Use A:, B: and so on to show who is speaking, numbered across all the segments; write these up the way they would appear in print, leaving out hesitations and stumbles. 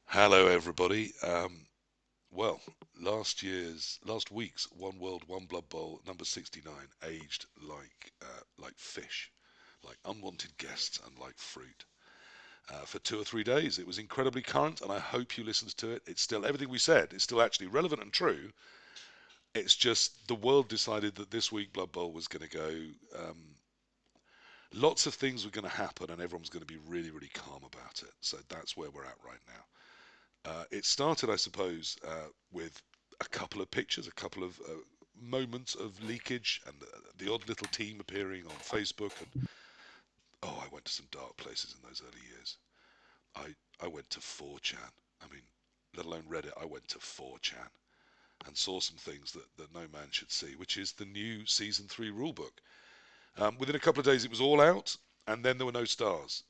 A: Hello, everybody. Well, last week's One World, One Blood Bowl, number 69, aged like fish, like unwanted guests and like fruit. For 2 or 3 days, it was incredibly current, and I hope you listened to it. It's still everything we said is still actually relevant and true. It's just the world decided that this week Blood Bowl was going to go. Lots of things were going to happen, and everyone's going to be really, really calm about it. So that's where we're at right now. It started, I suppose, with a couple of pictures, a couple of moments of leakage, and the odd little team appearing on Facebook. And oh, I went to some dark places in those early years. I went to 4chan. I mean, let alone Reddit. I went to 4chan and saw some things that no man should see, which is the new season 3 rulebook. Within a couple of days, it was all out, and then there were no stars.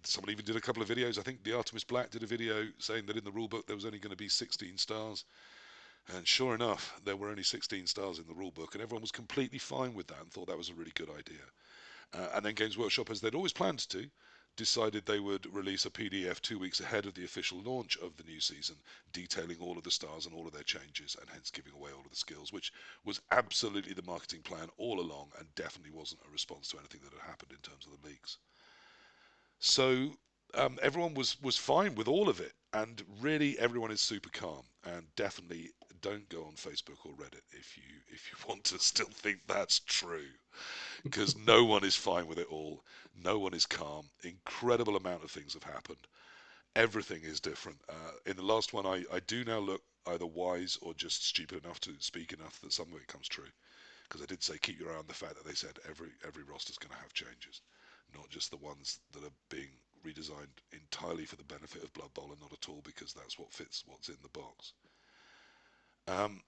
A: Someone even did a couple of videos. I think the Artemis Black did a video saying that in the rulebook there was only going to be 16 stars. And sure enough, there were only 16 stars in the rulebook, and everyone was completely fine with that and thought that was a really good idea. And then Games Workshop, as they'd always planned to, decided they would release a PDF 2 weeks ahead of the official launch of the new season, detailing all of the stars and all of their changes, and hence giving away all of the skills, which was absolutely the marketing plan all along, and definitely wasn't a response to anything that had happened in terms of the leaks. So everyone was fine with all of it, and really everyone is super calm. And definitely don't go on Facebook or Reddit if you want to still think that's true, because no one is fine with it all. No one is calm. Incredible amount of things have happened. Everything is different. In the last one, I do now look either wise or just stupid enough to speak enough that some of it comes true. Because I did say keep your eye on the fact that they said every roster's going to have changes, not just the ones that are being redesigned entirely for the benefit of Blood Bowl and not at all because that's what fits what's in the box. Um,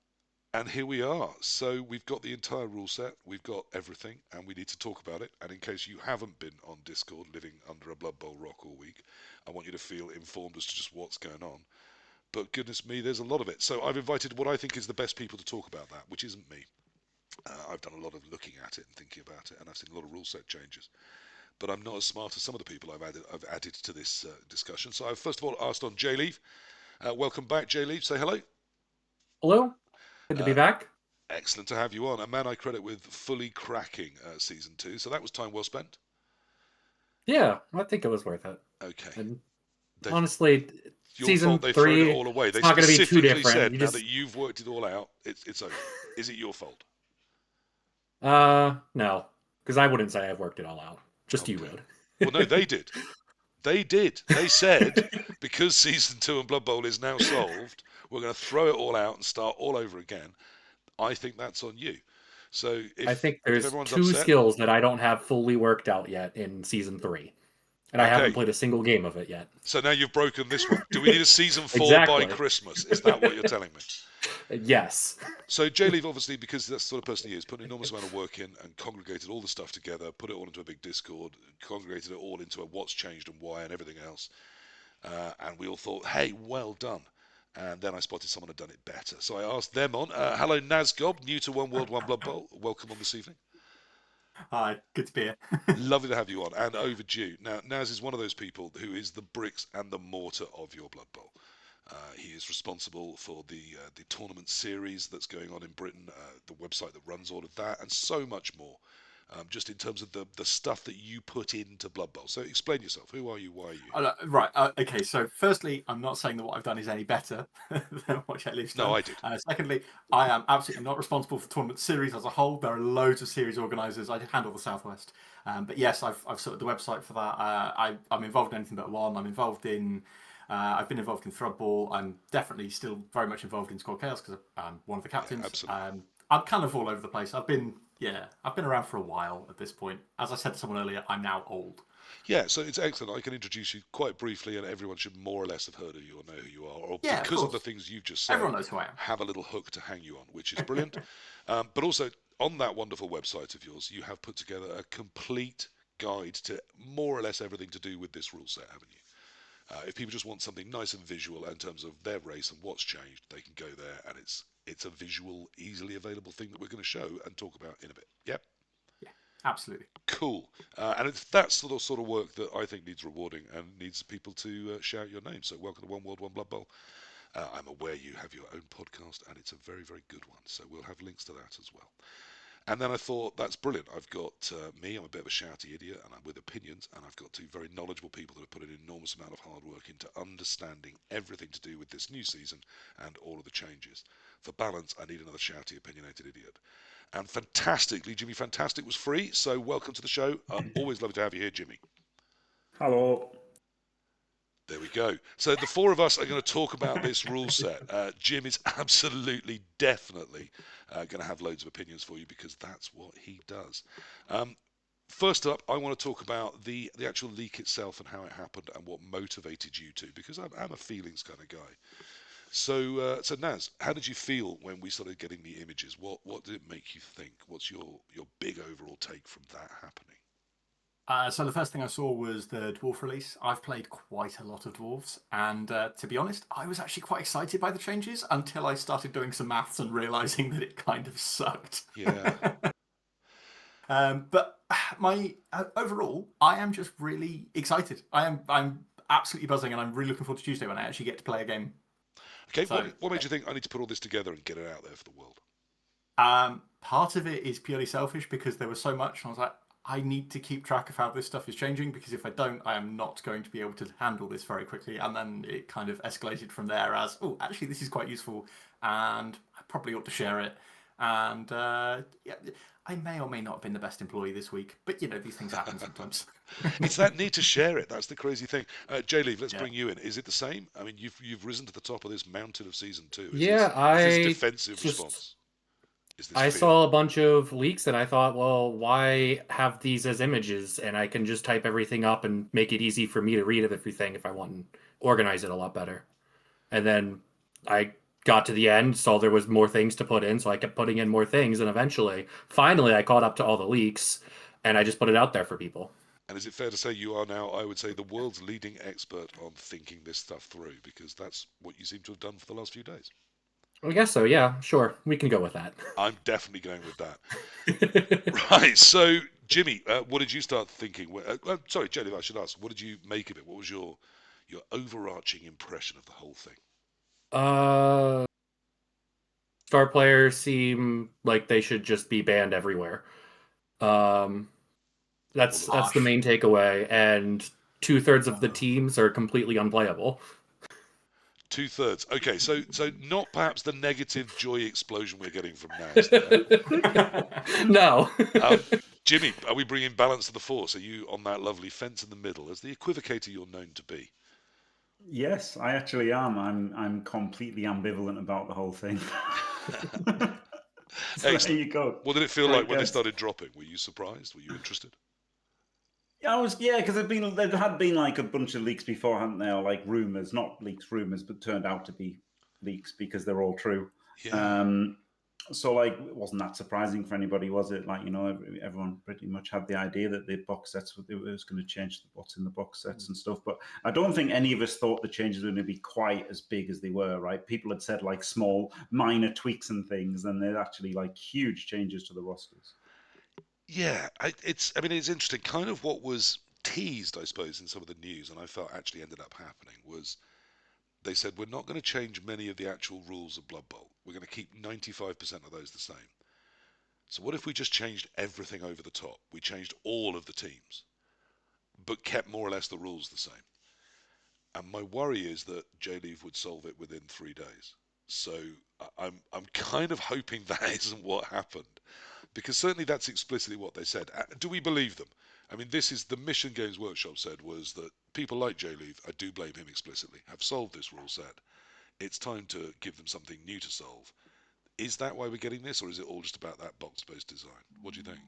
A: and here we are. So we've got the entire rule set, we've got everything, and we need to talk about it. And in case you haven't been on Discord living under a Blood Bowl rock all week, I want you to feel informed as to just what's going on. But goodness me, there's a lot of it. So I've invited what I think is the best people to talk about that, which isn't me. I've done a lot of looking at it and thinking about it, and I've seen a lot of rule set changes. But I'm not as smart as some of the people I've added to this discussion. So I've first of all asked on Jleave. Welcome back, Jleave. Say hello.
B: Hello, good to be
A: Uh,
B: back.
A: Excellent to have you on. A man I credit with fully cracking season two. So that was time well spent.
B: Yeah, I think it was worth it.
A: Okay.
B: And
A: They've
B: honestly,
A: your fault
B: season
A: they've thrown it
B: three,
A: all away. They
B: it's not going to be too
A: specifically
B: different.
A: said
B: You
A: now that
B: just,
A: you've worked it all out, it's over. Is it your fault?
B: no, because I wouldn't say I've worked it all out. Just you
A: Okay. Well, no,
B: would.
A: they did. They did. They said because season two and Blood Bowl is now solved, we're going to throw it all out and start all over again. I think that's on you. So
B: I think
A: if
B: there's
A: everyone's
B: two
A: upset,
B: skills that I don't have fully worked out yet in season three, and I haven't
A: okay.
B: played a single game of it yet.
A: So now you've broken this one. Do we need a season four by
B: Exactly.
A: Christmas? Is that what you're telling me?
B: Yes.
A: So Jleave, obviously, because that's the sort of person he is, put an enormous amount of work in and congregated all the stuff together, put it all into a big Discord, congregated it all into a what's changed and why and everything else. And we all thought, hey, well done. And then I spotted someone had done it better. So I asked them on. Hello, Nazgob, new to One World, One Blood Bowl. Welcome on this evening.
C: Hi, good to be here.
A: Lovely to have you on and overdue. Now, Naz is one of those people who is the bricks and the mortar of your Blood Bowl. He is responsible for the tournament series that's going on in Britain, the website that runs all of that, and so much more. Just in terms of the stuff that you put into Blood Bowl. So explain yourself. Who are you? Why are you here?
C: Right, okay, so firstly, I'm not saying that what I've done is any better than what Chetlife's
A: No,
C: done.
A: I did.
C: Secondly, I am absolutely not responsible for tournament series as a whole. There are loads of series organisers. I handle the Southwest. But yes, I've sorted the website for that. I'm involved in anything but one. I'm involved in. I've been involved in Thrudball. I'm definitely still very much involved in Squad Chaos because I'm one of the
A: Yeah,
C: captains.
A: absolutely.
C: I'm kind of all over the place. I've been around for a while at this point. As I said to someone earlier, I'm now old.
A: Yeah, so it's excellent. I can introduce you quite briefly, and everyone should more or less have heard of you or know who you are, or
C: Yeah, of
A: because of the
C: course.
A: things you've just said,
C: Everyone knows who I
A: have a little hook to hang you on, which is brilliant. But also, on that wonderful website of yours, you have put together a complete guide to more or less everything to do with this rule set, haven't you? If people just want something nice and visual in terms of their race and what's changed, they can go there, and it's a visual, easily available thing that we're going to show and talk about in a bit. Yep.
C: am. Absolutely.
A: Cool. And it's that sort of work that I think needs rewarding and needs people to shout your name. So welcome to One World, One Blood Bowl. I'm aware you have your own podcast, and it's a very, very good one. So we'll have links to that as well. And then I thought, that's brilliant. I've got me, I'm a bit of a shouty idiot, and I'm with opinions, and I've got two very knowledgeable people that have put an enormous amount of hard work into understanding everything to do with this new season and all of the changes. For balance, I need another shouty, opinionated idiot. And fantastically, JimmyFantastic was free, so welcome to the show. Always lovely to have you here, Jimmy.
D: Hello.
A: There we go. So the four of us are going to talk about this rule set. Jim is absolutely, definitely going to have loads of opinions for you because that's what he does. First up, I want to talk about the actual leak itself and how it happened and what motivated you to, because I'm a feelings kind of guy. So Naz, how did you feel when we started getting the images? What did it make you think? What's your big overall take from that happening?
C: So the first thing I saw was the Dwarf release. I've played quite a lot of Dwarves, and to be honest, I was actually quite excited by the changes until I started doing some maths and realising that it kind of sucked.
A: Yeah.
C: But my overall, I am just really excited. I'm absolutely buzzing, and I'm really looking forward to Tuesday when I actually get to play a game.
A: Okay,
C: So,
A: what made you think I need to put all this together and get it out there for the world?
C: Part of it is purely selfish because there was so much, and I was like, I need to keep track of how this stuff is changing because if I don't, I am not going to be able to handle this very quickly. And then it kind of escalated from there as, oh, actually, this is quite useful and I probably ought to share it. And yeah, I may or may not have been the best employee this week, but these things happen sometimes.
A: It's that need to share it. That's the crazy thing. Jleave, let's bring you in. Is it the same? I mean, you've risen to the top of this mountain of season 2. Is this defensive response?
B: I saw a bunch of leaks and I thought, well, why have these as images? And I can just type everything up and make it easy for me to read everything if I want and organize it a lot better. And then I got to the end, saw there was more things to put in, so I kept putting in more things. And eventually, finally, I caught up to all the leaks and I just put it out there for people.
A: And is it fair to say you are now, I would say, the world's leading expert on thinking this stuff through? Because that's what you seem to have done for the last few days.
B: I guess so, yeah, sure. We can go with that.
A: I'm definitely going with that. Right, so, Jimmy, what did you start thinking? Sorry, Jleave, I should ask, what did you make of it? What was your overarching impression of the whole thing?
B: Star players seem like they should just be banned everywhere. That's the main takeaway, and 2/3 of the teams are completely unplayable.
A: 2/3. Okay, so not perhaps the negative joy explosion we're getting from Naz.
B: No.
A: Jimmy, are we bringing balance to the force? Are you on that lovely fence in the middle as the equivocator you're known to be?
D: Yes, I actually am. I'm completely ambivalent about the whole thing. So there you go.
A: What did it feel like when they started dropping? Were you surprised? Were you interested?
D: Yeah, because there had been like a bunch of leaks before, hadn't there? Or like rumors, not leaks, rumors, but turned out to be leaks because they're all true.
A: Yeah.
D: So like, it wasn't that surprising for anybody, was it? Like, everyone pretty much had the idea that the box sets was going to change what's in the box sets and stuff. But I don't think any of us thought the changes were going to be quite as big as they were, right? People had said like small, minor tweaks and things, and they're actually like huge changes to the rosters.
A: Yeah, it's interesting. Kind of what was teased, I suppose, in some of the news, and I felt actually ended up happening was they said we're not going to change many of the actual rules of Blood Bowl. We're going to keep 95% of those the same. So what if we just changed everything over the top? We changed all of the teams, but kept more or less the rules the same. And my worry is that Jleave would solve it within 3 days. So I'm kind of hoping that isn't what happened. Because certainly that's explicitly what they said. Do we believe them? I mean, this is the mission Games Workshop said was that people like Jleave, I do blame him explicitly, have solved this rule set. It's time to give them something new to solve. Is that why we're getting this, or is it all just about that box-based design? What do you think?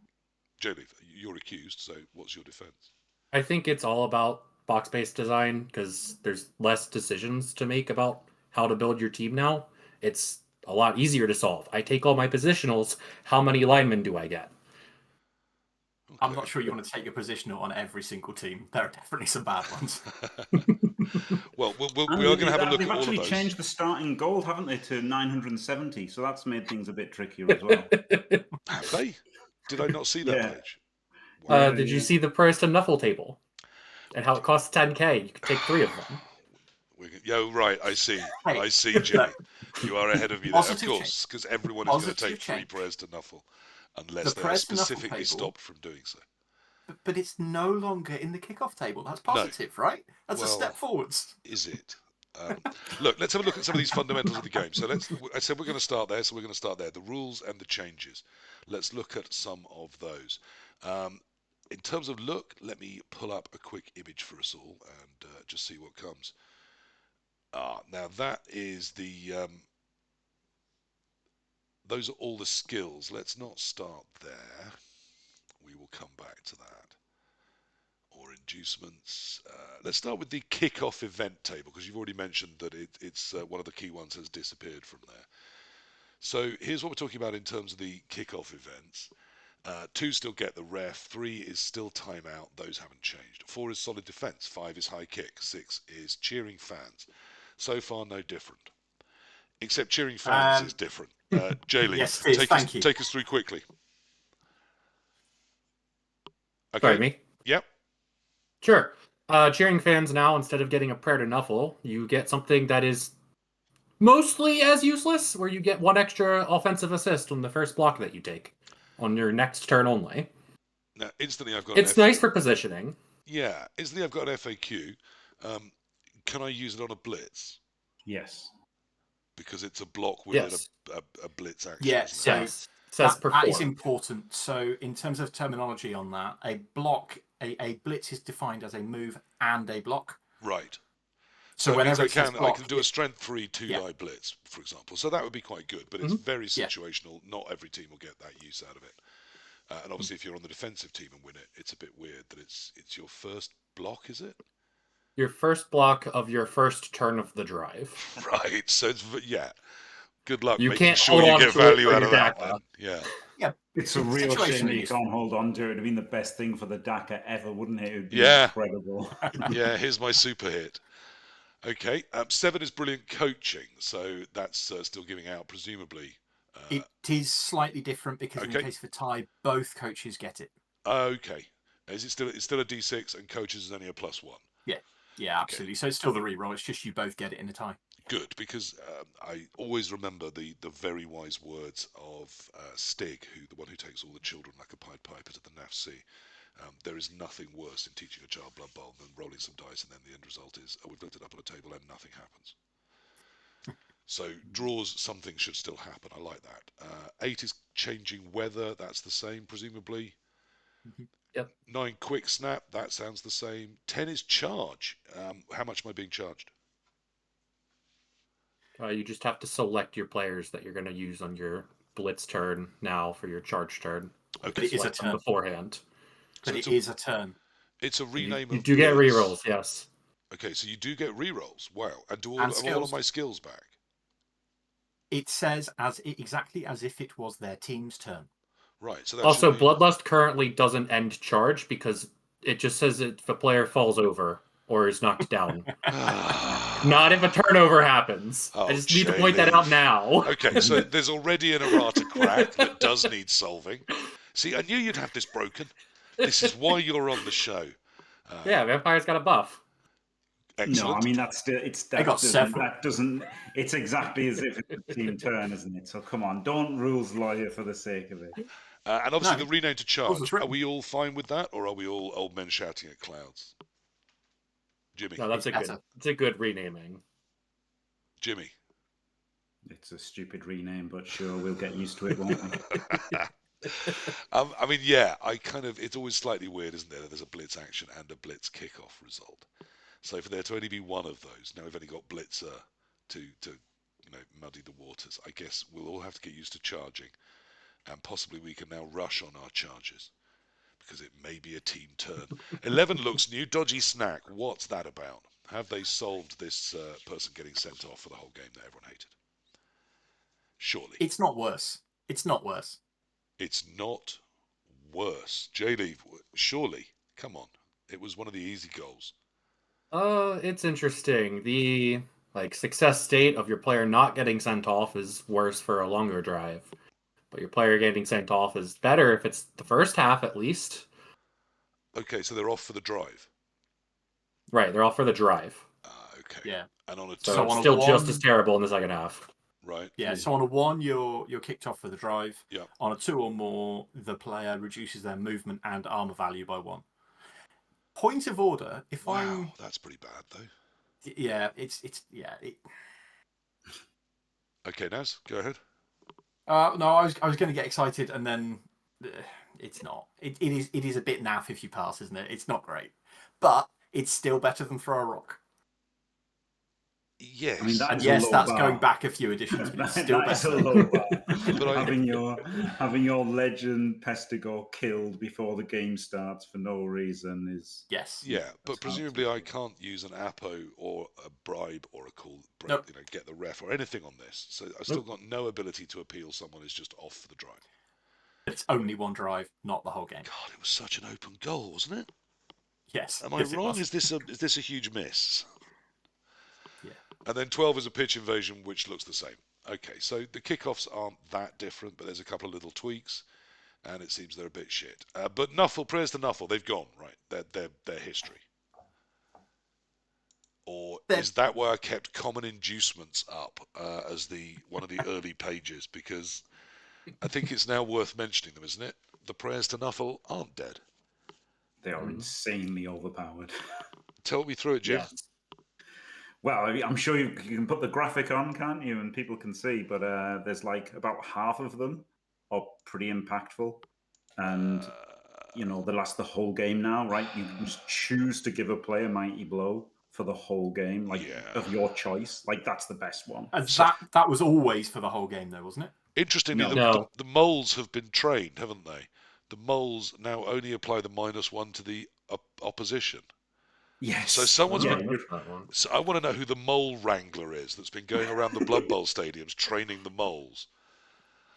A: Jleave, you're accused, so what's your defense?
B: I think it's all about box-based design because there's less decisions to make about how to build your team now. It's a lot easier to solve. I take all my positionals. How many linemen do I get?
C: Okay. I'm not sure you want to take your positional on every single team. There are definitely some bad ones.
A: Well, we are going to have a look at all of those.
D: They've actually changed the starting goal, haven't they, to 970? So that's made things a bit trickier as well.
A: Have they? Did I not see that page?
B: Did you see the price to Nuffle table? And how it costs 10k? You could take 3 of them.
A: Right, I see.
C: Hey,
A: I see, Jimmy. You are ahead of me there. Of
C: Positive
A: course, because everyone is going to
C: Positive
A: take 3
C: change.
A: prayers to Nuffle, unless
C: The
A: they are
C: prayers to Nuffle
A: specifically
C: table-
A: stopped from doing so.
C: But it's no longer in the kickoff table. That's
A: No.
C: positive, right? That's a
A: Well,
C: step forwards.
A: Is it? Look, let's have a look at some of these fundamentals of the game. So I said we're going to start there, so we're going to start there. The rules and the changes. Let's look at some of those. In terms of look, let me pull up a quick image for us all and just see what comes. Now that is those are all the skills. Let's not start there. We will come back to that. Or inducements. Let's start with the kickoff event table, because you've already mentioned that it's one of the key ones has disappeared from there. So here's what we're talking about in terms of the kickoff events. 2 still get the ref, 3 is still timeout, those haven't changed. 4 is solid defense, 5 is high kick, 6 is cheering fans. So far, no different. Except cheering fans is different. Jleave,
C: Yes, it is. Thank you.
A: Take us through quickly. Okay.
B: Sorry, me?
A: Yep.
B: Sure. Cheering fans now, instead of getting a prayer to Nuffle, you get something that is mostly as useless, where you get 1 extra offensive assist on the first block that you take on your next turn only.
A: Now, instantly I've got
B: It's nice for positioning.
A: Yeah, instantly I've got an FAQ. Can I use it on a blitz?
D: Yes.
A: Because it's a block within
B: Yes.
A: a blitz action.
C: Yes.
A: Isn't it?
C: So
B: Yes. It says
C: that
B: perform.
C: is important. So in terms of terminology on that, a block, a blitz is defined as a move and a block.
A: Right.
C: So
A: it means
C: whenever
A: I can do a strength 3 2-die blitz, for example. So that would be quite good, but it's very situational. Not every team will get that use out of it. And obviously, if you're on the defensive team and win it, it's a bit weird that it's your first block, is it?
B: Your first block of your first turn of the drive.
A: Right. So it's Good luck
B: You
A: making
B: can't
A: sure
B: hold
A: you
B: on
A: get
B: to it
A: value
B: for
A: out
B: your
A: of that.
B: DACA.
A: Then. Yeah.
C: Yeah.
D: It's a real shame you
C: useful.
D: can't hold on to it. It'd have been the best thing for the DACA ever, wouldn't it? It would be
A: Yeah.
D: incredible.
A: Yeah, here's my super hit. Okay, 7 is brilliant coaching, so that's still giving out, presumably.
C: It is slightly different because in the case of a tie, both coaches get it.
A: Okay. Is it still? It's still a D6, and coaches is only a +1.
C: Yeah, absolutely. So it's still the reroll. It's just you both get it in a tie.
A: Good, because I always remember the very wise words of Stig, the one who takes all the children like a Pied Piper to the Naff Sea. There is nothing worse in teaching a child Blood Bowl than rolling some dice, and then the end result is, we've looked it up on a table and nothing happens. So draws, something should still happen. I like that. 8 is changing weather. That's the same, presumably.
B: Yep.
A: 9 quick snap. That sounds the same. 10 is charge. How much am I being charged?
B: You just have to select your players that you're going to use on your blitz turn now for your charge turn.
A: Okay.
C: It is a turn
B: beforehand.
C: But it is a turn.
A: It's a rename
B: You
A: of
B: do get
A: blitz.
B: rerolls, yes.
A: Okay, so you do get rerolls. Wow. And do
C: And
A: all of my skills back?
C: It says exactly as if it was their team's turn.
A: Right. So that
B: Also,
A: should be...
B: Bloodlust currently doesn't end charge because it just says if a player falls over or is knocked down. Not if a turnover happens. I just need to point that out now.
A: Okay, so there's already an errata crack that does need solving. See, I knew you'd have this broken. This is why you're on the show.
B: Yeah, Vampire's got a buff.
A: Excellent.
D: No, I mean that's still that doesn't. It's exactly as if it's a team turn, isn't it? So come on, don't rules lawyer for the sake of it.
A: And obviously the rename to charge. Are we all fine with that, or are we all old men shouting at clouds? Jimmy.
B: No, that's it's a good renaming.
A: Jimmy.
D: It's a stupid rename, but sure, we'll get used to it, won't we?
A: I mean, yeah, it's always slightly weird, isn't there? There's a blitz action and a blitz kickoff result. So for there to only be one of those, now we've only got blitzer to muddy the waters. I guess we'll all have to get used to charging, and possibly we can now rush on our charges because it may be a team turn. 11 looks new. Dodgy snack. What's that about? Have they solved this person getting sent off for the whole game that everyone hated? Surely.
C: It's not worse. It's not worse.
A: It's not worse. Jleave, surely. Come on. It was one of the easy goals.
B: It's interesting. The success state of your player not getting sent off is worse for a longer drive. But your player getting sent off is better if it's the first half at least.
A: Okay, so they're off for the drive.
B: Right, they're all for the drive.
A: Okay.
C: Yeah.
A: And on a
B: So
C: So
B: it's
C: on a
B: still just
C: 1
B: as terrible in the second half.
A: right.
C: Yeah, so on a 1, you're kicked off for the drive.
A: Yeah.
C: On a 2 or more, the player reduces their movement and armor value by 1. Point of order, if
A: Wow, that's pretty bad though. Okay, Naz, go ahead.
C: No, I was going to get excited, and then it's not. It is a bit naff if you pass, isn't it? It's not great, but it's still better than throw a rock.
A: Yes.
D: I mean, that
C: And
D: is
C: yes,
D: a low
C: that's
D: bar.
C: going back a few editions, but it's still
D: That is a
C: better.
D: low bar.
A: But
D: having your legend Pestigore killed before the game starts for no reason is
C: Yes.
A: Yeah, but
D: that's
A: presumably
D: hard
A: I
D: to
A: can't use an Apo or a bribe or a call,
C: Nope.
A: get the ref or anything on this. So I've still got no ability to appeal someone who's just off for the drive.
C: It's only one drive, not the whole game.
A: God, it was such an open goal, wasn't it?
C: Yes.
A: Am I
C: yes, it
A: wrong?
C: was.
A: Is this a huge miss?
C: Yeah.
A: And then 12 is a pitch invasion, which looks the same. Okay, so the kickoffs aren't that different, but there's a couple of little tweaks, and it seems they're a bit shit. But Nuffle, prayers to Nuffle, they've gone, right? They're history. Or is that why I kept common inducements up as one of the early pages? Because I think it's now worth mentioning them, isn't it? The prayers to Nuffle aren't dead.
D: They are insanely overpowered.
A: Tell me through it, Jim.
B: Yes.
D: Well, I'm sure you can put the graphic on, can't you? And people can see, but there's like about half of them are pretty impactful. And, they last the whole game now, right? You can just choose to give a player Mighty Blow for the whole game, of your choice. Like, that's the best one.
C: And that was always for the whole game, though, wasn't it?
A: Interestingly,
B: No.
A: the moles have been trained, haven't they? The moles now only apply the -1 to the opposition.
D: Yes.
A: So someone's
B: Yeah,
A: been.
B: I missed that one.
A: So I want to know who the mole wrangler is that's been going around the Blood Bowl stadiums training the moles.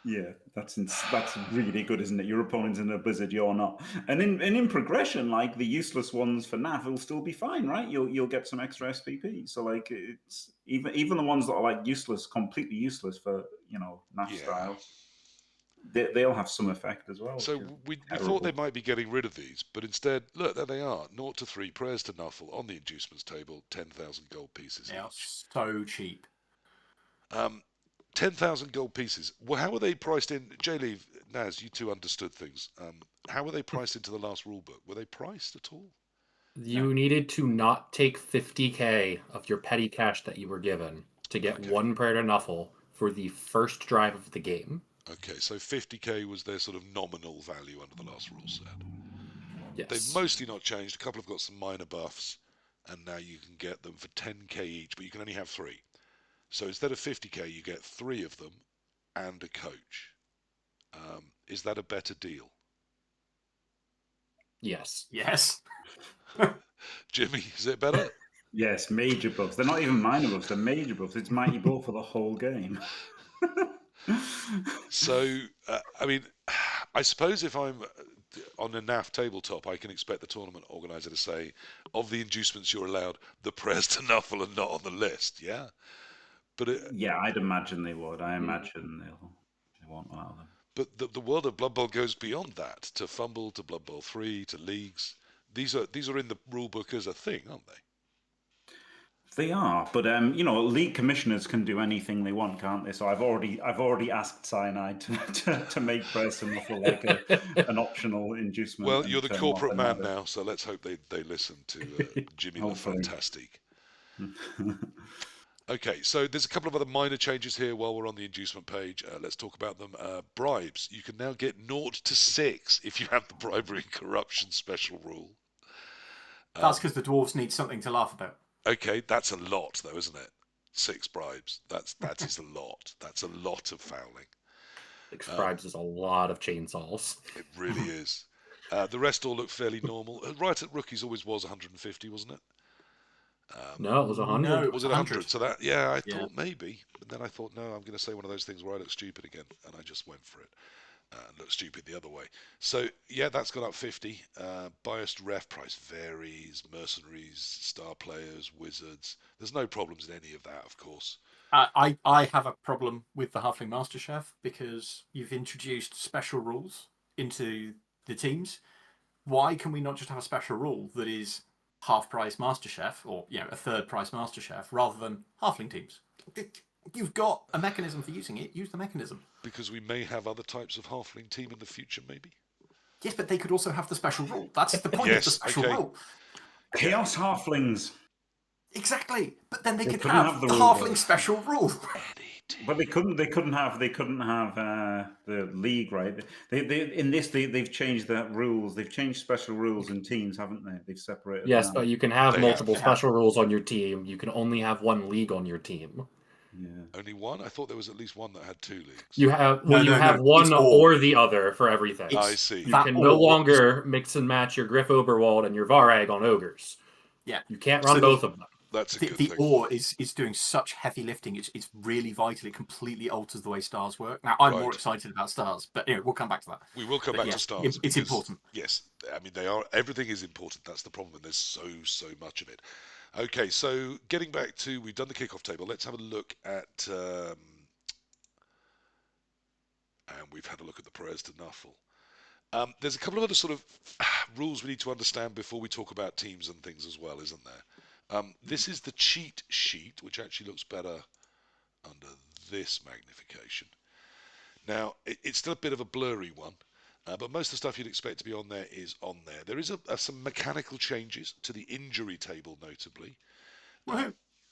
D: Yeah, that's really good, isn't it? Your opponent's in a blizzard, you're not. And in progression, like the useless ones for NAF will still be fine, right? You'll get some extra SPP. So like it's even the ones that are like useless, completely useless for NAF style, they'll have some effect as well.
A: So we thought they might be getting rid of these, but instead, look, there they are. 0 to 3 prayers to Nuffle on the inducements table, 10,000 gold pieces
C: They are
A: each.
C: so cheap.
A: 10,000 gold pieces. Well, how were they priced in? Jleave, Naz, you two understood things. How were they priced into the last rulebook? Were they priced at all?
B: You needed to not take 50k of your petty cash that you were given to get one prayer to Nuffle for the first drive of the game.
A: Okay, so 50k was their sort of nominal value under the last rule set.
B: Yes.
A: They've mostly not changed. A couple have got some minor buffs, and now you can get them for 10k each, but you can only have 3. So instead of 50k, you get 3 of them and a coach. Is that a better deal?
B: Yes.
C: Yes.
A: Jimmy, is it better?
D: Yes, major buffs. They're not even minor buffs, they're major buffs. It's Mighty Blow for the whole game.
A: So, I mean, I suppose if I'm on a NAF tabletop, I can expect the tournament organizer to say, of the inducements you're allowed, the prayers to Nuffle are not on the list, yeah? But
D: yeah, I'd imagine they would. I imagine they won't allow them.
A: But the world of Blood Bowl goes beyond that, to Fumble, to Blood Bowl 3, to Leagues. These are in the rulebook as a thing, aren't they?
D: They are, but league commissioners can do anything they want, can't they? So I've already asked Cyanide to make prayers to Nuffle like an optional inducement.
A: Well, you're the corporate man now, so let's hope they listen to Jimmy the Fantastic. Okay, so there's a couple of other minor changes here while we're on the inducement page. Let's talk about them. Bribes. You can now get 0 to 6 if you have the bribery and corruption special rule.
C: That's because the dwarves need something to laugh about.
A: Okay, that's a lot, though, isn't it? 6 bribes. That is a lot. That's a lot of fouling.
B: 6 bribes is a lot of chainsaws.
A: It really is. The rest all look fairly normal. Right at rookies always was 150, wasn't it?
B: No, it was 100.
C: No,
A: Was it 100? So that, I
C: Yeah.
A: thought maybe. But then I thought, no, I'm going to say one of those things where I look stupid again. And I just went for it. Look stupid the other way. So, yeah, that's gone up 50. Biased ref price varies. Mercenaries, star players, wizards. There's no problems in any of that, of course.
C: I have a problem with the Halfling Master Chef because you've introduced special rules into the teams, why can we not just have a special rule that is half price Master Chef or a third price Master Chef rather than halfling teams? You've got a mechanism for using it. Use the mechanism.
A: Because we may have other types of halfling team in the future, maybe.
C: Yes, but they could also have the special rule. That's the point of the special rule.
D: Chaos halflings.
C: Exactly, but then they could
D: couldn't
C: have
D: have
C: the
D: the rule,
C: halfling
D: though.
C: special rule.
D: But they couldn't have the league, right? They've changed the rules. They've changed special rules in teams, haven't they? They've separated.
B: Yes,
D: them.
B: but you can have
A: They
B: multiple
C: have.
B: special rules on your team. You can only have one league on your team.
D: Yeah.
A: Only one? I thought there was at least one that had 2 leagues.
B: You have
C: No,
B: have
C: it's
B: one
C: all.
B: or the other for everything.
A: I see.
B: You can no longer mix and match your Griff Oberwald and your Varag on ogres.
C: Yeah,
B: you can't run both of them.
A: That's a good
C: the
A: thing.
C: ore is doing such heavy lifting. It's really vital. It completely alters the way stars work. Now I'm more excited about stars, but anyway, we'll come back to that.
A: We will come back to stars.
C: It's
A: because,
C: important.
A: Yes, I mean they are. Everything is important. That's the problem, and there's so much of it. Okay, so getting back to, we've done the kickoff table. Let's have a look at, and we've had a look at the Perez to Nuffle. There's a couple of other sort of rules we need to understand before we talk about teams and things as well, isn't there? This is the cheat sheet, which actually looks better under this magnification. Now, it's still a bit of a blurry one, but most of the stuff you'd expect to be on there is on there. There is some mechanical changes to the injury table, notably.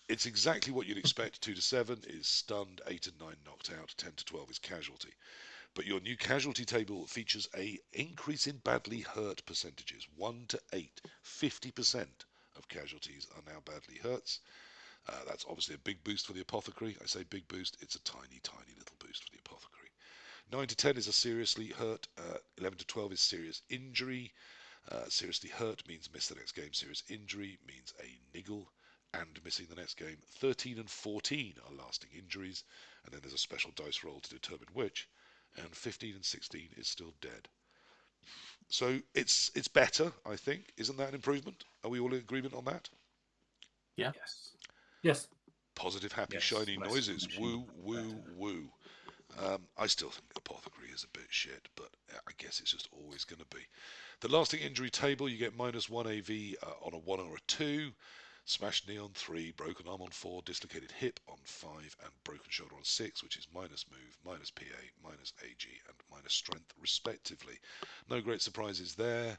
A: It's exactly what you'd expect. 2 to 7 is stunned, 8 and 9 knocked out, 10 to 12 is casualty. But your new casualty table features a increase in badly hurt percentages. 1 to 8, 50% of casualties are now badly hurts. That's obviously a big boost for the apothecary. I say big boost, it's a tiny little boost for the apothecary. 9 to 10 is a seriously hurt. 11 to 12 is serious injury. Seriously hurt means miss the next game. Serious injury means a niggle and missing the next game. 13 and 14 are lasting injuries, and then there's a special dice roll to determine which. And 15 and 16 is still dead. So it's better, I think. Isn't that an improvement? Are we all in agreement on that?
C: Yeah.
B: Yes.
A: Positive, happy,
D: Yes,
A: shiny
D: less
A: noises. Woo,
D: better.
A: woo. I still think apothecary is a bit shit, but I guess it's just always going to be. The lasting injury table, you get -1 AV on a 1 or a 2. Smashed knee on 3, broken arm on 4, dislocated hip on 5, and broken shoulder on 6, which is minus move, minus PA, minus AG, and minus strength, respectively. No great surprises there.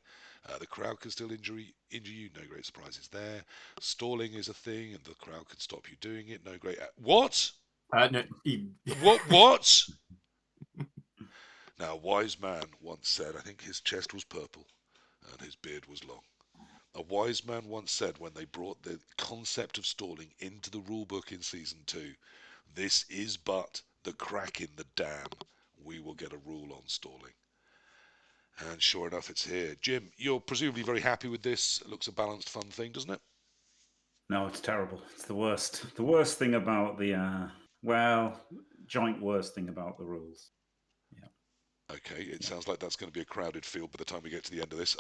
A: The crowd can still injure you. No great surprises there. Stalling is a thing, and the crowd can stop you doing it. No great. What?
C: No.
A: What? Now, a wise man once said, I think his chest was purple, and his beard was long. A wise man once said when they brought the concept of stalling into the rulebook in Season 2, this is but the crack in the dam. We will get a rule on stalling. And sure enough, it's here. Jim, you're presumably very happy with this. It looks a balanced, fun thing, doesn't it?
D: No, it's terrible. It's the worst. The worst thing about the, joint worst thing about the rules.
A: Okay, it sounds like that's going to be a crowded field by the time we get to the end of this.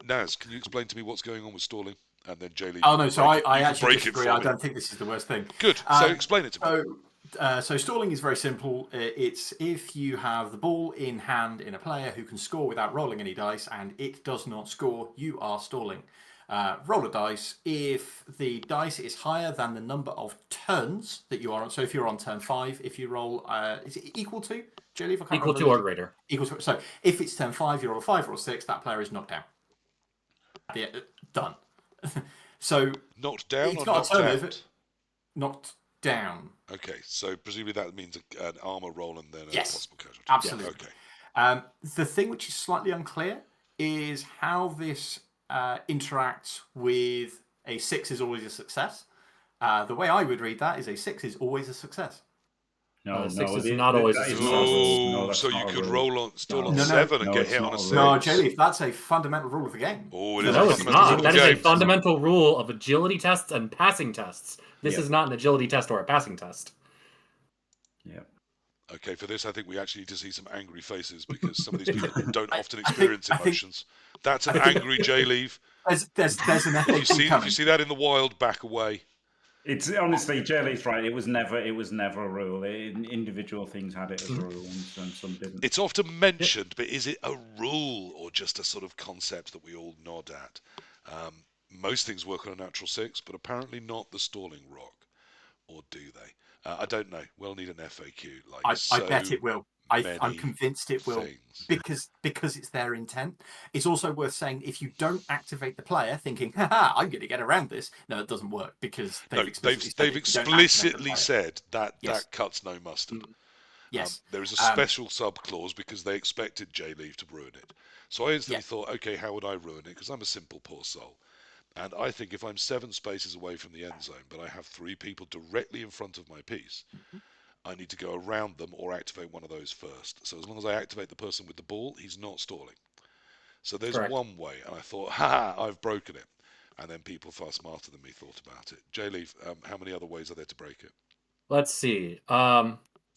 A: Naz, can you explain to me what's going on with stalling? And then Jleave.
C: Oh no, so I actually
A: break
C: disagree. I don't think this is the worst thing.
A: Good. So explain it to me.
C: So stalling is very simple. It's if you have the ball in hand in a player who can score without rolling any dice, and it does not score, you are stalling. Roll a dice. If the dice is higher than the number of turns that you are on, so if you're on turn 5, if you roll, is it equal to? Jleave,
B: Equal to or greater.
C: Equal to. So if it's turn 5, you roll a 5 or a 6, that player is knocked down. Yeah, done. So
A: knocked down
C: it's
A: or
C: not
A: knocked
C: a turn,
A: out?
C: is it? Knocked down.
A: Okay, so presumably that means an armor roll and then a possible casualty.
C: Absolutely.
A: Yeah, okay.
C: The thing which is slightly unclear is how this interacts with a 6 is always a success. The way I would read that is a 6 is always a success.
D: No,
B: 6 is not always a success.
A: Oh, so you could stall on 7 and get hit on a 6.
C: No, Jleave, that's a fundamental rule of the game.
A: Oh, it is
B: No,
A: a
B: it's
A: fundamental rule
B: not.
A: of
B: That
A: the
B: is a
A: game.
B: fundamental rule of agility tests and passing tests. This is not an agility test or a passing test.
D: Yeah.
A: Okay, for this, I think we actually need to see some angry faces because some of these people don't often experience emotions. That's an angry Jleave.
C: There's an FAQ
A: If you see that in the wild, back away.
D: It's honestly, Jleave's right. It was never a rule. Individual things had it as a rule, and some didn't.
A: It's often mentioned, but is it a rule or just a sort of concept that we all nod at? Most things work on a natural 6, but apparently not the stalling rock, or do they? I don't know. We'll need an FAQ.
C: I bet it will. I'm convinced it will
A: things.
C: because it's their intent. It's also worth saying if you don't activate the player thinking, "Haha, I'm going to get around this," no, it doesn't work because they've
A: explicitly said that
C: Yes.
A: that cuts no mustard.
C: Yes,
A: there is a special sub clause because they expected Jleave to ruin it. So I instantly thought, okay, how would I ruin it? Because I'm a simple poor soul. And I think if I'm 7 spaces away from the end zone, but I have 3 people directly in front of my piece, I need to go around them or activate one of those first. So as long as I activate the person with the ball, he's not stalling. So there's one way, and I thought, I've broken it. And then people far smarter than me thought about it. Jleave, how many other ways are there to break it?
B: Let's see.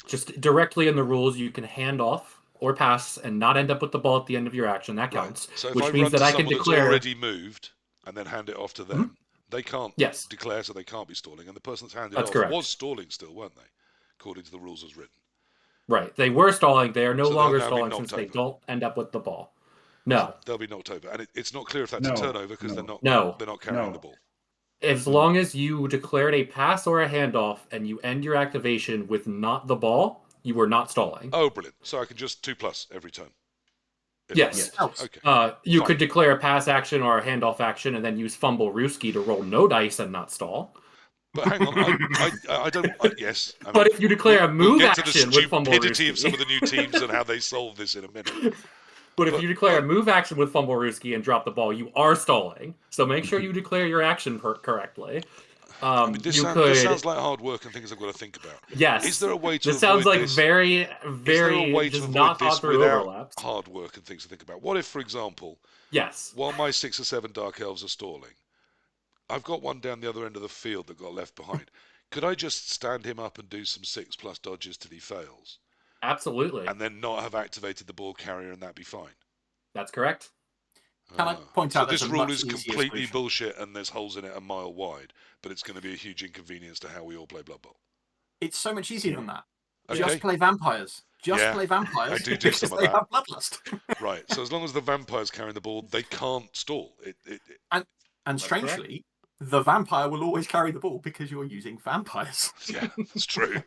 B: Just directly in the rules, you can hand off or pass and not end up with the ball at the end of your action. That counts.
A: So if
B: which
A: I
B: means
A: run
B: that
A: to
B: I can
A: someone
B: declare
A: that's already moved and then hand it off to them, they can't declare, so they can't be stalling. And the person that's handed off was stalling still, weren't they? According to the rules as written.
B: Right. They were stalling. They are no longer stalling since they don't end up with the ball. No.
A: They'll be knocked over. And it's not clear if that's a turnover because they're not carrying the ball.
B: As long as you declared a pass or a handoff and you end your activation with not the ball, you were not stalling.
A: Oh, brilliant. So I can just 2+ every turn.
B: Yes.
A: Okay.
B: You could declare a pass action or a handoff action and then use Fumble Rooski to roll no dice and not stall.
A: But hang on, I don't. Yes. I mean,
B: but if you declare a move action with Fumble Rooski,
A: we'll get to the stupidity of some of the new teams and how they solve this in a minute.
B: But if you declare a move action with Fumble Rooski and drop the ball, you are stalling. So make sure you declare your action correctly.
A: I mean, this sounds like hard work and things I've got to think about.
B: Yes.
A: Is there a way to
B: this sounds like
A: this?
B: very,
A: Is there a way to
B: just
A: avoid
B: not
A: this
B: thought through
A: without
B: overlaps?
A: hard work and things to think about? What if, for example, while my 6 or 7 Dark Elves are stalling, I've got one down the other end of the field that got left behind. Could I just stand him up and do some 6+ dodges till he fails?
B: Absolutely.
A: And then not have activated the ball carrier and that be fine?
B: That's correct.
C: Can I point out
A: this rule is completely bullshit and there's holes in it a mile wide, but it's going to be a huge inconvenience to how we all play Blood Bowl.
C: It's so much easier than that.
A: Okay.
C: Just play vampires. Play vampires.
A: I do
C: because
A: some of
C: they
A: that.
C: have bloodlust.
A: Right. So as long as the vampires carrying the ball, they can't stall.
C: And strangely, the vampire will always carry the ball because you're using vampires.
A: Yeah, that's true.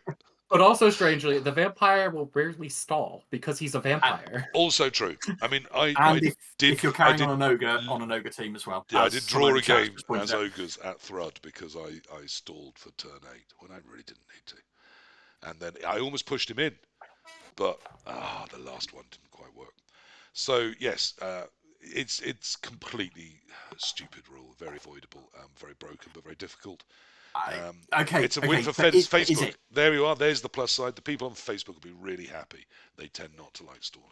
B: But also, strangely, the vampire will rarely stall because he's a vampire.
A: Also true. I mean,
C: if you're carrying on an ogre team as well.
A: Yeah, I did draw a game as ogres at Thrud because I stalled for turn 8 when I really didn't need to. And then I almost pushed him in, but the last one didn't quite work. So, yes, it's completely stupid rule, very avoidable, very broken, but very difficult. It's a win for Facebook. There you are. There's the plus side. The people on Facebook will be really happy. They tend not to like stalling.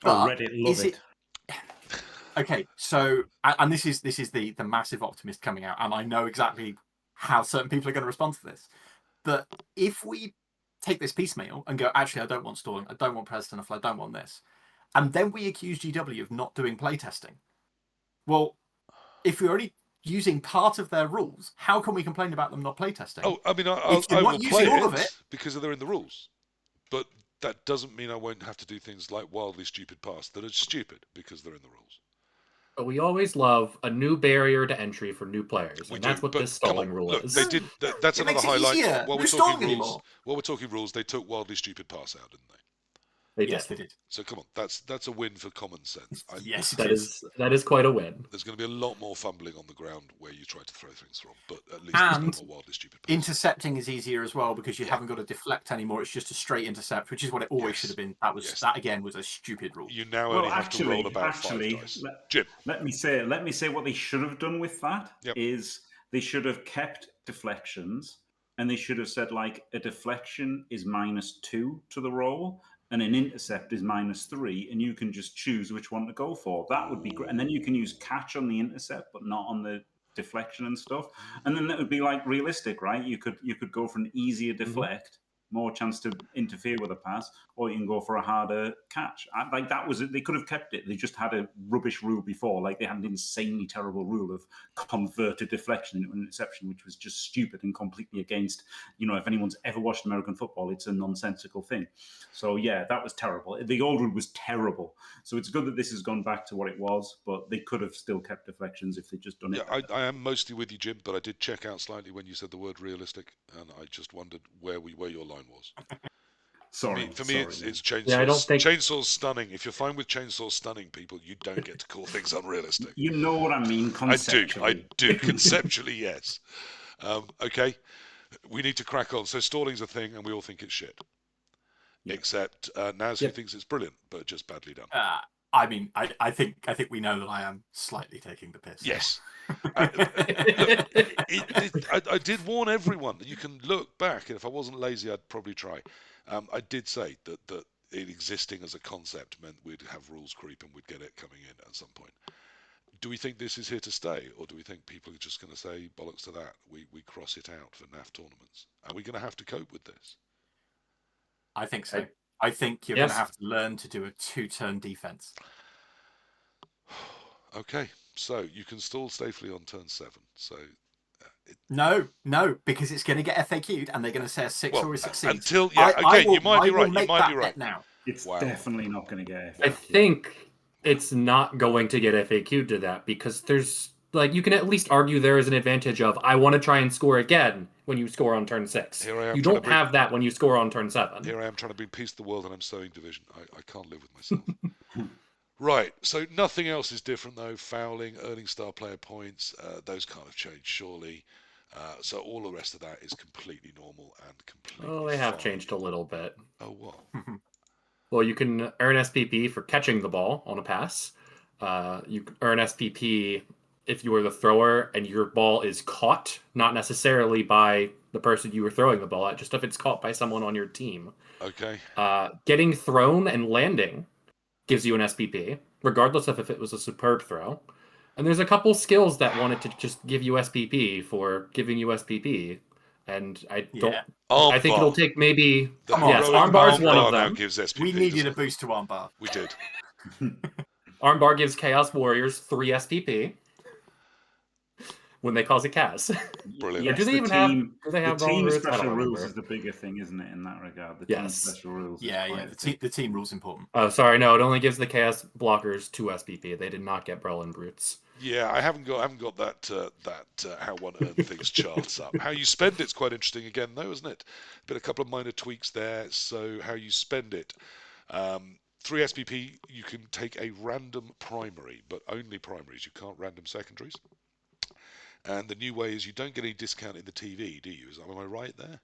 D: Reddit love it.
C: Okay, so and this is the massive optimist coming out, and I know exactly how certain people are going to respond to this. But if we take this piecemeal and go, actually, I don't want stalling, I don't want President I don't want this, and then we accuse GW of not doing playtesting. Well, if we're only using part of their rules, how can we complain about them not playtesting?
A: Oh, I mean, I will play it because they're in the rules. But that doesn't mean I won't have to do things like wildly stupid pass that are stupid because they're in the rules.
B: But we always love a new barrier to entry for new players, and that's what this stalling rule is.
A: They did. That's another highlight. While we're talking rules, they took wildly stupid pass out, didn't they?
C: Yes, they did.
A: So come on, that's a win for common sense.
C: Yes,
B: that is quite a win.
A: There's going to be a lot more fumbling on the ground where you try to throw things from, but at least there's no more wildly stupid pass.
C: Intercepting is easier as well because you haven't got to deflect anymore. It's just a straight intercept, which is what it always should have been. That again was a stupid rule.
A: You now only have to roll about 5 dice. Jim,
D: let me say what they should have done with that is they should have kept deflections and they should have said like a deflection is -2 to the roll. And an intercept is -3, and you can just choose which one to go for. That would be great. And then you can use catch on the intercept, but not on the deflection and stuff. And then that would be like realistic, right? You could go for an easier deflect more chance to interfere with a pass, or you can go for a harder catch. Like that was it. They could have kept it. They just had a rubbish rule before. Like they had an insanely terrible rule of convert a deflection into an interception, which was just stupid and completely against, if anyone's ever watched American football, it's a nonsensical thing. So yeah, that was terrible. The old rule was terrible. So it's good that this has gone back to what it was, but they could have still kept deflections if they'd just done it.
A: Yeah, I am mostly with you, Jim, but I did check out slightly when you said the word realistic, and I just wondered where your line was.
D: Sorry.
A: For me, it's chainsaws.
B: Yeah, I don't think...
A: Chainsaws stunning. If you're fine with chainsaws stunning people, you don't get to call things unrealistic.
D: You know what I mean, conceptually.
A: I do. Conceptually, yes. Okay, we need to crack on. So stalling's a thing, and we all think it's shit. Yeah. Except Naz, who thinks it's brilliant, but just badly done.
C: I think we know that I am slightly taking the piss.
A: Yes. I did warn everyone that you can look back, and if I wasn't lazy, I'd probably try. I did say that it existing as a concept meant we'd have rules creep and we'd get it coming in at some point. Do we think this is here to stay, or do we think people are just going to say bollocks to that? We cross it out for NAF tournaments. Are we going to have to cope with this?
C: I think so. I think you're going to have to learn to do a 2-turn defense.
A: Okay, so you can stall safely on turn 7. So
C: no, because it's going to get FAQ'd, and they're going to say a 6 or a 6.
A: You might be right. You might be right.
C: Now
D: it's definitely not going to get FAQ'd.
B: I think it's not going to get FAQ'd to that, because there's you can at least argue there is an advantage of I want to try and score again when you score on turn 6. You don't have that when you score on turn 7.
A: Here I am trying to bring peace to the world, and I'm sowing division. I can't live with myself. Right, so nothing else is different though. Fouling, earning star player points, those can't have changed surely. So all the rest of that is completely normal and completely
B: Well, they have changed a little bit.
A: Oh, what?
B: Well, you can earn SPP for catching the ball on a pass. You earn SPP if you are the thrower and your ball is caught, not necessarily by the person you were throwing the ball at, just if it's caught by someone on your team.
A: Okay.
B: Getting thrown and landing gives you an SPP, regardless of if it was a superb throw. And there's a couple skills that wanted to just give you SPP for giving you SPP. And I don't... Yeah. I think it'll take maybe... Armbar is one of them.
A: Gives SPP,
C: we needed a boost to Armbar.
A: We did.
B: Armbar gives Chaos Warriors 3 SPP when they cause a CAS.
A: Brilliant.
B: Yeah, do they have
D: the team special rules is the bigger thing, isn't it, in that regard? The team special rules.
C: The team rules important.
B: Oh, sorry, no, it only gives the Chaos blockers 2 SPP. They did not get Brelin Brutes.
A: Yeah, I haven't got that how one earns things charts up. How you spend it's quite interesting again, though, isn't it? Been a couple of minor tweaks there. So how you spend it. 3 SPP, you can take a random primary, but only primaries. You can't random secondaries. And the new way is you don't get any discount in the TV, do you? Am I right there?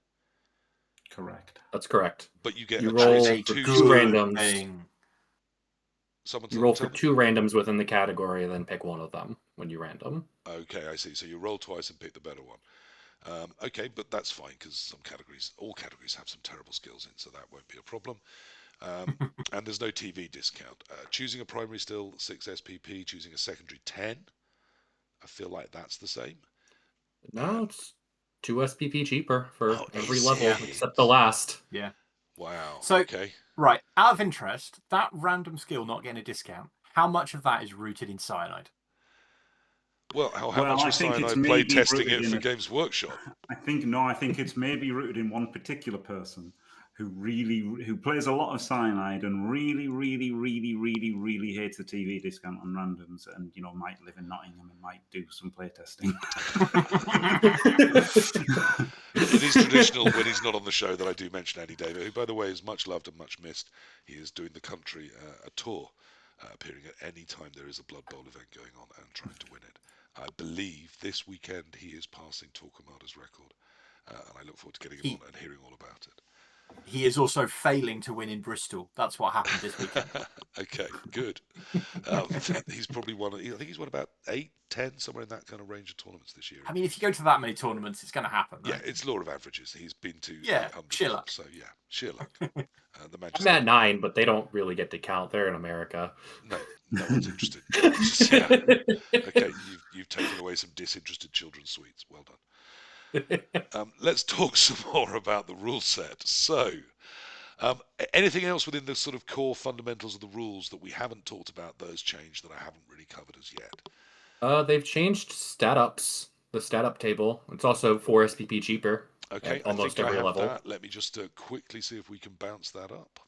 D: Correct.
B: That's correct.
A: But you get
B: you roll for 2 randoms. You roll for 2 randoms within the category and then pick one of them when you random.
A: Okay, I see. So you roll twice and pick the better one. Okay, but that's fine because all categories have some terrible skills in, so that won't be a problem. And there's no TV discount. Choosing a primary still 6 SPP, choosing a secondary 10. I feel like that's the same.
B: No, it's 2 SPP cheaper for every level except the last.
C: Yeah.
A: Wow.
C: So,
A: okay.
C: Right, out of interest, that random skill not getting a discount, how much of that is rooted in cyanide?
A: Well, how much is cyanide play testing it for Games Workshop?
D: I think it's maybe rooted in one particular person who plays a lot of cyanide and really hates the TV discount on randoms, and might live in Nottingham and might do some play testing.
A: It is traditional when he's not on the show that I do mention Andy David, who, by the way, is much loved and much missed. He is doing the country a tour, appearing at any time there is a Blood Bowl event going on and trying to win it. I believe this weekend he is passing Torquemada's record, and I look forward to getting him on and hearing all about it.
C: He is also failing to win in Bristol. That's what happened this weekend.
A: Okay, good. He's probably won. I think he's won about 8, 10, somewhere in that kind of range of tournaments this year.
C: I mean, if you go to that many tournaments, it's going to happen. Right?
A: Yeah, it's law of averages. He's been to
C: sheer luck.
A: So yeah, sheer luck.
B: I'm at 9, but they don't really get to count. They're in America.
A: No one's interested. Yeah. Okay, you've taken away some disinterested children's sweets. Well done. Let's talk some more about the rule set. So, anything else within the sort of core fundamentals of the rules that we haven't talked about, those changed that I haven't really covered as yet?
B: They've changed stat ups, the stat up table. It's also 4 SPP cheaper
A: Okay,
B: at
A: I
B: almost
A: think I
B: every
A: have
B: level.
A: that. Let me just quickly see if we can bounce that up.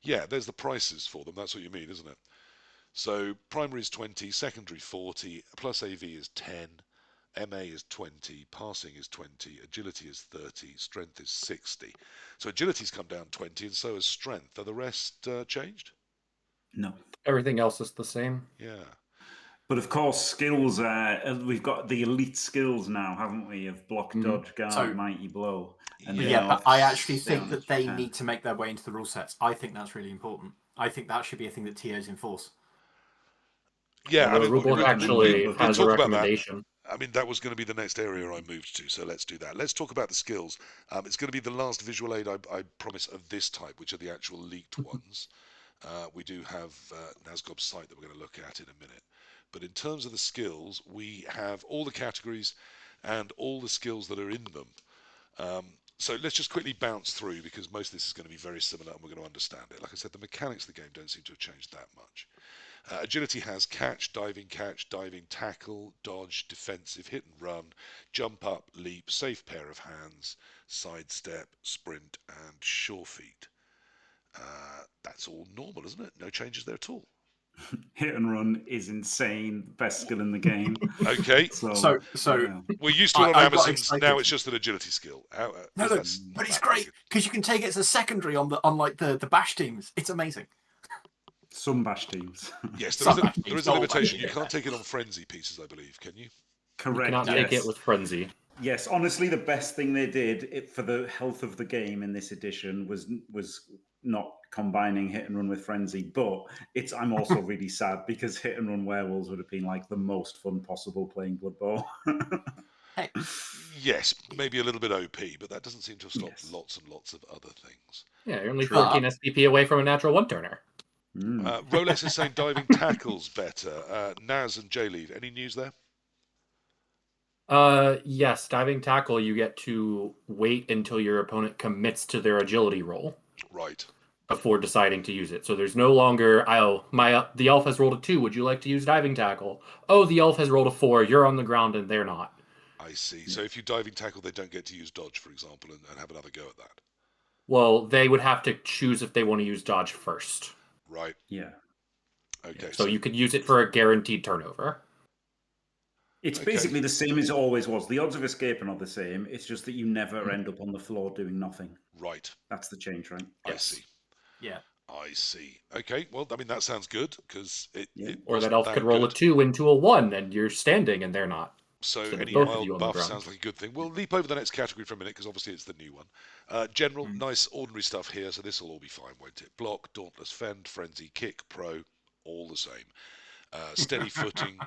A: Yeah, there's the prices for them. That's what you mean, isn't it? So primary is 20, secondary 40, plus AV is 10, MA is 20, passing is 20, agility is 30, strength is 60. So agility's come down 20 and so has strength. Are the rest changed?
D: No.
B: Everything else is the same.
A: Yeah.
D: But of course, skills, we've got the elite skills now, haven't we? Of block, dodge, guard,
C: So-
D: mighty blow.
C: But
D: they
C: yeah,
D: are-
C: but I actually
D: they are
C: think that they
D: 10.
C: need to make their way into the rule sets. I think that's really important. I think that should be a thing that TOs enforce.
A: Yeah,
B: Well, the rulebook actually
A: we'll
B: has a
A: talk about that.
B: recommendation.
A: I mean, that was going to be the next area I moved to, so let's do that. Let's talk about the skills. It's going to be the last visual aid I promise of this type, which are the actual leaked ones. We do have Nazgob's site that we're going to look at in a minute. But in terms of the skills, we have all the categories and all the skills that are in them. So let's just quickly bounce through because most of this is going to be very similar and we're going to understand it. Like I said, the mechanics of the game don't seem to have changed that much. Agility has catch, diving tackle, dodge, defensive, hit and run, jump up, leap, safe pair of hands, sidestep, sprint, and sure feet. That's all normal, isn't it? No changes there at all.
D: Hit and run is insane. Best skill in the game.
A: Okay.
C: So
D: yeah.
A: We're used to it on
C: I got
A: Amazon's.
C: excited.
A: Now it's just an agility skill.
C: No, but it's great because you can take it as a secondary on like the bash teams. It's amazing.
D: Some bash teams.
A: Yes,
C: Some bash
A: there
C: teams,
A: is a
C: not all
A: limitation.
C: bash
A: You
C: teams.
A: can't take it on frenzy pieces, I believe. Can you?
D: Correct.
B: You cannot
D: yes.
B: take it with frenzy.
D: Yes, honestly, the best thing they did for the health of the game in this edition was not combining hit and run with frenzy. But I'm also really sad because hit and run werewolves would have been like the most fun possible playing Blood Bowl.
C: Hey.
A: Yes, maybe a little bit OP, but that doesn't seem to have stopped
D: Yes.
A: lots and lots of other things.
B: Yeah, you're only 14 SPP away from a natural one-turner.
A: Rolex is saying diving tackles better. Naz and Jleave, any news there?
B: Yes, diving tackle, you get to wait until your opponent commits to their agility roll.
A: Right.
B: Before deciding to use it. So there's no longer, the elf has rolled a 2, would you like to use diving tackle? Oh, the elf has rolled a 4, you're on the ground and they're not.
A: I see. So if you diving tackle, they don't get to use dodge, for example, and have another go at that.
B: Well, they would have to choose if they want to use dodge first.
A: Right.
D: Yeah.
A: Okay.
B: So you could use it for a guaranteed turnover.
D: It's basically the same as it always was. The odds of escaping are the same. It's just that you never end up on the floor doing nothing.
A: Right.
D: That's the change, right?
A: I see.
C: Yeah.
A: I see. Okay. Well, I mean, that sounds good because it
B: or that elf could roll a 2 into a 1 and you're standing and they're not.
A: So any
B: both of you
A: mild
B: on the
A: buff
B: ground.
A: sounds like a good thing. We'll leap over the next category for a minute because obviously it's the new one. General, nice ordinary stuff here, so this will all be fine, won't it? Block, dauntless, fend, frenzy, kick, pro, all the same. Steady footing.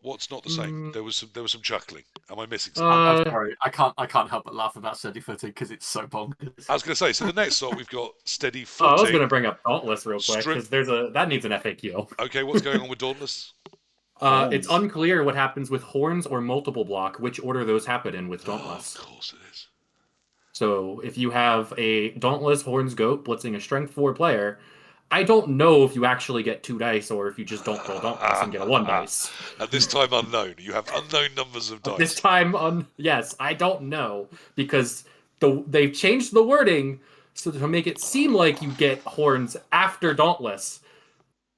A: What's not the same? There was some chuckling. Am I missing something?
C: I'm sorry. I can't help but laugh about steady footing because it's so bonkers.
A: I was going to say. So the next sort we've got steady footing.
B: I was going to bring up dauntless real quick because that needs an FAQ.
A: Okay, what's going on with dauntless?
B: It's unclear what happens with horns or multiple block, which order those happen in with dauntless.
A: Of course it is.
B: So if you have a dauntless horns goat blitzing a strength 4 player, I don't know if you actually get 2 dice or if you just don't roll dauntless and get a 1 dice.
A: At this time unknown. You have unknown numbers of dice.
B: This time yes, I don't know because they've changed the wording so to make it seem like you get horns after dauntless.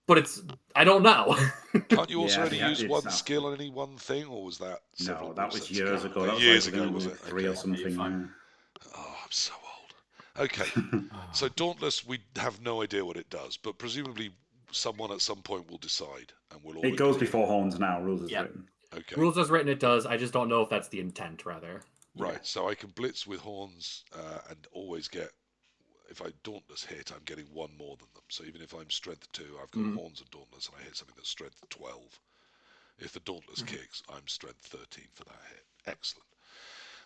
B: But I don't know.
A: Can't you also only use one
D: not.
A: skill on any one thing, or was that several?
D: No, that was years ago. That was
A: years
D: like,
A: ago, was it?
D: 3 or something.
A: Oh, I'm so old. Okay, so Dauntless, we have no idea what it does, but presumably someone at some point will decide, and we'll all.
D: It goes before horns now. Rules as written.
A: Okay.
B: Rules as written, it does. I just don't know if that's the intent, rather.
A: Right. So I can blitz with horns and always get. If I Dauntless hit, I'm getting 1 more than them. So even if I'm strength 2, I've got horns and Dauntless, and I hit something that's strength 12. If the Dauntless kicks, I'm strength 13 for that hit. Excellent.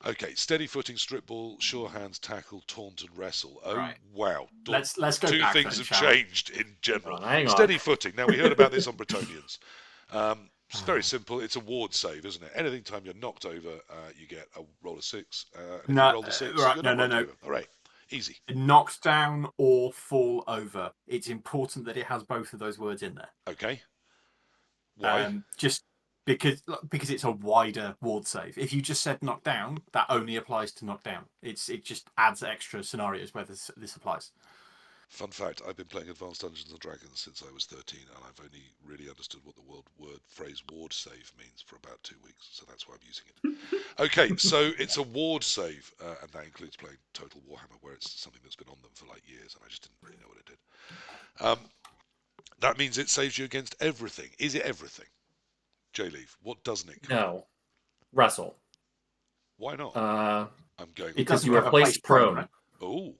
A: Okay, steady footing, strip ball, sure hands, tackle, taunt, and wrestle. Oh,
C: Right.
A: wow.
C: Let's go
A: Two
C: back
A: things
C: then,
A: have
C: shall we?
A: changed in general.
B: Hang on.
A: Steady footing. Now, we heard about this on Bretonians. It's very simple. It's a ward save, isn't it? Anything time you're knocked over, you get a roll of 6. And if you roll the 6,
C: right,
A: you're
C: no,
A: not
C: no,
A: knocked
C: no.
A: over. All right, easy.
C: Knocked down or fall over. It's important that it has both of those words in there.
A: Okay. Why?
C: Just because it's a wider ward save. If you just said knock down, that only applies to knock down. It just adds extra scenarios where this applies.
A: Fun fact, I've been playing Advanced Dungeons & Dragons since I was 13, and I've only really understood what the phrase ward save means for about 2 weeks, so that's why I'm using it. Okay, so it's a ward save, and that includes playing Total Warhammer, where it's something that's been on them for like years, and I just didn't really know what it did. That means it saves you against everything. Is it everything? Jleave, what doesn't it cover?
B: No. Wrestle.
A: Why not?
B: I'm
A: going
B: because
C: doesn't
B: you are
C: cover
B: placed prone.
C: right?
A: Oh.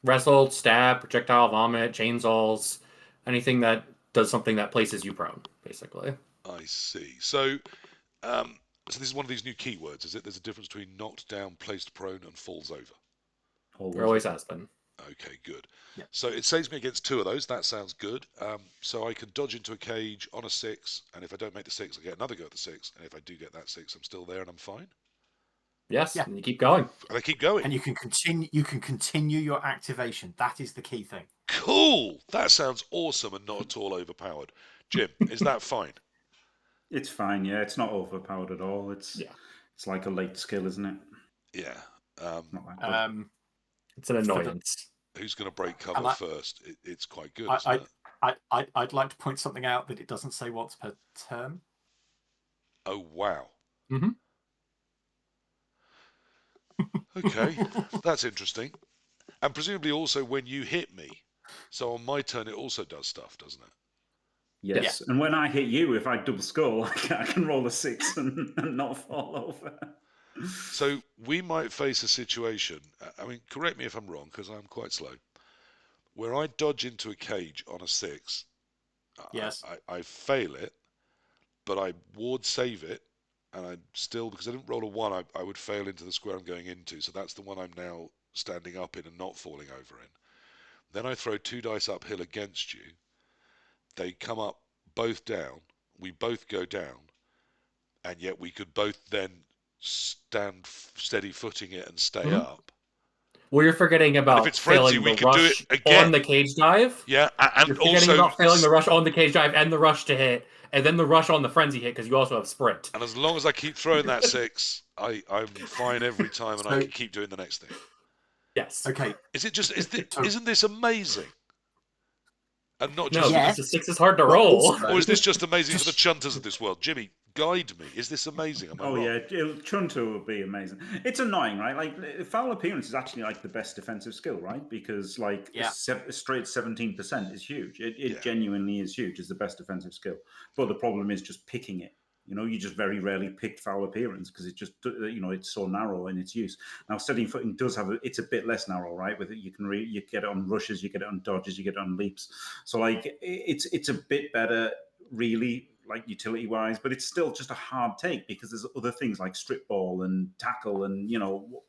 B: Wrestle, stab, projectile vomit, chainsaws, anything that does something that places you prone, basically.
A: I see. So this is one of these new keywords, is it? There's a difference between knocked down, placed prone, and falls over.
B: There always has been.
A: Okay, good.
C: Yeah.
A: So it saves me against 2 of those. That sounds good. So I can dodge into a cage on a 6, and if I don't make the 6, I get another go at the 6. And if I do get that 6, I'm still there and I'm fine.
B: Yes,
C: Yeah.
B: and you keep going.
A: And I keep going.
C: And you can continue. You can continue your activation. That is the key thing.
A: Cool. That sounds awesome and not at all overpowered. Jim, is that fine?
D: It's fine, yeah. It's not overpowered at all. It's like a late skill, isn't it?
A: Yeah.
D: Not that good.
B: It's an annoyance.
A: Who's going to break cover first? It's quite good, isn't it?
C: I'd like to point something out that it doesn't say once per turn.
A: Oh, wow.
B: Mm-hmm.
A: Okay, that's interesting. And presumably also when you hit me. So on my turn, it also does stuff, doesn't it?
D: Yes, and when I hit you, if I double skull, I can roll a 6 and not fall over.
A: So we might face a situation, I mean, correct me if I'm wrong, because I'm quite slow, where I dodge into a cage on a 6.
C: Yes.
A: I fail it, but I ward save it, and I still, because I didn't roll a 1, I would fail into the square I'm going into, so that's the one I'm now standing up in and not falling over in. Then I throw 2 dice uphill against you. They come up both down. We both go down. And yet we could both then stand steady footing it and stay up.
B: Well, you're forgetting about
A: if it's frenzy,
B: failing
A: we
B: the
A: can do
B: rush
A: it again.
B: on the cage dive.
A: Yeah, and
B: you're forgetting
A: also
B: about failing the rush on the cage dive and the rush to hit, and then the rush on the frenzy hit because you also have sprint.
A: And as long as I keep throwing that 6, I'm fine every time, and I can keep doing the next thing.
B: Yes.
C: Okay.
A: Isn't this amazing? And not just
B: because the 6 is hard to roll.
A: Or is this just amazing for the chunters of this world? Jimmy, guide me. Is this amazing? Am I wrong?
D: Yeah, Chunter would be amazing. It's annoying, right? Like foul appearance is actually like the best defensive skill, right? Because like a straight 17% is huge. It genuinely is huge. It's the best defensive skill. But the problem is just picking it. You know, you just very rarely pick foul appearance because it just, it's so narrow in its use. Now, steady footing does have it's a bit less narrow, right? With it, you get it on rushes, you get it on dodges, you get it on leaps. So like it's a bit better, really, like utility wise, but it's still just a hard take because there's other things like strip ball and tackle and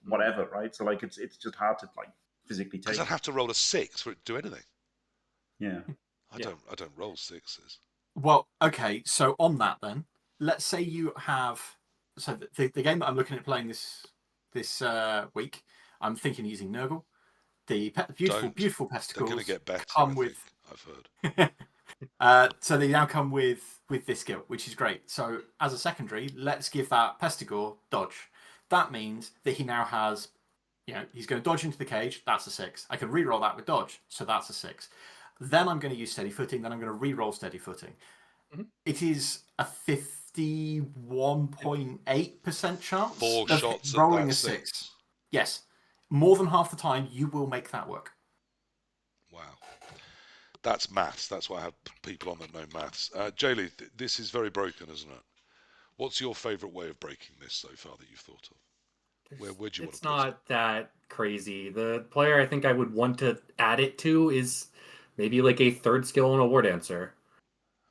D: whatever, right? So like it's just hard to like physically take.
A: Because I'd have to roll a 6 for it to do anything.
D: Yeah,
A: I don't roll 6s.
C: Well, okay. So on that then. Let's say you have the game that I'm looking at playing this week. I'm thinking using Nurgle. The beautiful pesticles.
A: They're going to get better.
C: Come with.
A: I've heard.
C: So they now come with this skill, which is great. So as a secondary, let's give that Pestigore dodge. That means that he now has, he's going to dodge into the cage. That's a 6. I can re-roll that with dodge, so that's a 6. Then I'm going to use steady footing. Then I'm going to re-roll steady footing. Mm-hmm. It is a 51.8% chance
A: 4
C: of
A: shots
C: rolling
A: at
C: a 6. Yes, more than half the time you will make that work.
A: Wow, that's maths. That's why I have people on that know maths. Jleave, this is very broken, isn't it? What's your favourite way of breaking this so far that you've thought of? Where would you want to?
B: It's not that crazy. The player I think I would want to add it to is maybe like a 3rd skill in a war dancer.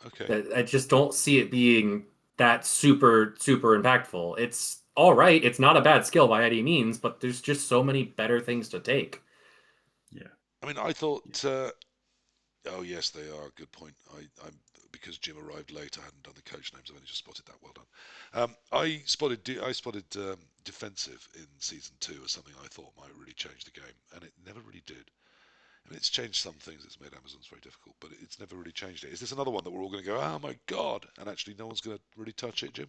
A: Okay.
B: I just don't see it being that super impactful. It's all right. It's not a bad skill by any means, but there's just so many better things to take.
D: Yeah.
A: I mean, I thought. Oh yes, they are. Good point. I'm because Jim arrived late. I hadn't done the coach names. I've only just spotted that. Well done. I spotted defensive in season 2 as something I thought might really change the game, and it never really did. I mean, it's changed some things. It's made Amazon's very difficult, but it's never really changed it. Is this another one that we're all going to go, oh my god, and actually no one's going to really touch it, Jim?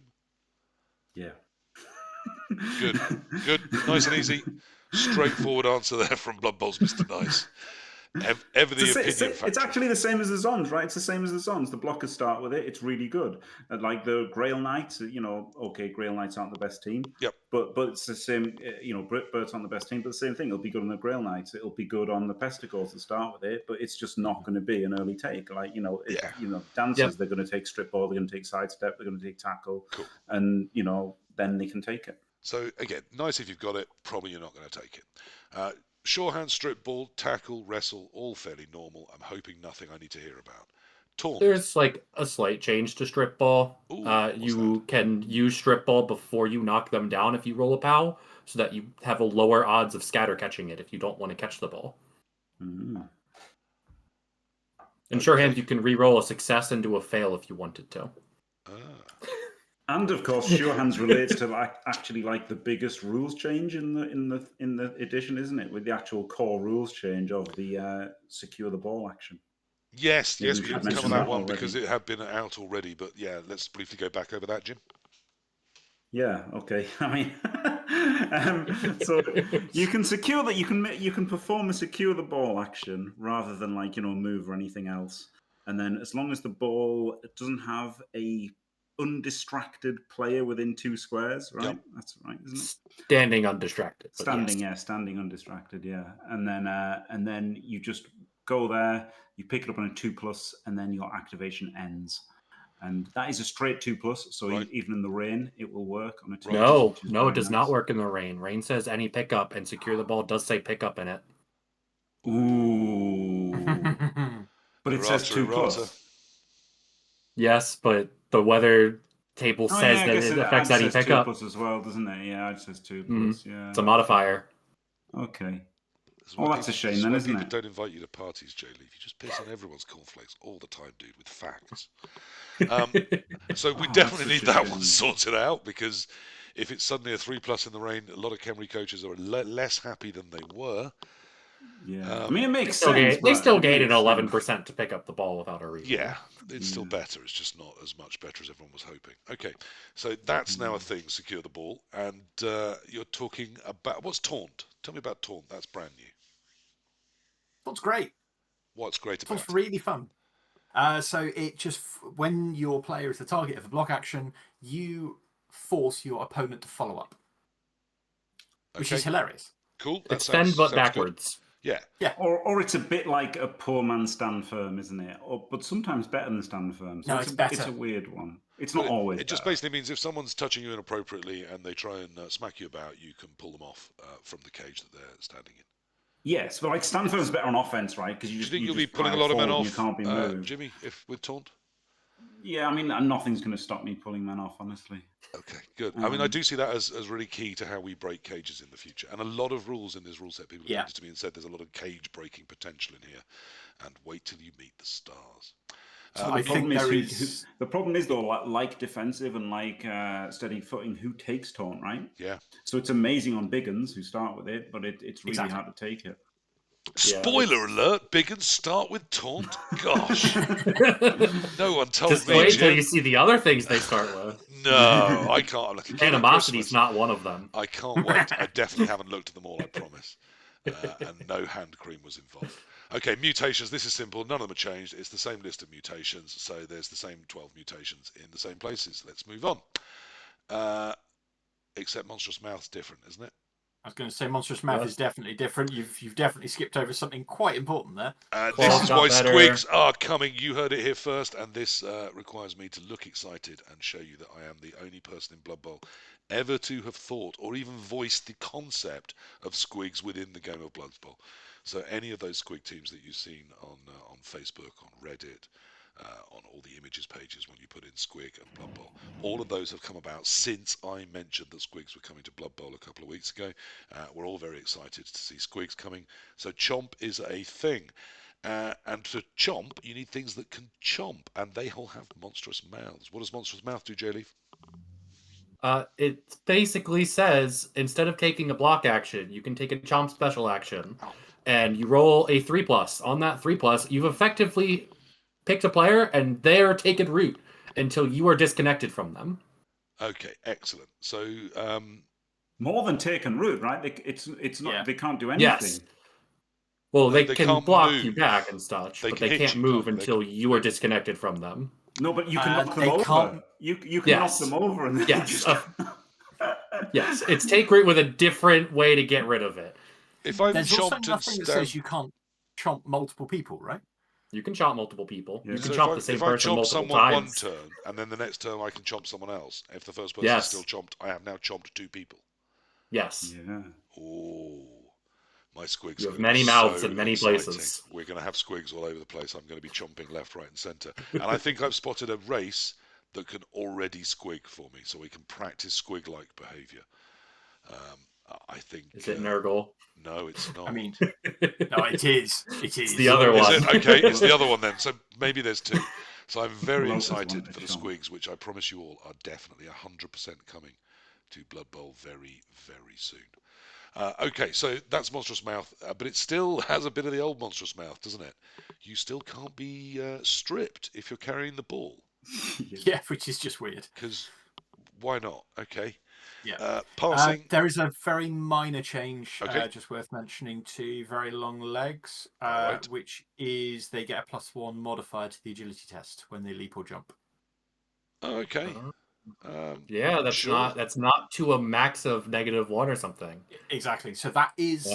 D: Yeah.
A: Good, good, nice and easy, straightforward answer there from Blood Bowls, Mr. Nice. Ever the opinion factor.
D: It's actually the same as the Zons, right? It's the same as the Zons. The blockers start with it. It's really good. Like the Grail Knights, okay, Grail Knights aren't the best team.
A: Yep.
D: But it's the same, Bert's aren't the best team, but the same thing. It'll be good on the Grail Knights. It'll be good on the Pestigores to start with it, but it's just not going to be an early take. Like, dancers, They're going to take strip ball, they're going to take sidestep, they're going to take tackle.
A: Cool.
D: And, then they can take it.
A: So, again, nice if you've got it, probably you're not going to take it. Shorehand, strip ball, tackle, wrestle, all fairly normal. I'm hoping nothing I need to hear about. Taunt.
B: There's like a slight change to strip ball.
A: Ooh,
B: you can use strip ball before you knock them down if you roll a POW, so that you have a lower odds of scatter catching it if you don't want to catch the ball.
D: Mm.
B: In shorthand, you can re-roll a success into a fail if you wanted to.
D: And of course, Shorehands relates to the biggest rules change in the edition, isn't it? With the actual core rules change of the secure the ball action.
A: Yes, we
D: should
A: didn't cover that one because it had been out already. But yeah, let's briefly go back over that, Jim.
D: Yeah. Okay. I mean, so you can secure that you can perform a secure the ball action rather than move or anything else, and then as long as the ball doesn't have a undistracted player within 2 squares, right?
A: Yep.
D: That's right, isn't it?
B: Standing undistracted.
D: Standing, yes. Standing undistracted, yeah. And then you just go there, you pick it up on a 2+, and then your activation ends. And that is a straight 2+, so
A: right.
D: even in the rain, it will work on a 2+.
B: No, it does not work in the rain. Rain says any pickup, and secure the ball does say pickup in it.
D: Ooh. But it says 2+.
B: Yes, but the weather table says that it affects any pickup.
D: 2+ as well, doesn't it? Yeah, it says 2+. Yeah,
B: it's a modifier.
D: Okay. Well, that's a shame then, isn't it?
A: People don't invite you to parties, Jleave. You just piss on everyone's cornflakes all the time, dude, with facts. So we definitely need that one sorted out, because if it's suddenly a 3+ in the rain, a lot of Khemri coaches are less happy than they were.
D: Yeah, I mean, it makes sense.
B: They still gained an 11% to pick up the ball without a reason.
A: Yeah, it's still better. It's just not as much better as everyone was hoping. Okay, so that's now a thing, secure the ball. And you're talking about, what's Taunt? Tell me about Taunt. That's brand new.
C: Taunt's great.
A: What's great about it?
C: Taunt's really fun. So it just, when your player is the target of a block action, you force your opponent to follow up. Which is hilarious.
A: Cool.
B: It's fend but backwards.
A: Good. Yeah.
C: Yeah.
D: Or it's a bit like a poor man stand firm, isn't it? But sometimes better than stand firm. So
C: no, it's better.
D: It's a weird one. It's not always.
A: It just basically means if someone's touching you inappropriately and they try and smack you about, you can pull them off from the cage that they're standing in.
D: Yes, but like stand firm's better on offense, right? Because
A: you think you'll be pulling a lot of men off,
D: you can't be moved.
A: Jimmy, if with Taunt?
D: Yeah, I mean, nothing's going to stop me pulling men off, honestly.
A: Okay, good. I mean, I do see that as really key to how we break cages in the future. And a lot of rules in this rule set, people have come to me and said there's a lot of cage breaking potential in here. And wait till you meet the stars.
D: The problem is, though, like defensive and like steady footing, who takes Taunt, right?
A: Yeah.
D: So it's amazing on big uns who start with it, but it's really hard to take it.
A: Spoiler alert, big uns start with Taunt. Gosh. No one told me.
B: Just wait till you see the other things they start with.
A: No, I can't.
B: Animosity's not one of them.
A: I can't wait. I definitely haven't looked at them all, I promise. And no hand cream was involved. Okay, mutations. This is simple. None of them are changed. It's the same list of mutations. So there's the same 12 mutations in the same places. Let's move on. Except Monstrous Mouth's different, isn't it?
C: I was going to say Monstrous Mouth is definitely different. You've definitely skipped over something quite important there.
A: This is why squigs are coming. You heard it here first, and this requires me to look excited and show you that I am the only person in Blood Bowl ever to have thought or even voiced the concept of squigs within the game of Blood Bowl. So any of those squig teams that you've seen on Facebook, on Reddit, on all the images pages when you put in Squig and Blood Bowl. All of those have come about since I mentioned that Squigs were coming to Blood Bowl a couple of weeks ago. We're all very excited to see Squigs coming. So Chomp is a thing. And to chomp, you need things that can chomp, and they all have monstrous mouths. What does monstrous mouth do, Jleave?
B: It basically says instead of taking a block action, you can take a chomp special action, and you roll a 3+. On that 3+, you've effectively picked a player, and they're taken root until you are disconnected from them.
A: Okay, excellent. So
D: more than taken root, right? It's not. They can't do anything.
B: Yes. Well,
A: they
B: can
A: can't
B: block
A: move.
B: you back and such, but they
A: hit
B: can't
A: you,
B: move
A: can't they?
B: until you are disconnected from them.
D: No, but you can knock them over. You can knock them over, and then
B: yes, yes, it's take root with a different way to get rid of it.
A: If I've
C: There's also
A: chomped
C: nothing that says you can't chomp multiple people, right?
B: You can chomp multiple people.
D: Yeah.
B: You can
A: so
B: chomp the same person multiple
A: someone
B: times.
A: 1 turn, and then the next turn I can chomp someone else. If the first person is still chomped, I have now chomped 2 people.
B: Yes.
D: Yeah.
A: Oh, my Squigs.
B: You have many mouths in many places.
A: We're going to have Squigs all over the place. I'm going to be chomping left, right, and centre. And I think I've spotted a race that can already Squig for me, so we can practice Squig-like behaviour. I think.
B: Is it Nurgle?
A: No, it's not.
C: I mean, no, it is. It is.
B: It's the other one.
A: Is it? Okay, it's the other one then. So maybe there's 2. So I'm very excited for the Squigs, which I promise you all are definitely 100% coming to Blood Bowl very, very soon. Okay, so that's Monstrous Mouth, but it still has a bit of the old Monstrous Mouth, doesn't it? You still can't be stripped if you're carrying the ball.
C: Yeah, which is just weird.
A: Because why not? Okay.
C: Yeah.
A: Passing.
C: There is a very minor change,
A: Okay.
C: just worth mentioning, to very long legs,
A: right.
C: which is they get a +1 modifier to the agility test when they leap or jump.
A: Oh, okay.
B: Yeah, that's not to a max of -1 or something.
C: Exactly. So that is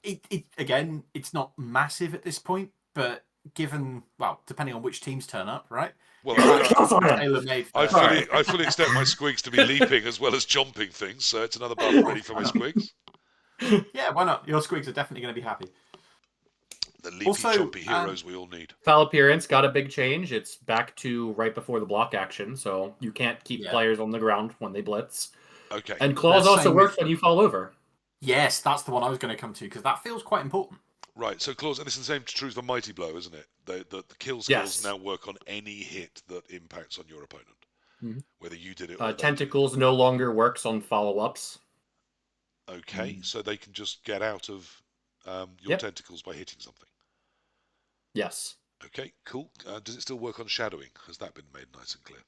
C: it again, it's not massive at this point, but given, well, depending on which teams turn up, right?
A: Well, I fully expect my Squigs to be leaping as well as chomping things, so it's another buff ready for my Squigs.
C: Yeah, why not? Your Squigs are definitely going to be happy.
A: The leapy, chompy heroes we all need.
B: Foul appearance got a big change. It's back to right before the block action, so you can't keep players on the ground when they blitz.
A: Okay.
B: And claws also works when you fall over.
C: Yes, that's the one I was going to come to, because that feels quite important.
A: Right, so claws, and this is the same true for Mighty Blow, isn't it? The kill skills now work on any hit that impacts on your opponent, whether you did it or
B: Tentacles no longer works on follow-ups.
A: Okay, so they can just get out of your tentacles by hitting something.
B: Yes.
A: Okay, cool. Does it still work on shadowing? Has that been made nice and clear?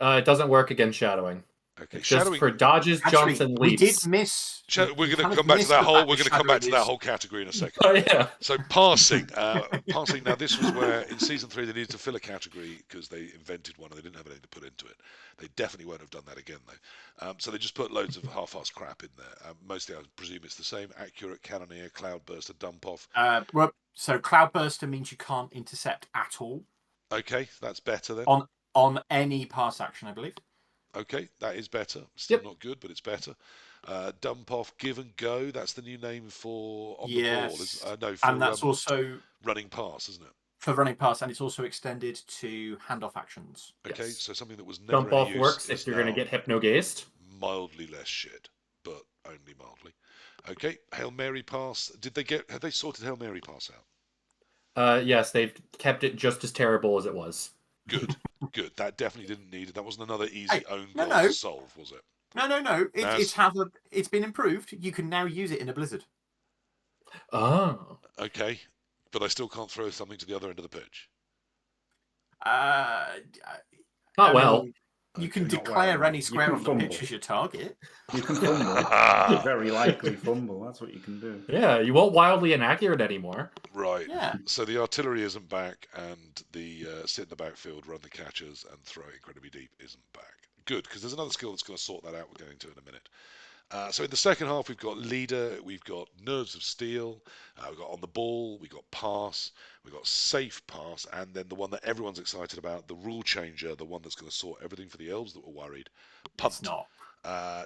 B: It doesn't work against shadowing.
A: Okay,
B: it's just for dodges, jumps, and leaps.
C: We did miss.
A: We're going to come back to that whole. We're going to come back to that whole category in a second.
B: Oh yeah.
A: So passing. Now this was where in season 3 they needed to fill a category because they invented one and they didn't have anything to put into it. They definitely won't have done that again though. So they just put loads of half-assed crap in there. Mostly, I presume it's the same: accurate, cannoneer, cloudburster, dump off.
C: So cloudburster means you can't intercept at all.
A: Okay, that's better then.
C: On any pass action, I believe.
A: Okay, that is better. Still not good, but it's better. Dump off, give and go. That's the new name for on the ball.
C: And that's also
A: running pass, isn't it?
C: For running pass, and it's also extended to handoff actions.
A: Okay, so something that was never
B: dump off works if you're going to get hypnogazed.
A: Mildly less shit, but only mildly. Okay, Hail Mary pass. Have they sorted Hail Mary pass
B: out? Yes, they've kept it just as terrible as it was.
A: Good. Good. That definitely didn't need it. That wasn't another easy own goal to solve, was it?
C: No. It's been improved. You can now use it in a blizzard.
B: Oh.
A: Okay, but I still can't throw something to the other end of the pitch.
B: Not well.
C: You can declare any square on the pitch as your target.
D: You can fumble. Very likely fumble. That's what you can do.
B: Yeah, you won't wildly inaccurate anymore.
A: Right.
C: Yeah.
A: So the artillery isn't back, and the sit in the backfield, run the catchers, and throw incredibly deep isn't back. Good, because there's another skill that's going to sort that out. We're going to in a minute. So in the second half, we've got leader, we've got nerves of steel, we've got on the ball, we've got pass, we've got safe pass, and then the one that everyone's excited about, the rule changer, the one that's going to sort everything for the elves that were worried, punt.
C: It's not.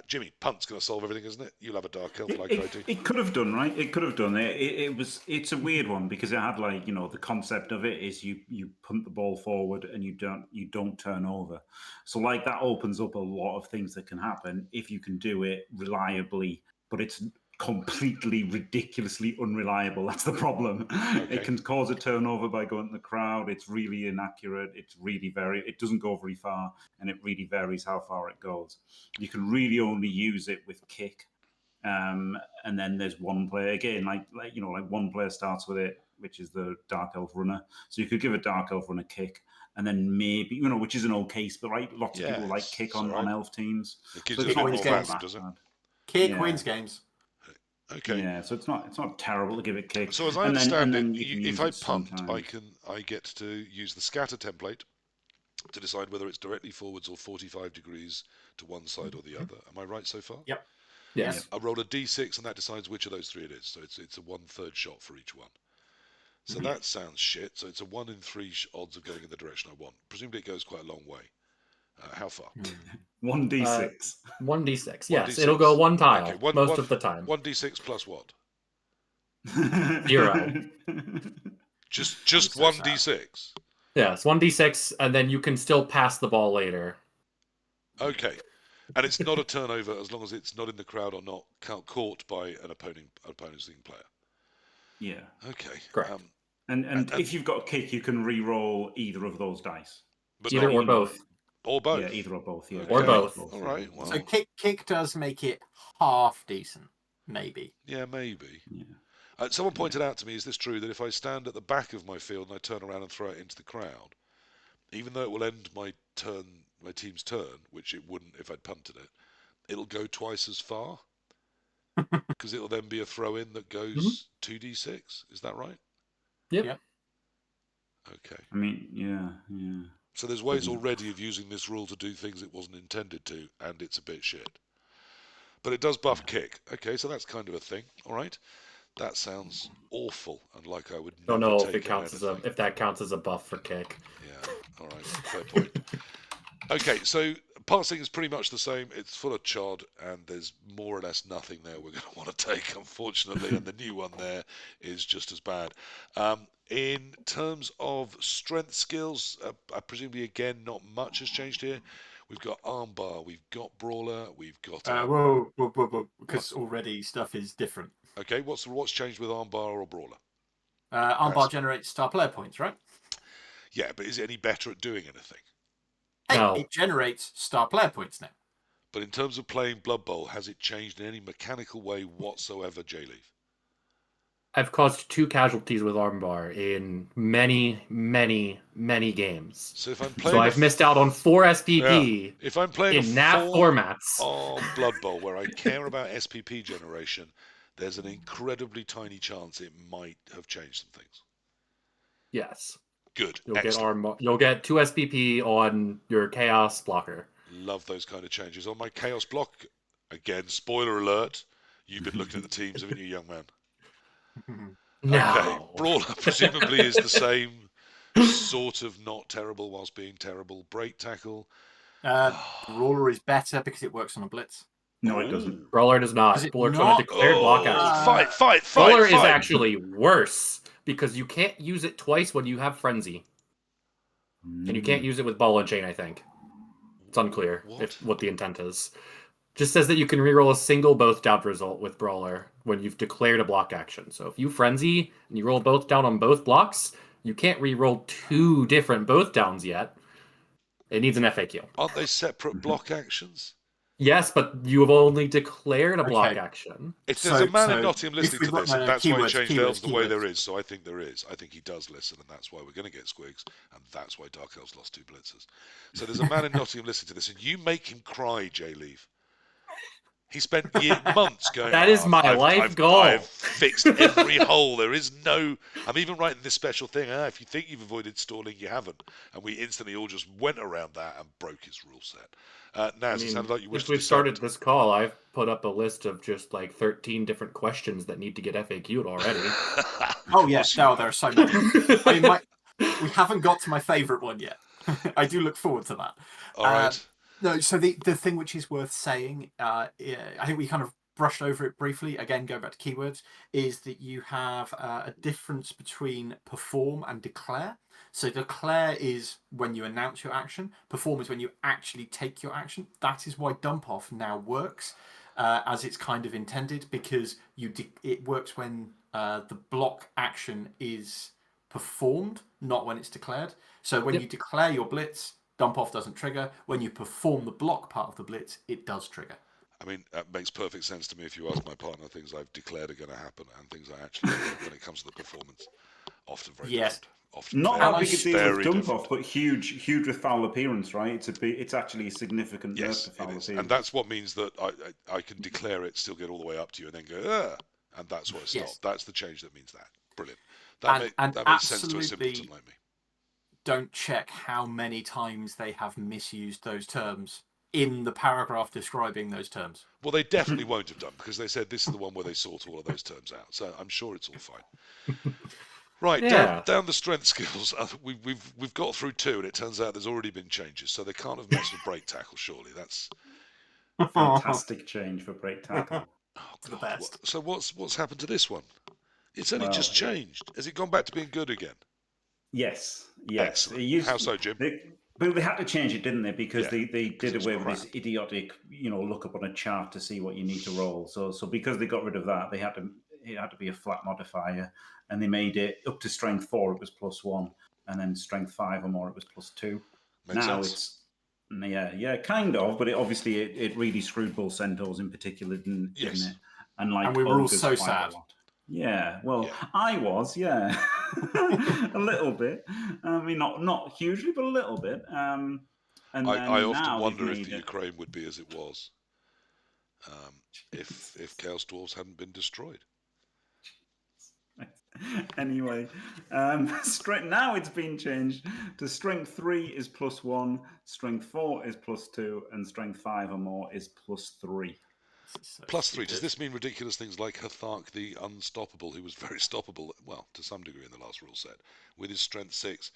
A: Jimmy, punt's going to solve everything, isn't it? You'll have a dark elf like I do.
D: It could have done, right? It could have done. It's a weird one because it had like, you know, the concept of it is you punt the ball forward and you don't turn over. So like that opens up a lot of things that can happen if you can do it reliably, but it's completely ridiculously unreliable. That's the problem.
A: Okay.
D: It can cause a turnover by going to the crowd. It's really inaccurate. It doesn't go very far, and it really varies how far it goes. You can really only use it with kick. And then there's one player again, like one player starts with it, which is the Dark Elf runner. So you could give a Dark Elf runner kick, and then maybe, you know, which is an okay split, right? Lots of people like kick on elf teams.
A: It gives
D: So
A: it a
D: it's
A: bit
D: not
A: more
C: games.
A: value, does it?
C: Kick wins games.
A: Okay.
D: Yeah, so it's not terrible to give it kick.
A: So as I understand it, if I punt, I get to use the scatter template to decide whether it's directly forwards or 45 degrees to one side or the other. Am I right so far?
C: Yep.
B: Yes.
A: I roll a d6 and that decides which of those three it is. So it's a 1/3 shot for each one. So that sounds shit. So it's a 1 in 3 odds of going in the direction I want. Presumably it goes quite a long way. How far?
D: 1d6.
B: 1d6. Yes,
A: 1d6.
B: it'll go one tile
A: Okay,
B: most of the time.
A: 1d6 plus what?
B: 0.
A: Just 1d6.
B: Yes, 1d6, and then you can still pass the ball later.
A: Okay. And it's not a turnover as long as it's not in the crowd or not caught by an opposing player.
D: Yeah.
A: Okay.
B: Correct.
D: And if you've got a kick, you can re-roll either of those dice.
A: But
B: Either or both.
A: Or both.
D: Yeah, either or both. Yeah.
B: Or both.
A: All right. Well,
C: So kick does make it half decent, maybe.
A: yeah, maybe.
D: Yeah.
A: Someone pointed out to me, is this true, that if I stand at the back of my field and I turn around and throw it into the crowd, even though it will end my team's turn, which it wouldn't if I'd punted it, it'll go twice as far? Because it'll then be a throw-in that goes 2d6. Is that right?
B: Yep.
A: Okay.
D: I mean, yeah.
A: So there's ways already of using this rule to do things it wasn't intended to, and it's a bit shit. But it does buff kick. Okay, so that's kind of a thing. All right. That sounds awful, and like I would never
B: Don't know if
A: take
B: it counts if that counts as a buff for kick.
A: Yeah. All right. Fair point. Okay, so passing is pretty much the same. It's full of chod, and there's more or less nothing there we're going to want to take, unfortunately, and the new one there is just as bad. In terms of strength skills, presumably, again, not much has changed here. We've got armbar, we've got brawler, we've got...
C: Whoa, because already stuff is different.
A: Okay, what's changed with armbar or brawler?
C: Armbar generates star player points, right?
A: Yeah, but is it any better at doing anything?
C: Hey,
B: No.
C: it generates star player points now.
A: But in terms of playing Blood Bowl, has it changed in any mechanical way whatsoever, Jleave?
B: I've caused 2 casualties with armbar in many games.
A: So if I'm playing,
B: So I've missed out on 4 SPP
A: if I'm playing
B: in NAF formats
A: on Blood Bowl where I care about SPP generation, there's an incredibly tiny chance it might have changed some things.
B: Yes.
A: Good.
B: You'll
A: Excellent.
B: get You'll get 2 SPP on your chaos blocker.
A: Love those kind of changes. On my chaos block, again, spoiler alert, you've been looking at the teams, haven't you, young man?
B: No.
A: Okay. Brawler presumably is the same sort of not terrible whilst being terrible. Break tackle.
C: Brawler is better because it works on a blitz.
D: No, it doesn't.
B: Brawler does not.
C: Does it
B: Brawler's
C: not?
B: on a declared block action.
A: Fight.
B: Brawler is actually worse because you can't use it twice when you have Frenzy. And you can't use it with Ball and Chain, I think. It's unclear what the intent is. Just says that you can reroll a single both down result with Brawler when you've declared a block action. So if you Frenzy and you roll both down on both blocks, you can't reroll 2 different both downs yet. It needs an FAQ.
A: Aren't they separate block actions?
B: Yes, but you have only declared a block action.
A: If there's a man in Nottingham
C: if
A: listening
C: we've
A: to this,
C: got
A: and that's why he
C: keywords,
A: changed elves the way
C: keywords.
A: there is, so I think there is. I think he does listen, and that's why we're going to get Squigs, and that's why Dark Elves lost 2 blitzers. So there's a man in Nottingham listening to this, and you make him cry, Jleave. He spent months going,
B: That is my life goal.
A: I've fixed every hole. There is no... I'm even writing this special thing. If you think you've avoided stalling, you haven't. And we instantly all just went around that and broke his rule set. Naz, it sounded like you wished
B: If
A: to
B: we've started
A: dissent.
B: this call, I've put up a list of just like 13 different questions that need to get FAQ'd already.
C: Oh, yes. No, there are so many. I mean, we haven't got to my favourite one yet. I do look forward to that.
A: All right.
C: No, so the thing which is worth saying, I think we kind of brushed over it briefly, again, going back to keywords, is that you have a difference between perform and declare. So declare is when you announce your action. Perform is when you actually take your action. That is why dump off now works as it's kind of intended, because it works when the block action is performed, not when it's declared. So when you declare your blitz, dump off doesn't trigger. When you perform the block part of the blitz, it does trigger.
A: I mean, that makes perfect sense to me if you ask my partner things I've declared are going to happen and things I actually do when it comes to the performance. Often very different. Often
D: Not
A: very,
D: that big a deal
A: very
D: with dump
A: different.
D: off, but huge with foul appearance, right? It's actually a significant nerf to foul appearance.
A: And that's what means that I can declare it, still get all the way up to you, and then go, and that's where it stops. That's the change that means that. Brilliant. That makes sense to a simpleton like me.
C: Don't check how many times they have misused those terms in the paragraph describing those terms.
A: Well, they definitely won't have done, because they said this is the one where they sort all of those terms out. So I'm sure it's all fine. Right, down the strength skills. We've got through 2, and it turns out there's already been changes, so they can't have messed with break tackle. Surely that's
D: fantastic change for break tackle.
C: The best.
A: So what's happened to this one? It's only just changed. Has it gone back to being good again?
D: Yes.
A: Excellent. How so, Jim?
D: They had to change it, didn't they? Because they did away with this idiotic, look up on a chart to see what you need to roll. So because they got rid of that, it had to be a flat modifier, and they made it up to strength 4. It was +1, and then strength 5 or more, it was +2.
A: Makes sense.
D: It's kind of, but it really screwed bull centaurs in particular, didn't it? And
C: we were all so sad.
D: Yeah, I was, a little bit. I mean, not hugely, but a little bit. And
A: I often wonder if the Ukraine would be as it was if Chaos Dwarves hadn't been destroyed.
D: Anyway, now it's been changed to strength 3 is +1, strength 4 is +2, and strength 5 or more is +3.
A: +3. Does this mean ridiculous things like Hathark the Unstoppable, who was very stoppable, well, to some degree in the last rule set, with his strength 6,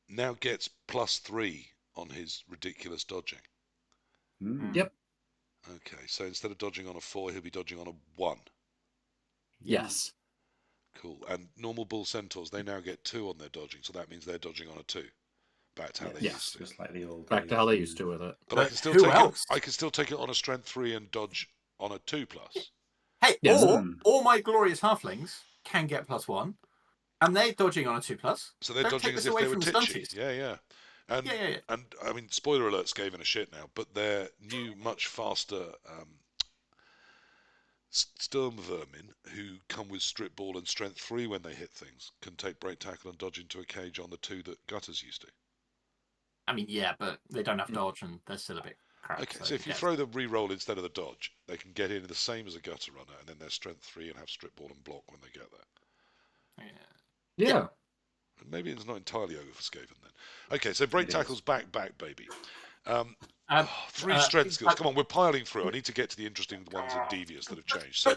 A: now gets +3 on his ridiculous dodging?
B: Yep.
A: Okay, so instead of dodging on a 4, he'll be dodging on a 1.
B: Yes.
A: Cool. And normal bull centaurs, they now get 2 on their dodging, so that means they're dodging on a 2. Back to how they used to.
D: Just like the old
B: Back to how they used to with it.
A: But I can still take it on a strength 3 and dodge on a 2+.
C: Hey, all my glorious halflings can get +1, and they're dodging on a 2+.
A: So they're dodging as if they were titchy. Yeah. And I mean, spoiler alert, Skaven are shit now, but their new, much faster Sturm Vermin, who come with strip ball and strength 3 when they hit things, can take break tackle and dodge into a cage on the 2 that Gutters used to.
C: I mean, but they don't have dodge, and they're still a bit crap.
A: Okay, so if you throw the re-roll instead of the dodge, they can get in the same as a gutter runner, and then they're strength 3 and have strip ball and block when they get there.
B: Yeah.
A: Maybe it's not entirely over for Skaven then. Okay, so break tackle's back, baby. 3 strength skills. Come on, we're piling through. I need to get to the interesting ones in Devious that have changed. So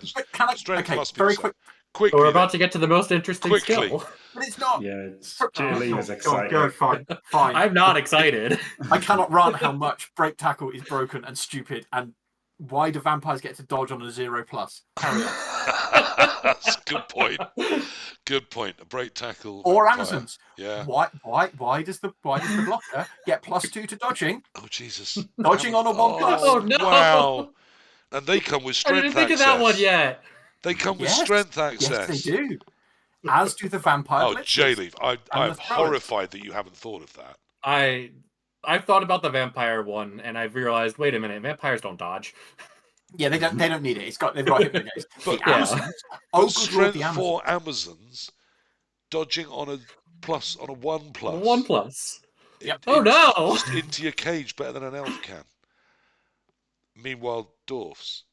A: strength must be
C: very
A: quick.
C: quickly.
B: We're about to get to the most interesting skill.
C: But it's not.
D: Yeah, Jleave is excited.
C: Go, fine.
B: I'm not excited.
C: I cannot run how much break tackle is broken and stupid, and why do vampires get to dodge on a 0+? Carry on.
A: That's a good point. Good point. A break tackle.
C: Or
A: vampire.
C: Amazons.
A: Yeah.
C: Why does the blocker get +2 to dodging?
A: Oh Jesus.
C: Dodging on a 1+.
B: Oh no.
A: Wow. And they come with strength access.
B: I didn't think of that one yet.
A: They come with strength access.
C: Yes, they do. As do the vampire.
A: Oh, Jleave, I'm horrified that you haven't thought of that.
B: I've thought about the vampire one, and I've realized, wait a minute, vampires don't dodge.
C: Yeah, they don't need it. They've got hypnogaze.
A: But strength 4 Amazons dodging on a 1+.
B: 1+.
C: Yep.
B: Oh no!
A: Just into your cage better than an elf can. Meanwhile, dwarfs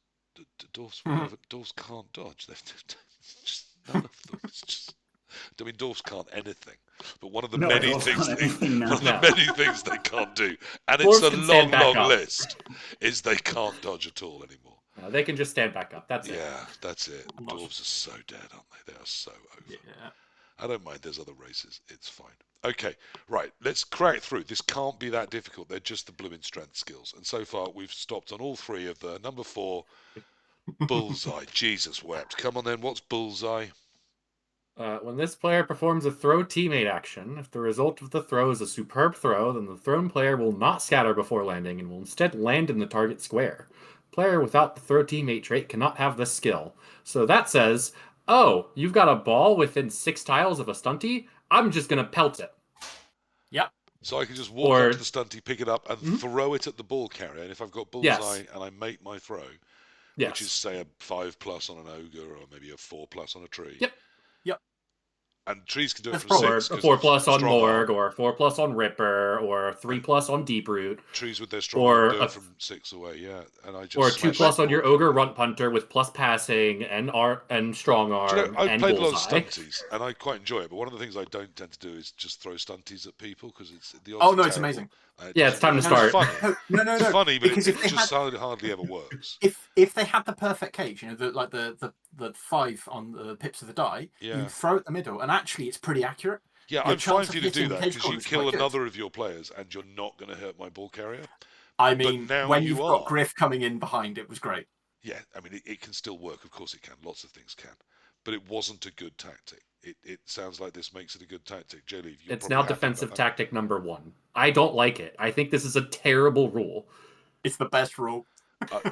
A: can't dodge. Just none of them. It's just, I mean, dwarfs can't anything. But one of the many things they can't do, and it's a long list, is they can't dodge at all anymore.
B: No, they can just stand back up. That's it.
A: Yeah, that's it. Dwarves are so dead, aren't they? They are so over.
C: Yeah.
A: I don't mind. There's other races. It's fine. Okay, right. Let's crack through. This can't be that difficult. They're just the blooming strength skills. And so far, we've stopped on all 3 of the number 4, bullseye. Jesus wept. Come on then. What's bullseye?
B: When this player performs a throw teammate action, if the result of the throw is a superb throw, then the thrown player will not scatter before landing and will instead land in the target square. Player without the throw teammate trait cannot have this skill. So that says, oh, you've got a ball within 6 tiles of a stunty? I'm just going to pelt it.
C: Yep.
A: So I can just walk up to the stunty, pick it up, and
B: Mhm.
A: throw it at the ball carrier. And if I've got bullseye and I make my throw, which is, say, a 5+ on an ogre or maybe a 4+ on a tree.
B: Yep.
A: And trees can do it
C: That's
A: for
C: probably
A: 6.
B: Or a 4+ on
A: strong
B: Morg,
A: arm.
B: or a 4+ on Ripper, or a 3+ on Deeproot.
A: Trees with their strong
B: Or
A: arm do
B: a-
A: it from 6 away, yeah. And I just
B: Or a
A: smash
B: 2+
A: the
B: on your
A: ball
B: Ogre
A: carrier.
B: Runt Punter with plus passing and strong arm
A: Do you know, I've
B: and
A: played a lot of
B: bullseye.
A: stunties, and I quite enjoy it. But one of the things I don't tend to do is just throw stunties at people because it's the odds
C: Oh
A: are
C: no, it's
A: terrible.
C: amazing.
B: Yeah, it's time to
A: It's
B: start.
A: funny.
C: No.
A: It's funny, but
C: Because
A: it
C: if they
A: just
C: had,
A: hardly ever works.
C: if they had the perfect cage, the 5 on the pips of the die,
A: Yeah.
C: you throw it the middle, and actually it's pretty accurate.
A: Yeah,
C: Your
A: I'm fine
C: chance
A: for
C: of
A: you to
C: hitting
A: do
C: the
A: that
C: cage
A: because you
C: corner is
A: kill
C: quite good.
A: another of your players and you're not going to hurt my ball carrier.
C: I mean,
A: now
C: when
A: you
C: you've got
A: are.
C: Griff coming in behind, it was great.
A: Yeah, I mean, it can still work. Of course it can. Lots of things can. But it wasn't a good tactic. It sounds like this makes it a good tactic. Jleave, you're
B: It's
A: probably
B: now
A: happy
B: defensive
A: about that.
B: tactic number 1. I don't like it. I think this is a terrible rule.
C: It's the best rule.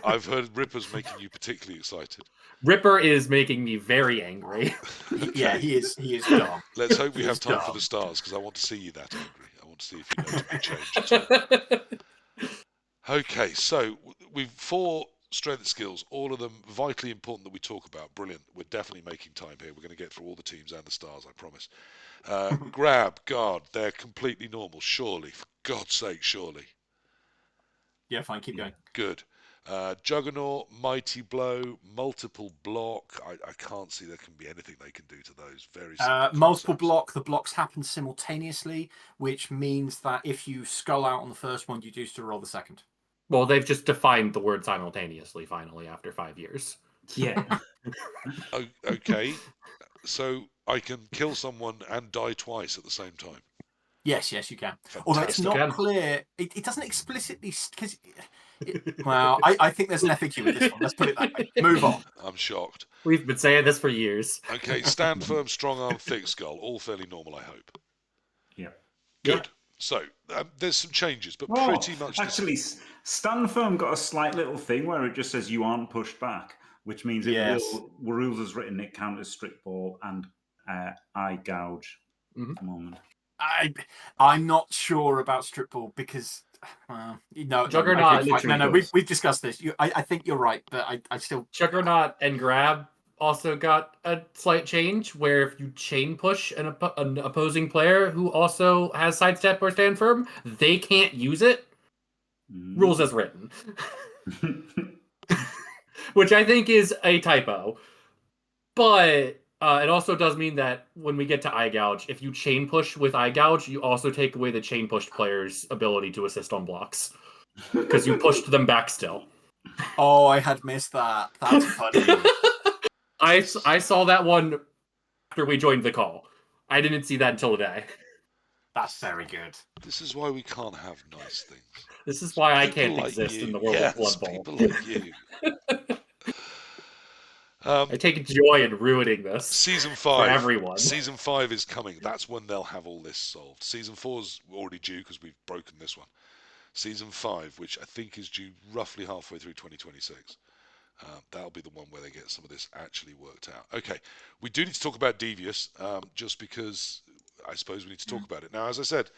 A: I've heard Ripper's making you particularly excited.
B: Ripper is making me very angry.
A: Okay.
C: Yeah, he is dumb.
A: Let's hope we
C: He
A: have
C: is
A: time for
C: dumb.
A: the stars because I want to see you that angry. I want to see if you notice a change at all. Okay, so we've 4 strength skills, all of them vitally important that we talk about. Brilliant. We're definitely making time here. We're going to get through all the teams and the stars, I promise. Grab, guard, they're completely normal, surely. For God's sake, surely.
C: Yeah, fine, keep going.
A: Good. Juggernaut, Mighty Blow, Multiple Block. I can't see there can be anything they can do to those. Very simple
C: Multiple
A: concepts.
C: block, the blocks happen simultaneously, which means that if you skull out on the first one, you do still roll the second.
B: Well, they've just defined the word simultaneously, finally, after 5 years.
D: Yeah.
A: Okay, so I can kill someone and die twice at the same time.
C: Yes, you can.
A: Fantastic.
C: Although it's not
B: Again.
C: clear, it doesn't explicitly because. Well, I think there's an FAQ with this one. Let's put it that way. Move on.
A: I'm shocked.
B: We've been saying this for years.
A: Okay, stand firm, strong arm, thick skull. All fairly normal, I hope.
D: Yeah.
A: Good. So there's some changes, but
D: Oh,
A: pretty much.
D: actually, stand firm got a slight little thing where it just says you aren't pushed back, which means it will. Rules as written, it counters strict ball and eye gouge at the moment.
C: I'm not sure about strip ball because
B: Juggernaut
C: no, we've discussed this. I think you're right, but I still
B: Juggernaut and Grab also got a slight change where if you chain push an opposing player who also has sidestep or stand firm, they can't use it. Rules as written. Which I think is a typo. But it also does mean that when we get to eye gouge, if you chain push with eye gouge, you also take away the chain pushed player's ability to assist on blocks. Because you pushed them back still.
C: Oh, I had missed that. That's funny.
B: I saw that one after we joined the call. I didn't see that until today.
C: That's very good.
A: This is why we can't have nice things.
B: This is why I
A: People
B: can't
A: like
B: exist
A: you.
B: in the world
A: Yes,
B: of Blood Bowl.
A: people like you.
B: I take joy in ruining this.
A: Season 5
B: for everyone.
A: Season 5 is coming. That's when they'll have all this solved. Season 4's already due because we've broken this one. Season 5, which I think is due roughly halfway through 2026. That'll be the one where they get some of this actually worked out. Okay, we do need to talk about Devious, just because I suppose we need to talk about it. Now, as I said,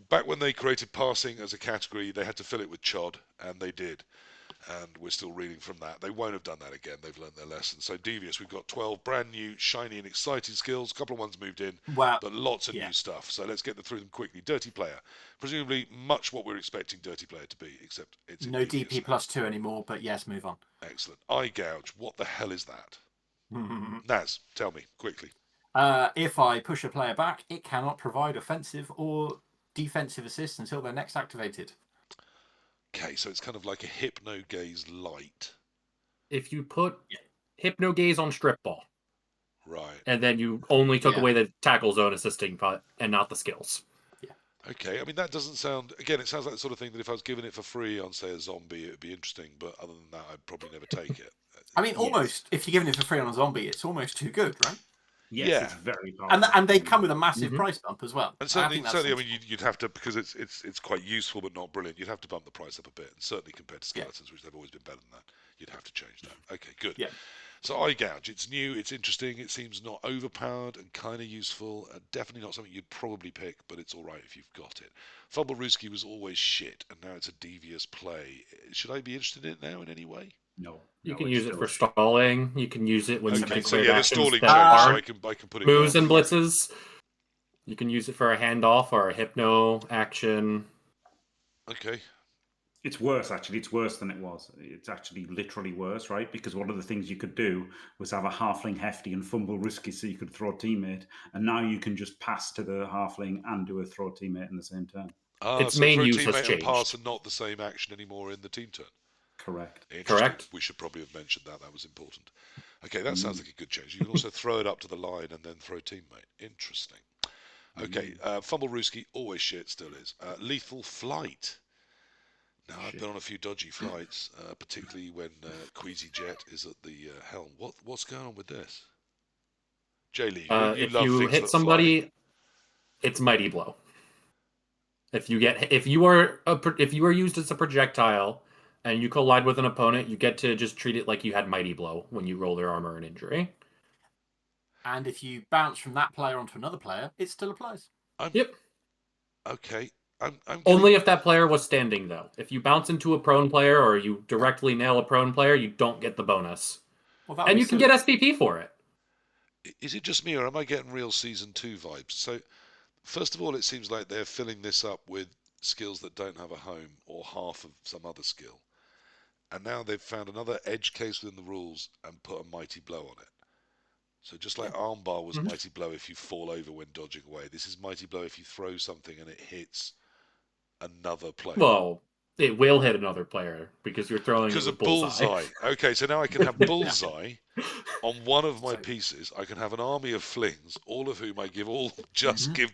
A: back when they created passing as a category, they had to fill it with chod, and they did. And we're still reading from that. They won't have done that again. They've learned their lesson. So Devious, we've got 12 brand new, shiny and exciting skills. A couple of ones moved in, but lots of new stuff. So let's get through them quickly. Dirty Player. Presumably much what we're expecting Dirty Player to be, except it's
C: no DP +2 anymore, but yes, move on.
A: Excellent. Eye Gouge. What the hell is that? Naz, tell me, quickly.
C: If I push a player back, it cannot provide offensive or defensive assist until they're next activated.
A: Okay, so it's kind of like a Hypno Gaze light.
B: If you put Hypno Gaze on Strip Ball.
A: Right.
B: And then you only took
C: Yeah.
B: away the tackle zone assisting putt and not the skills.
A: Okay. I mean, that doesn't sound. Again, it sounds like the sort of thing that if I was given it for free on, say, a zombie, it would be interesting. But other than that, I'd probably never take it.
C: I mean, almost, if you're giving it for free on a zombie, it's almost too good, right?
D: Yes,
A: Yeah.
D: it's very powerful.
C: And they come with a massive price bump as well.
A: And
C: I
A: certainly,
C: think that's
A: I mean, you'd have to, because it's quite useful but not brilliant. You'd have to bump the price up a bit, and certainly compared to skeletons, which they've always been better than that, you'd have to change that. Okay, good.
C: Yeah.
A: So eye gouge, it's new, it's interesting, it seems not overpowered and kind of useful. Definitely not something you'd probably pick, but it's all right if you've got it. Fumble Rooski was always shit, and now it's a devious play. Should I be interested in it now in any way?
D: No.
B: You can use it for stalling. You can use it when you
A: Okay,
B: make
A: so
B: cleared
A: yeah, the
B: actions
A: stalling
B: that
A: change, so
B: aren't
A: I can put it
B: moves
A: down.
B: and blitzes. You can use it for a handoff or a hypno action.
A: Okay.
D: It's worse, actually. It's worse than it was. It's actually literally worse, right? Because one of the things you could do was have a halfling hefty and fumble risky so you could throw a teammate. And now you can just pass to the halfling and do a throw teammate in the same turn.
B: Its
A: So
B: main
A: throw
B: use has
A: teammate and pass
B: changed.
A: are not the same action anymore in the team turn.
D: Correct.
A: Interesting.
B: Correct.
A: We should probably have mentioned that. That was important. Okay, that sounds like a good change. You can also throw it up to the line and then throw teammate. Interesting. Okay, Fumble Rooski, always shit, still is. Lethal Flight. Now, I've been on a few dodgy flights, particularly when Queasy Jet is at the helm. What's going on with this? Jleave, you
B: If
A: love
B: you
A: things
B: hit
A: that
B: somebody,
A: fly.
B: it's Mighty Blow. If you are used as a projectile and you collide with an opponent, you get to just treat it like you had Mighty Blow when you roll their armor and injury.
C: And if you bounce from that player onto another player, it still applies.
B: Yep.
A: Okay. I'm
B: Only if that player was standing, though. If you bounce into a prone player or you directly nail a prone player, you don't get the bonus.
C: Well, that
B: And you can get SPP for it.
A: Is it just me, or am I getting real Season 2 vibes? So, first of all, it seems like they're filling this up with skills that don't have a home or half of some other skill. And now they've found another edge case within the rules and put a Mighty Blow on it. So just like Armbar was Mighty Blow if you fall over when dodging away, this is Mighty Blow if you throw something and it hits another player.
B: Well, it will hit another player because you're throwing it
A: Because
B: with
A: of bullseye. Okay, so now I can have bullseye on one of my pieces. I can have an army of flings, all of whom I give give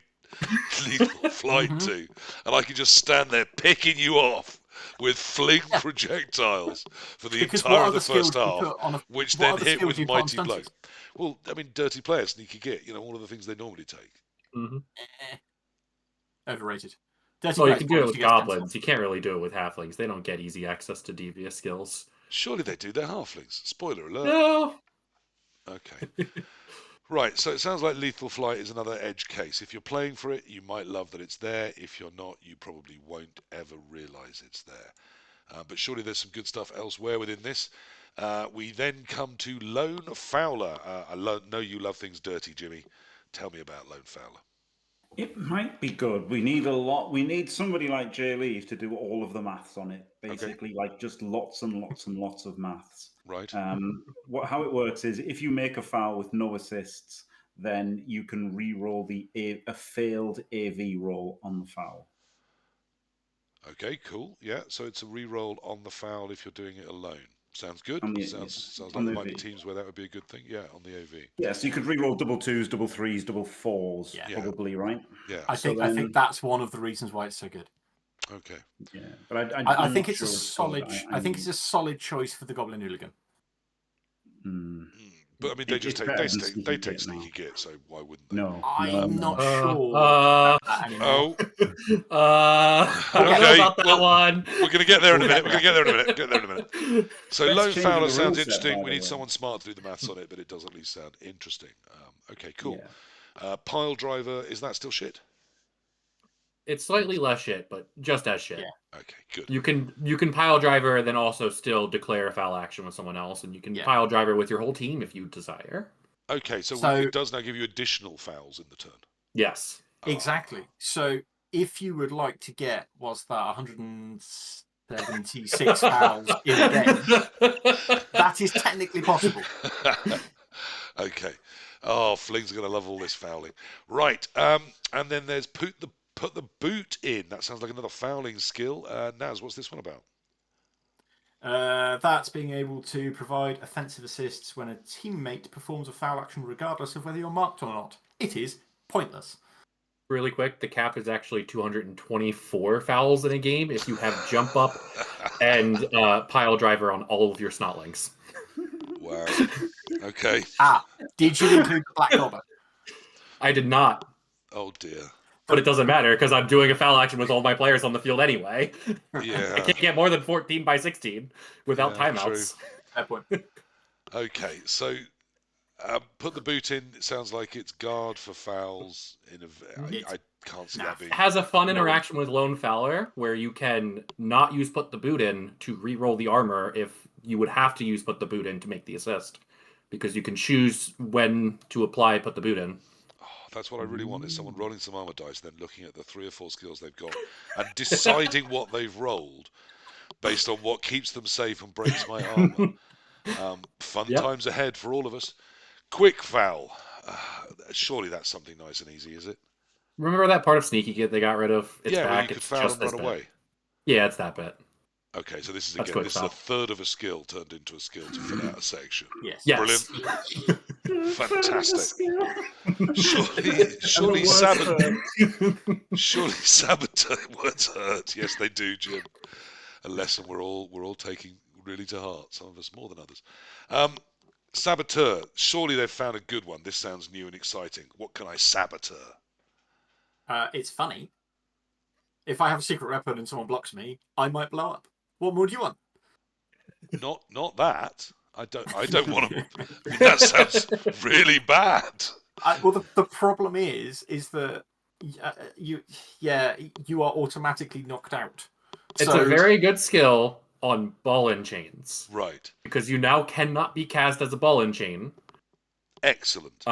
A: lethal flight to, and I can just stand there picking you off with fling projectiles for the entire of the first half, which then hit with Mighty Blow. Well, I mean, dirty player, sneaky git, all of the things they normally take.
C: Overrated.
B: Well, you can do it with goblins. You can't really do it with halflings. They don't get easy access to devious skills.
A: Surely they do. They're halflings. Spoiler alert.
B: No.
A: Okay. Right, so it sounds like Lethal Flight is another edge case. If you're playing for it, you might love that it's there. If you're not, you probably won't ever realise it's there. But surely there's some good stuff elsewhere within this. We then come to Lone Fowler. I know you love things dirty, Jimmy. Tell me about Lone Fowler.
D: It might be good. We need a lot. We need somebody like Jleave to do all of the maths on it. Basically, like just lots and lots and lots of maths.
A: Right.
D: How it works is if you make a foul with no assists, then you can re-roll a failed AV roll on the foul.
A: Okay, cool. Yeah, so it's a re-roll on the foul if you're doing it alone. Sounds good. Sounds like there might be teams where that would be a good thing. Yeah, on the AV.
D: Yeah, so you could re-roll double twos, double threes, double fours, probably, right?
A: Yeah.
C: I think that's one of the reasons why it's so good.
A: Okay.
D: Yeah, but
C: I think it's a solid. I think it's a solid choice for the Goblin Hooligan.
A: But I mean, they take sneaky git, so why wouldn't they?
D: No,
C: I'm not sure.
B: I don't know about that one.
A: We're going to get there in a minute. So Lone Fowler sounds interesting. We need someone smart to do the maths on it, but it does at least sound interesting. Okay, cool. Yeah. Pile Driver, is that still shit?
B: It's slightly less shit, but just as shit.
C: Yeah.
A: Okay, good.
B: You can pile driver and then also still declare a foul action with someone else, and you can pile driver with your whole team if you desire.
A: Okay, so it does now give you additional fouls in the turn.
B: Yes.
C: Exactly. So if you would like to get, what's that, 176 fouls in a game, that is technically possible.
A: Okay. Oh, Fling's going to love all this fouling. Right, and then there's put the boot in. That sounds like another fouling skill. Naz, what's this one about?
C: That's being able to provide offensive assists when a teammate performs a foul action regardless of whether you're marked or not. It is pointless.
B: Really quick, the cap is actually 224 fouls in a game if you have jump up and pile driver on all of your snotlings.
A: Wow. Okay.
C: Did you include the Black Gobber?
B: I did not.
A: Oh dear.
B: But it doesn't matter because I'm doing a foul action with all my players on the field anyway.
A: Yeah.
B: I can't get more than 14 by 16 without timeouts.
C: Fair point.
A: Okay, so put the boot in. It sounds like it's guard for fouls. I can't see that being.
B: It has a fun interaction with Lone Fowler where you can not use put the boot in to re-roll the armor if you would have to use put the boot in to make the assist. Because you can choose when to apply put the boot in.
A: That's what I really want, is someone rolling some armor dice, then looking at the 3 or 4 skills they've got and deciding what they've rolled based on what keeps them safe and breaks my armor. Fun times ahead for all of us. Quick foul. Surely that's something nice and easy, is it?
B: Remember that part of Sneaky Kid they got rid of? It's
A: yeah,
B: back.
A: where you could
B: it's
A: foul
B: just
A: and run away.
B: Bit. Yeah, it's that bit.
A: Okay, so this is
B: That's
A: again, this
B: foul.
A: is a third of a skill turned into a skill to fill out a section.
C: Yes.
A: Brilliant. Fantastic. Surely saboteur words hurt. Yes, they do, Jim. A lesson we're all taking really to heart. Some of us more than others. Saboteur. Surely they've found a good one. This sounds new and exciting. What can I saboteur?
C: It's funny. If I have a secret weapon and someone blocks me, I might blow up. What more do you want?
A: Not that. I don't want to. I mean, that sounds really bad.
C: Well, the problem is that you are automatically knocked out.
B: It's a very good skill on ball and chains.
A: Right.
B: Because you now cannot be cast as a ball and chain.
A: Excellent.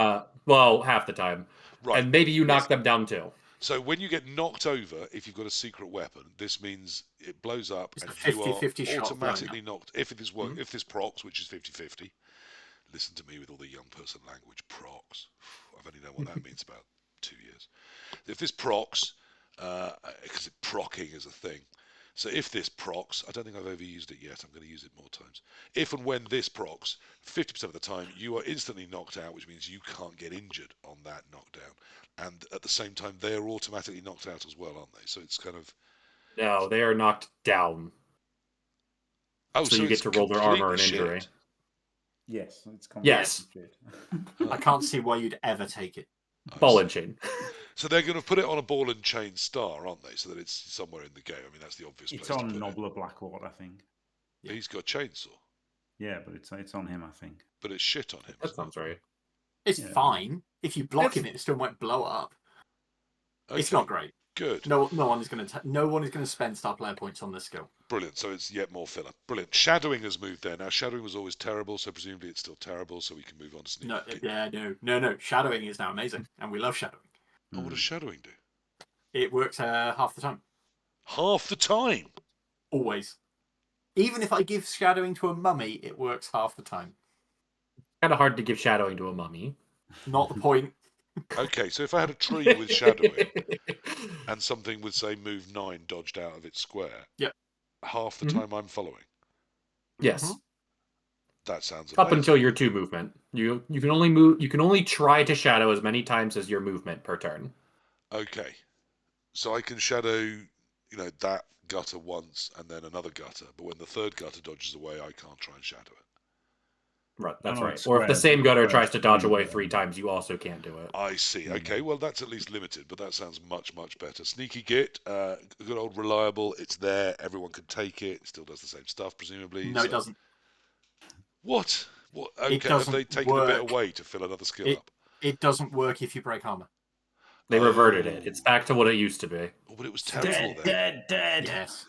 B: Well, half the time.
A: Right.
B: And maybe you knock them down too.
A: So when you get knocked over, if you've got a secret weapon, this means it blows up
C: it's
A: and
C: 50,
A: you are
C: 50
A: automatically knocked. If this procs, which is 50-50, listen to me with all the young person language, procs. I've only known what that means about 2 years. If this procs, because procking is a thing. So if this procs, I don't think I've overused it yet. I'm going to use it more times. If and when this procs, 50% of the time you are instantly knocked out, which means you can't get injured on that knockdown. And at the same time, they are automatically knocked out as well, aren't they? So it's kind of...
B: No, they are knocked down.
A: Oh,
B: so you get to roll their armor and injury.
A: Shit.
D: Yes, it's
B: yes.
C: I can't see why you'd ever take it.
B: Ball and chain.
A: So they're going to put it on a ball and chain star, aren't they? So that it's somewhere in the game. I mean, that's the obvious place.
D: It's on Nobbler Blackwater, I think.
A: Yeah. He's got a chainsaw.
D: Yeah, but it's on him, I think.
A: But it's shit on him.
B: That sounds right.
C: It's fine. If you block him, it still might blow up. Okay. It's not great.
A: Good.
C: No one is going to spend star player points on this skill.
A: Brilliant. So it's yet more filler. Brilliant. Shadowing has moved there. Now shadowing was always terrible, so presumably it's still terrible. So we can move on to sneak.
C: No. Shadowing is now amazing, and we love shadowing.
A: Oh, what does shadowing do?
C: It works half the time.
A: Half the time.
C: Always. Even if I give shadowing to a mummy, it works half the time.
B: Kind of hard to give shadowing to a mummy.
C: Not the point.
A: Okay, so if I had a tree with shadowing and something with, say, move 9 dodged out of its square,
C: yep.
A: half the time I'm following.
B: Yes.
A: Mm-hmm. That sounds amazing.
B: Up until your 2 movement. You can only move. You can only try to shadow as many times as your movement per turn.
A: Okay, so I can shadow, that gutter once and then another gutter, but when the third gutter dodges away, I can't try and shadow it.
B: Right, that's right. Or if the same gutter tries to dodge away 3 times, you also can't do it.
A: I see. Okay, well, that's at least limited, but that sounds much, much better. Sneaky Git, good old reliable. It's there. Everyone can take it. It still does the same stuff, presumably.
C: No, it doesn't.
A: What? Okay, have they taken a bit away to fill another skill up?
C: It doesn't work if you break armor.
B: They reverted it. It's back to what it used to be.
A: Oh, but it was terrible then.
C: Dead. Yes.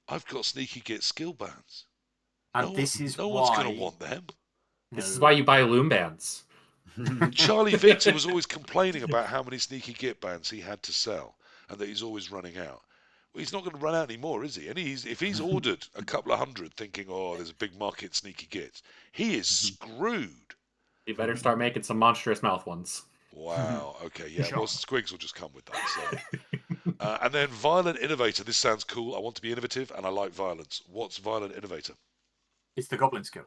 A: I've got Sneaky Git skill bands.
C: And this is
A: why... No
C: one's
A: going to want them.
B: This is why you buy loom bands.
A: Charlie Victor was always complaining about how many Sneaky Git bands he had to sell and that he's always running out. Well, he's not going to run out anymore, is he? And if he's ordered a couple of hundred thinking, there's a big market in Sneaky Gits, he is screwed.
B: You better start making some monstrous mouth ones.
A: Wow. Okay. Yeah.
C: Sure.
A: Well, Squigs will just come with that. So, and then Violent Innovator. This sounds cool. I want to be innovative, and I like violence. What's Violent Innovator?
C: It's the Goblin skill.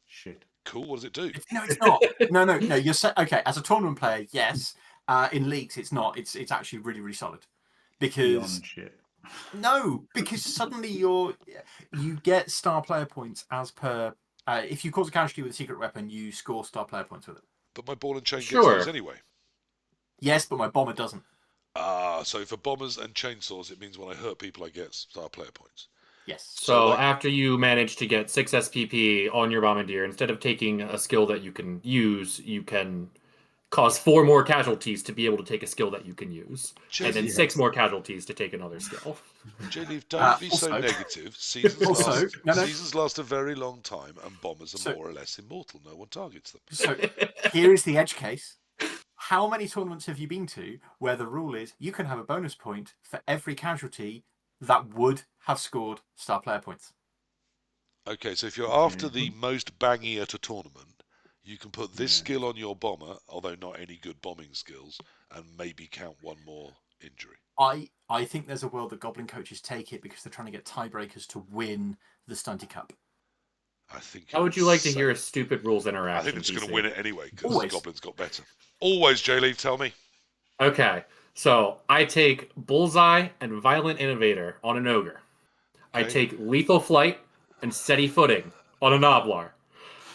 D: Shit.
A: Cool. What does it do?
C: No, it's not. No. You're okay. As a tournament player, yes. In leagues, it's not. It's actually really, really solid. Because
D: Beyond shit.
C: No, because suddenly you get star player points as per. If you cause a casualty with a secret weapon, you score star player points with it.
A: But my ball and chain gets
B: Sure.
A: those anyway.
C: Yes, but my bomber doesn't.
A: So for bombers and chainsaws, it means when I hurt people, I get star player points.
C: Yes.
B: So after you manage to get 6 SPP on your bombardier, instead of taking a skill that you can use, you can cause 4 more casualties to be able to take a skill that you can use, and then 6 more casualties to take another skill.
A: Jleave, don't be so negative. Seasons last a very long time, and bombers are more or less immortal. No one targets them.
C: So here is the edge case. How many tournaments have you been to where the rule is you can have a bonus point for every casualty that would have scored star player points?
A: Okay, so if you're after the most bangy at a tournament, you can put this skill on your bomber, although not any good bombing skills, and maybe count 1 more injury.
C: I think there's a world that Goblin coaches take it because they're trying to get tiebreakers to win the Stunty Cup.
A: I think.
B: How would you like to hear a stupid rules interaction?
A: I think they're just going to win it anyway because
C: Always.
A: Goblins got better. Always, Jleave, tell me.
B: Okay, so I take Bullseye and Violent Innovator on an Ogre. I take Lethal Flight and Steady Footing on a Noblar.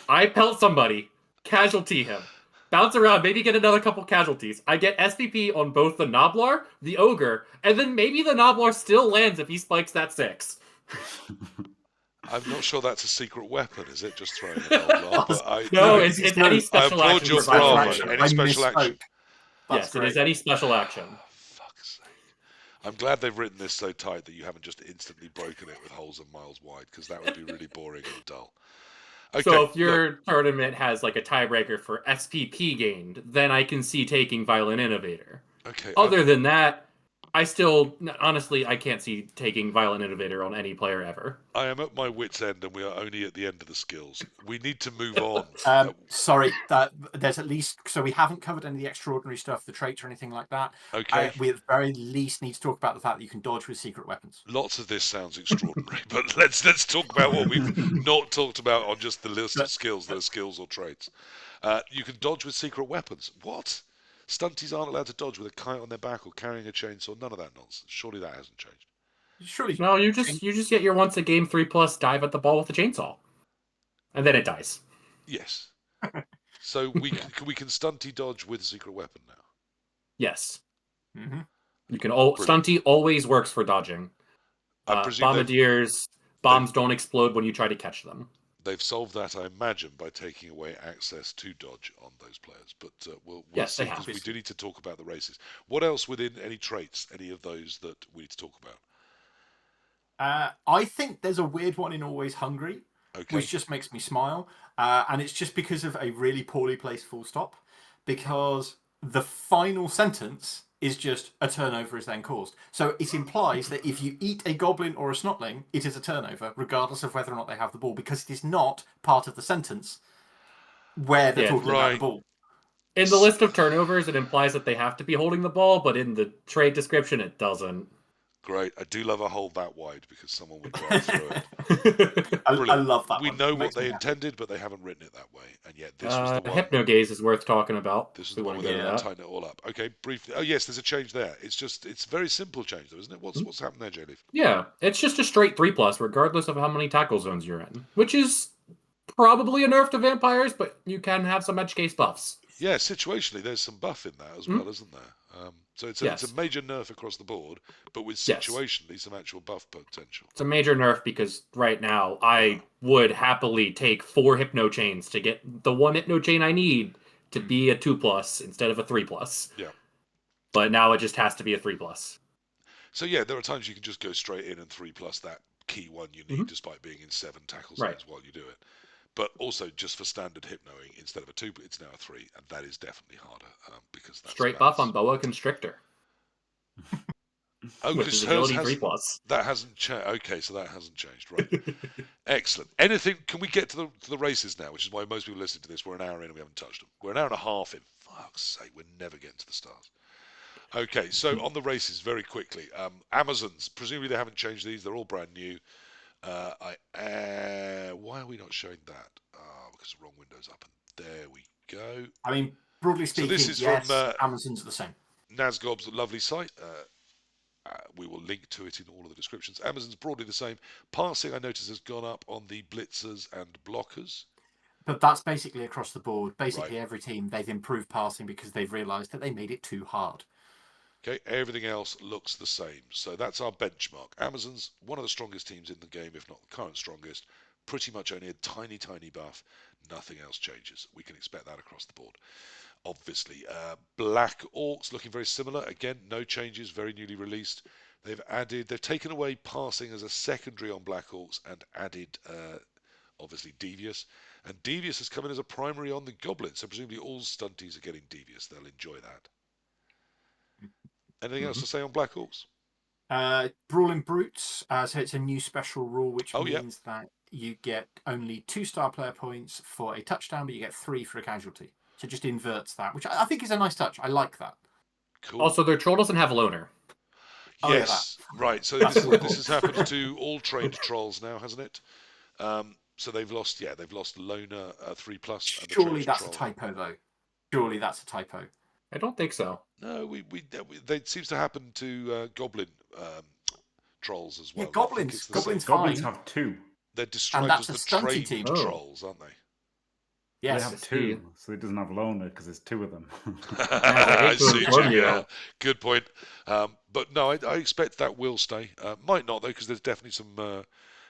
B: I pelt somebody, casualty him, bounce around, maybe get another couple casualties. I get SPP on both the Noblar, the Ogre, and then maybe the Noblar still lands if he spikes that 6.
A: I'm not sure that's a secret weapon, is it? Just throwing a Noblar. But
B: no, it's any special
A: I applaud
B: action.
A: your bravo. Any special action.
B: Yes, it is any special action.
A: Fuck's sake. I'm glad they've written this so tight that you haven't just instantly broken it with holes a miles wide, because that would be really boring and dull. Okay,
B: so if your tournament has like a tiebreaker for SPP gained, then I can see taking Violent Innovator.
A: Okay.
B: Other than that, I still, honestly, I can't see taking Violent Innovator on any player ever.
A: I am at my wit's end, and we are only at the end of the skills. We need to move on.
C: Sorry, there's at least... So we haven't covered any of the extraordinary stuff, the traits or anything like that.
A: Okay.
C: We at the very least need to talk about the fact that you can dodge with secret weapons.
A: Lots of this sounds extraordinary, but let's talk about what we've not talked about on just the list of skills, those skills or traits. You can dodge with secret weapons. What? Stunties aren't allowed to dodge with a kite on their back or carrying a chainsaw. None of that nonsense. Surely that hasn't changed.
C: Surely.
B: No, you just get your once a game 3+ dive at the ball with the chainsaw, and then it dies.
A: Yes. So we can stunty dodge with a secret weapon now.
B: Yes.
C: Mm-hmm.
B: You can. Stunty always works for dodging. Bombardiers, bombs don't explode when you try to catch them.
A: They've solved that, I imagine, by taking away access to dodge on those players. But we'll see, because we do need to talk about the races. What else within any traits, any of those that we need to talk about?
C: I think there's a weird one in Always Hungry, which just makes me smile. And it's just because of a really poorly placed full stop. Because the final sentence is just a turnover is then caused. So it implies that if you eat a goblin or a snotling, it is a turnover, regardless of whether or not they have the ball, because it is not part of the sentence where they're talking about the ball.
B: In the list of turnovers, it implies that they have to be holding the ball, but in the trade description, it doesn't.
A: Great. I do love a hole that wide because someone would drive through it.
C: I love that.
A: We know what they intended, but they haven't written it that way. And yet this was the one.
B: Hypnogaze is worth talking about.
A: This is the one where they tighten it all up. Okay, briefly. Oh, yes, there's a change there. It's a very simple change, though, isn't it? What's happened there, Jleave?
B: Yeah, it's just a straight 3+, regardless of how many tackle zones you're in, which is probably a nerf to vampires, but you can have some edge case buffs.
A: Yeah, situationally, there's some buff in that as well, isn't there? So it's a major nerf across the board, but with situationally some actual buff potential.
B: It's a major nerf because right now I would happily take 4 hypno chains to get the 1 hypno chain I need to be a 2+ instead of a 3+.
A: Yeah.
B: But now it just has to be a 3+.
A: So yeah, there are times you can just go straight in and 3+ that key one you need, despite being in 7 tackle zones while you do it. But also, just for standard hypnoing, instead of a 2, it's now a 3, and that is definitely harder because that's
B: straight buff on Boa Constrictor.
A: Which is agility 3+. That hasn't changed. Okay, so that hasn't changed, right? Excellent. Anything? Can we get to the races now? Which is why most people listening to this. We're an hour in and we haven't touched them. We're an hour and a half in. fuck's sake, we're never getting to the stars. Okay, so on the races, very quickly. Amazons, presumably they haven't changed these. They're all brand new. Why are we not showing that? Because the wrong window's up. And there we go.
C: I mean, broadly
A: So
C: speaking,
A: this is
C: yes,
A: from
C: Amazon's are the same.
A: Nazgob's lovely site. We will link to it in all of the descriptions. Amazon's broadly the same. Passing, I notice, has gone up on the blitzers and blockers.
C: But that's basically across the board. Basically,
A: Right.
C: every team, they've improved passing because they've realised that they made it too hard.
A: Okay, everything else looks the same. So that's our benchmark. Amazon's one of the strongest teams in the game, if not the current strongest. Pretty much only a tiny, tiny buff. Nothing else changes. We can expect that across the board. Obviously, Black Orcs looking very similar. Again, no changes, very newly released. They've taken away passing as a secondary on Black Orcs and added, obviously, Devious. And Devious has come in as a primary on the Goblins. So presumably all stunties are getting Devious. They'll enjoy that. Anything else to say on Black Orcs?
C: Brawling Brutes, so it's a new special rule, which
A: Oh, yeah.
C: means that you get only 2-star player points for a touchdown, but you get 3 for a casualty. So it just inverts that, which I think is a nice touch. I like that.
A: Cool.
B: Also, their troll doesn't have loner.
C: Oh, yeah,
A: yes, right. So
C: That's
A: this
C: cool.
A: has happened to all trained trolls now, hasn't it? So they've lost loner 3+. And the
C: Surely
A: trained
C: that's
A: troll.
C: a typo, though. Surely that's a typo.
B: I don't think so.
A: No, it seems to happen to goblin trolls as well.
C: Yeah, goblins
D: Goblins have 2.
A: They're described
C: that's
A: as
C: a
A: the
C: stunty
A: trained
C: team.
B: Oh.
A: trolls, aren't they?
C: Yes.
D: They have 2, so it doesn't have loner because there's 2 of them.
A: I
B: hate to
A: see.
B: inform you.
A: Yeah, good point. But no, I expect that will stay. Might not though, because there's definitely some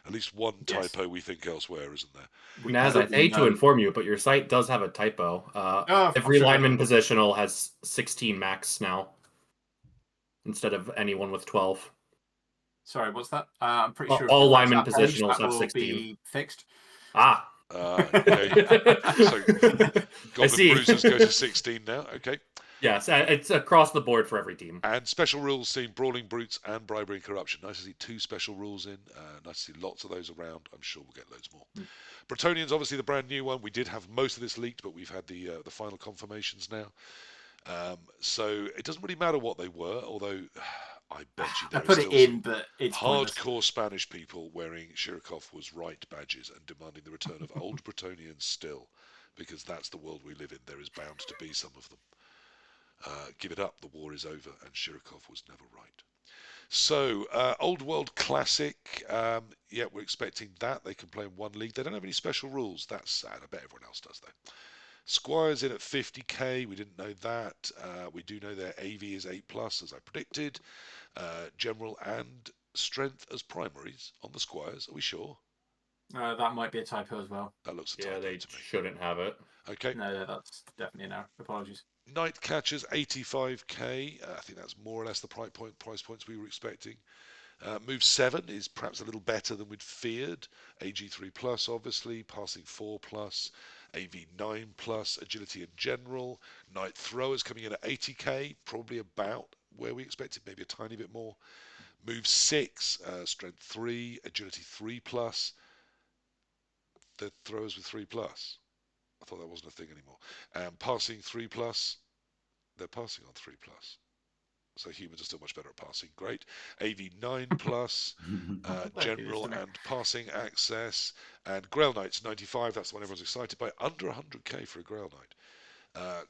A: at least one
C: Yes.
A: typo we think elsewhere, isn't there?
B: Naz, I hate to inform you, but your site does have a typo. Every lineman positional has 16 max now, instead of anyone with 12.
C: Sorry, what's that? I'm pretty sure
B: all
C: if
B: lineman
C: that page,
B: positionals
C: that
B: have
C: will
B: 16.
C: be fixed.
B: Ah.
A: Okay. So Goblin Bruisers go to 16 now. Okay.
B: Yes, it's across the board for every team.
A: And special rules seeing Brawling Brutes and Bribery and Corruption. Nice to see 2 special rules in. Nice to see lots of those around. I'm sure we'll get loads more. Bretonians, obviously the brand new one. We did have most of this leaked, but we've had the final confirmations now. So it doesn't really matter what they were, although I bet you there
C: I put
A: are
C: it
A: still
C: in,
A: some
C: but it's
A: hardcore
C: pointless.
A: Spanish people wearing Shirokov was right badges and demanding the return of old Bretonians still, because that's the world we live in. There is bound to be some of them. Give it up, the war is over, and Shirokov was never right. So, Old World Classic, yeah, we're expecting that. They can play in one league. They don't have any special rules. That's sad. I bet everyone else does, though. Squires in at 50k. We didn't know that. We do know their AV is 8+, as I predicted. General and Strength as primaries on the Squires. Are we sure?
C: That might be a typo as well.
A: That looks a typo
B: they
A: to me.
B: shouldn't have it.
A: Okay.
C: No, that's definitely an error. Apologies.
A: Night Catchers 85k. I think that's more or less the price points we were expecting. Move 7 is perhaps a little better than we'd feared. AG3+, obviously. Passing 4+. AV 9+. Agility in general. Night Throwers coming in at 80k. Probably about where we expected. Maybe a tiny bit more. Move 6. Strength 3. Agility 3+. The Throwers with 3+. I thought that wasn't a thing anymore. Passing 3+. They're passing on 3+. So humans are still much better at passing. Great. AV 9+, general and passing access. And Grail Knights 95. That's the one everyone's excited by. Under 100k for a Grail Knight.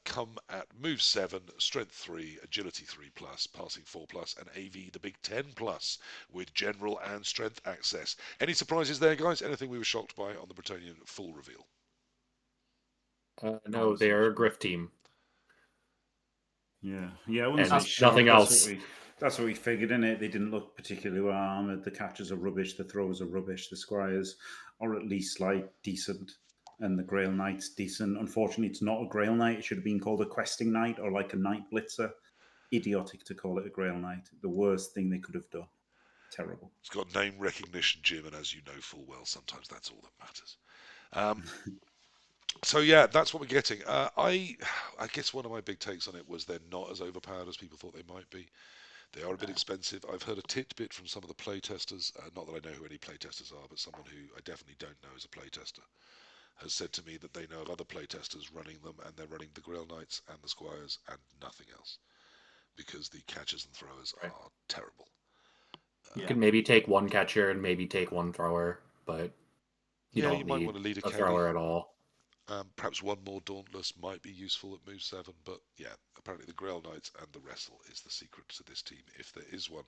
A: Come at move 7, strength 3, agility 3+, passing 4+, and AV the big 10+ with general and strength access. Any surprises there, guys? Anything we were shocked by on the Bretonian full reveal?
B: No, they are a Griff team.
D: Yeah, I wouldn't say shocked.
B: Nothing else.
D: That's what we figured, innit? They didn't look particularly well armored. The catchers are rubbish. The throwers are rubbish. The squires are at least like decent, and the Grail Knight's decent. Unfortunately, it's not a Grail Knight. It should have been called a Questing Knight or like a Knight Blitzer. Idiotic to call it a Grail Knight. The worst thing they could have done. Terrible.
A: It's got name recognition, Jim, and as you know full well, sometimes that's all that matters. So yeah, that's what we're getting. I guess one of my big takes on it was they're not as overpowered as people thought they might be. They are a bit expensive. I've heard a tidbit from some of the playtesters, not that I know who any playtesters are, but someone who I definitely don't know as a playtester, has said to me that they know of other playtesters running them, and they're running the Grail Knights and the Squires and nothing else, because the catchers and throwers
B: Right.
A: are terrible.
B: You can maybe take one catcher and maybe take one thrower, but you
A: Yeah,
B: don't
A: you might
B: need
A: want to lead a
B: a
A: caddy.
B: thrower at all.
A: Perhaps one more Dauntless might be useful at move 7, but yeah, apparently the Grail Knights and the Wrestle is the secret to this team, if there is one.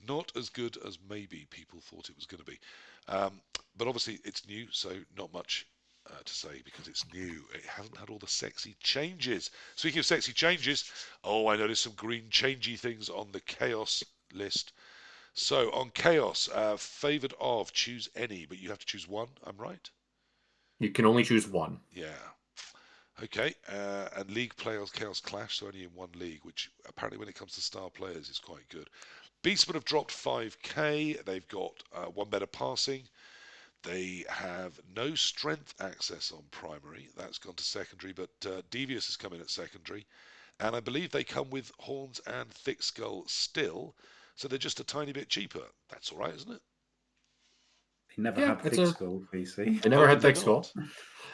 A: Not as good as maybe people thought it was going to be. But obviously it's new, so not much to say because it's new. It hasn't had all the sexy changes. Speaking of sexy changes, I noticed some green changey things on the Chaos list. So on Chaos, favoured of, choose any, but you have to choose one, I'm right?
B: You can only choose one.
A: Yeah. Okay, and league players Chaos Clash, so only in one league, which apparently when it comes to star players is quite good. Beastmen have dropped 5k, they've got one better passing, they have no strength access on primary, that's gone to secondary, but Devious has come in at secondary, and I believe they come with horns and thick skull still, so they're just a tiny bit cheaper. That's alright, isn't it?
D: He never
B: Yeah,
D: had thick skull, PC.
B: They never had
A: did they
B: thick skull.
A: not?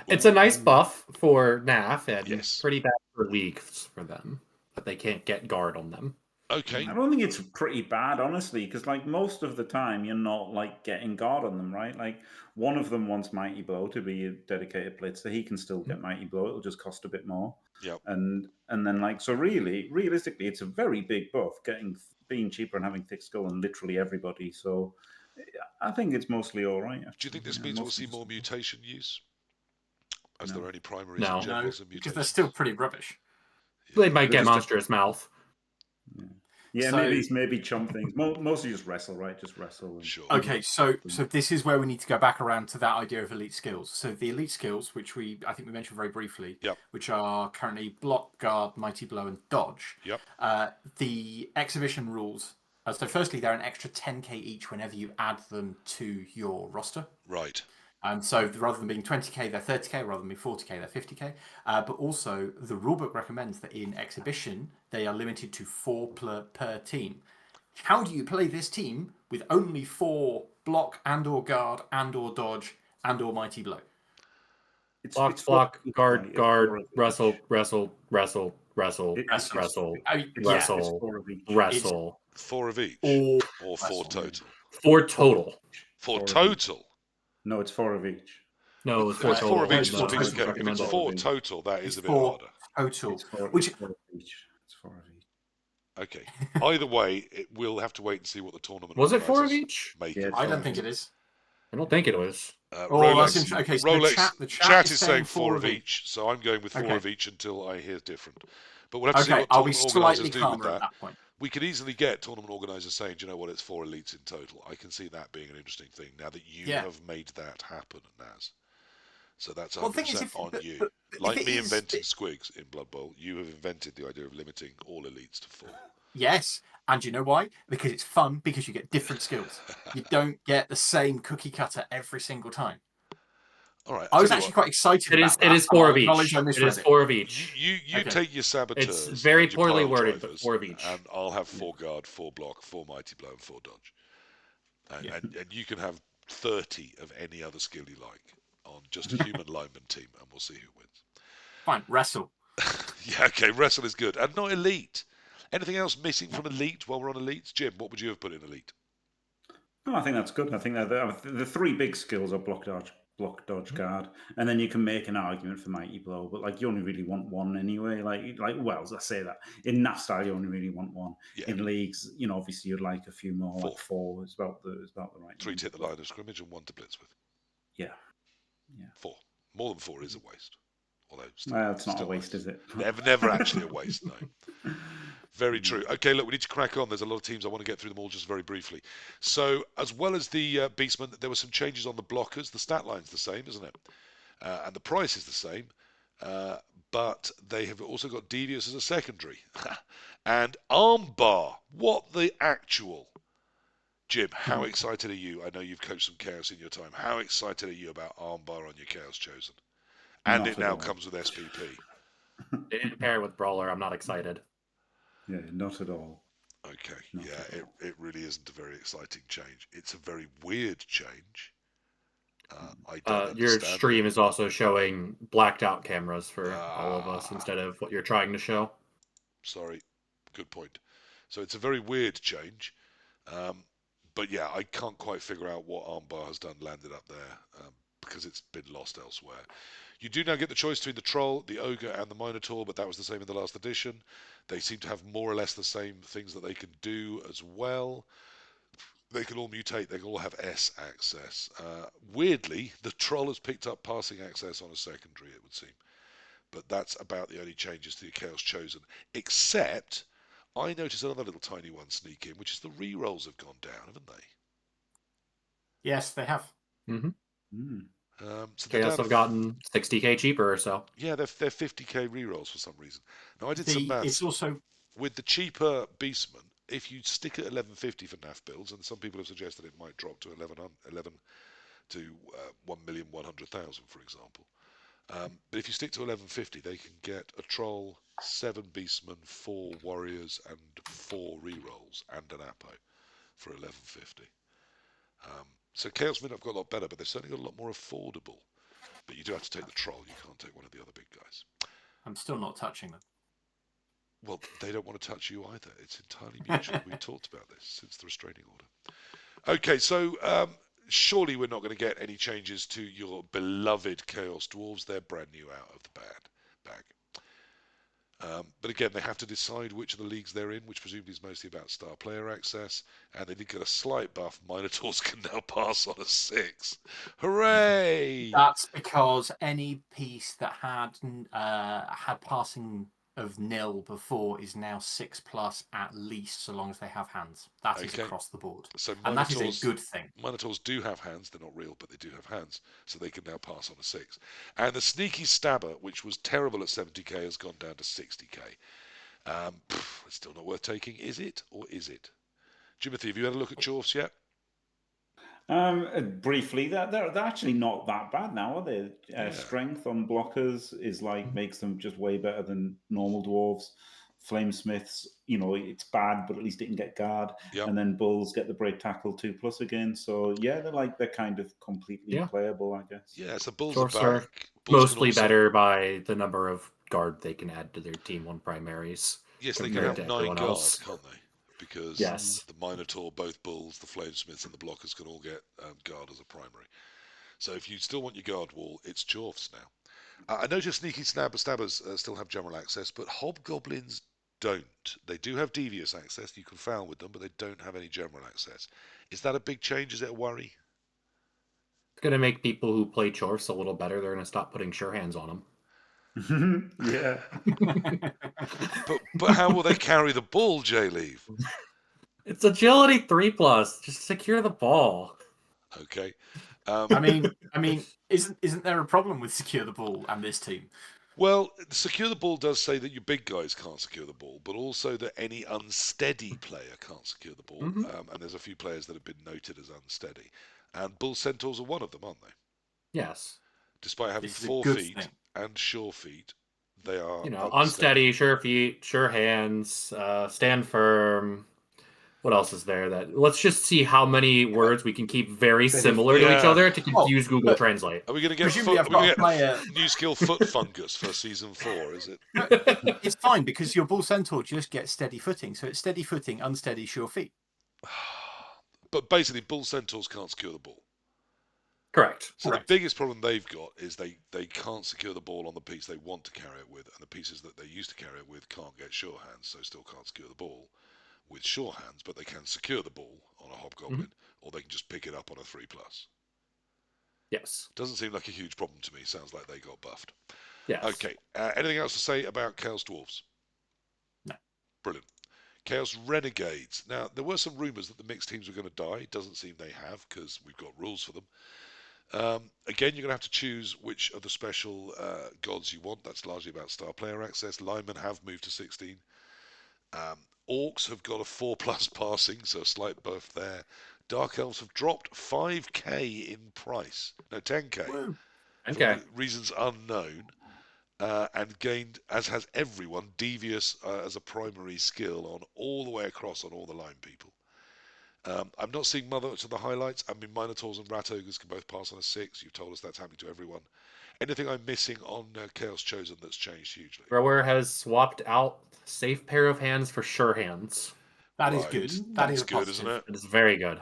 B: It's a nice buff for NAF and
A: Yes.
B: pretty bad for leagues for them, but they can't get guard on them.
A: Okay.
D: I don't think it's pretty bad, honestly, because like most of the time you're not like getting guard on them, right? Like one of them wants Mighty Blow to be a dedicated blitzer. He can still get Mighty Blow. It'll just cost a bit more.
A: Yep.
D: And then like so really, realistically, it's a very big buff being cheaper and having thick skull on literally everybody. So I think it's mostly all right. Actually.
A: Do you think this means we'll see more mutation use? As there are only primaries
B: No.
A: and generals and
C: because
A: mutations?
C: they're still pretty rubbish.
B: They might get
D: just
B: monstrous mouth.
D: Yeah,
C: So-
D: maybe chump things. Mostly just wrestle, right? Just wrestle. And,
A: Sure.
C: Okay, so this is where we need to go back around to that idea of elite skills. So the elite skills, which I think we mentioned very briefly,
A: Yep.
C: which are currently block, guard, mighty blow, and dodge.
A: Yep.
C: The exhibition rules. So firstly, they're an extra 10k each whenever you add them to your roster.
A: Right.
C: So rather than being 20k, they're 30k. Rather than being 40k, they're 50k. But also, the rulebook recommends that in exhibition, they are limited to 4 per team. How do you play this team with only 4 block and/or guard and/or dodge and/or mighty blow?
B: Block, guard,
D: right?
B: guard,
D: It's
B: wrestle, wrestle, wrestle, wrestle,
C: Wrestle.
B: wrestle,
C: Yeah,
B: wrestle,
D: 4 of each.
B: wrestle.
A: 4 of each?
C: Or
A: Or 4 total?
B: 4 total.
A: 4
D: 4 of
A: total?
D: No, it's 4 of each.
B: No, it's 4
A: It's
B: total.
A: 4 of each.
C: No,
A: It's a piece of
C: no,
A: cake. If it's
B: recommended.
A: 4 total, that is
C: it's
A: a bit
C: 4
A: harder.
C: total.
D: It's 4
C: Which
D: of each. It's 4 of each.
A: Okay. Either way, we'll have to wait and see what the tournament
B: Was it 4 of
A: organisers
B: each?
A: make
D: Yeah,
A: of
C: I
A: it.
C: don't think it is.
B: I don't think it was.
C: Oh, that's
A: Rolex,
C: interesting. Okay, so
A: Rolex
C: the
A: chat is saying
C: 4
A: 4 of each, so I'm going with 4
C: Okay.
A: of each until I hear different. But we'll have to see
C: Okay,
A: what
C: I'll be
A: tournament
C: slightly
A: organisers do with
C: calmer
A: that.
C: at that point.
A: We could easily get tournament organisers saying, do you know what, it's 4 elites in total. I can see that being an interesting thing now that you have made that happen, Naz. So that's 100% on you. Like me inventing squigs in Blood Bowl, you have invented the idea of limiting all elites to 4.
C: Yes, and you know why? Because it's fun, because you get different skills. You don't get the same cookie cutter every single time.
A: All right.
C: I was actually quite excited about that.
B: It is 4 of each.
C: I
B: It is 4 of each.
A: You
C: Okay.
A: take your saboteurs.
B: It's very
A: and your
B: poorly
A: pile
B: worded,
A: drivers,
B: but 4 of each.
A: And I'll have 4 guard, 4 block, 4 mighty blow, and 4 dodge. And you can have 30 of any other skill you like on just a human lineman team, and we'll see who wins.
C: Fine, wrestle.
A: Yeah, okay, wrestle is good. And not elite. Anything else missing from elite while we're on elites? Jim, what would you have put in elite?
D: No, I think that's good. I think that the 3 big skills are block, dodge, guard, and then you can make an argument for mighty blow. But like, you only really want 1 anyway. Well, I say that in NAF style, you only really want 1.
A: Yeah.
D: In leagues, obviously you'd like a few more.
A: 4.
D: Like 4 is about the right.
A: 3 to hit the line of scrimmage and 1 to blitz with.
D: Yeah.
A: 4. More than 4 is a waste. Although
D: Well, it's not a waste, is it?
A: Never actually a waste, no. Very true. Okay, look, we need to crack on. There's a lot of teams. I want to get through them all just very briefly. So, as well as the Beastmen, there were some changes on the blockers. The stat line's the same, isn't it? And the price is the same. But they have also got Devious as a secondary. And Armbar. What the actual? Jim, how excited are you? I know you've coached some Chaos in your time. How excited are you about Armbar on your Chaos Chosen? And it now comes with SPP.
B: They didn't pair it with Brawler. I'm not excited.
D: Yeah, not at all.
A: Okay,
D: Not
A: yeah,
D: at all.
A: it really isn't a very exciting change. It's a very weird change. I don't understand.
B: Your stream is also showing blacked out cameras for all of us instead of what you're trying to show.
A: Sorry, good point. So it's a very weird change. But yeah, I can't quite figure out what armbar has done landed up there because it's been lost elsewhere. You do now get the choice between the Troll, the Ogre, and the Minotaur, but that was the same in the last edition. They seem to have more or less the same things that they can do as well. They can all mutate, they can all have S access. Weirdly, the Troll has picked up passing access on a secondary, it would seem. But that's about the only changes to the Chaos Chosen. Except, I noticed another little tiny one sneak in, which is the rerolls have gone down, haven't they?
C: Yes, they have.
B: Mm-hmm.
A: So they're
B: Chaos
A: down
B: have gotten 60k cheaper or so.
A: Yeah, they're 50k rerolls for some reason. Now I did some maths.
C: It's also
A: with the cheaper Beastman. If you stick at 1150 for NAF builds, and some people have suggested it might drop to 11 to 1,100,000, for example. But if you stick to 1150, they can get a Troll, 7 Beastmen, 4 Warriors, and 4 rerolls, and an Apo for 1150. So Chaos Mint have got a lot better, but they've certainly got a lot more affordable. But you do have to take the Troll. You can't take one of the other big guys.
C: I'm still not touching them.
A: Well, they don't want to touch you either. It's entirely mutual. We've talked about this since the restraining order. Okay, so surely we're not going to get any changes to your beloved Chaos Dwarves. They're brand new out of the bag. But again, they have to decide which of the leagues they're in, which presumably is mostly about star player access. And they did get a slight buff. Minotaurs can now pass on a 6. Hooray!
C: That's because any piece that had passing of nil before is now 6+ at least, so long as they have hands. That is across the board.
A: So
C: and that is a good thing.
A: Minotaurs do have hands. They're not real, but they do have hands. So they can now pass on a 6. And the Sneaky Stabber, which was terrible at 70k, has gone down to 60k. It's still not worth taking, is it? Or is it? Jimothy, have you had a look at Dwarfs yet?
D: Briefly, they're actually not that bad now, are they?
A: Yeah.
D: Strength on blockers is makes them just way better than normal dwarves. Flamesmiths, it's bad, but at least it can get guard.
A: Yep.
D: And then bulls get the break tackle 2+ again. So yeah, they're kind of completely playable, I guess.
A: Yeah, so bulls
B: Dwarfs
A: are back.
B: Mostly better by the number of guard they can add to their team 1 primaries.
A: Yes, they can have 9 guards, can't they? Because the Minotaur, both bulls, the Flamesmiths, and the blockers can all get guard as a primary. So if you still want your guard wall, it's Dwarfs now. I noticed Sneaky Stabbers still have general access, but Hobgoblins don't. They do have devious access. You can foul with them, but they don't have any general access. Is that a big change? Is it a worry?
B: It's going to make people who play Dwarfs a little better. They're going to stop putting sure hands on them.
D: Yeah.
A: but how will they carry the ball, Jleave?
B: It's agility 3+. Just secure the ball.
A: Okay.
C: I mean, isn't there a problem with secure the ball and this team?
A: Well, secure the ball does say that your big guys can't secure the ball, but also that any unsteady player can't secure the ball.
B: Mm-hmm.
A: And there's a few players that have been noted as unsteady. And Bull Centaurs are one of them, aren't they?
B: Yes.
A: Despite having 4 feet and sure feet, they are
B: unsteady, sure feet, sure hands, stand firm. What else is there? Let's just see how many words we can keep very similar to each other to confuse Google Translate.
A: Are we going to get new skill foot fungus for season 4? Is it?
C: It's fine because your Bull Centaur just gets steady footing, so it's steady footing, unsteady, sure feet.
A: But basically, Bull Centaurs can't secure the ball.
B: Correct.
A: So the biggest problem they've got is they can't secure the ball on the piece they want to carry it with, and the pieces that they used to carry it with can't get sure hands, so still can't secure the ball with sure hands, but they can secure the ball on a Hobgoblin, or they can just pick it up on a 3+.
B: Yes.
A: Doesn't seem like a huge problem to me. Sounds like they got buffed.
B: Yes.
A: Okay. Anything else to say about Chaos Dwarves?
C: No.
A: Brilliant. Chaos Renegades. Now, there were some rumours that the mixed teams were going to die. Doesn't seem they have, because we've got rules for them. Again, you're going to have to choose which of the special gods you want. That's largely about star player access. Linemen have moved to 16. Orcs have got a 4+ passing, so a slight buff there. Dark Elves have dropped 5k in price. No, 10k.
C: Woo.
B: Okay.
A: For reasons unknown. And gained, as has everyone, Devious as a primary skill on all the way across on all the line people. I'm not seeing much of the highlights. I mean, Minotaurs and Rat Ogres can both pass on a 6. You've told us that's happening to everyone. Anything I'm missing on Chaos Chosen that's changed hugely?
B: Thrower has swapped out safe pair of hands for sure hands.
C: That is
A: Right,
C: good.
A: that's
C: Is a
A: good,
C: positive.
A: isn't it?
B: It's very good.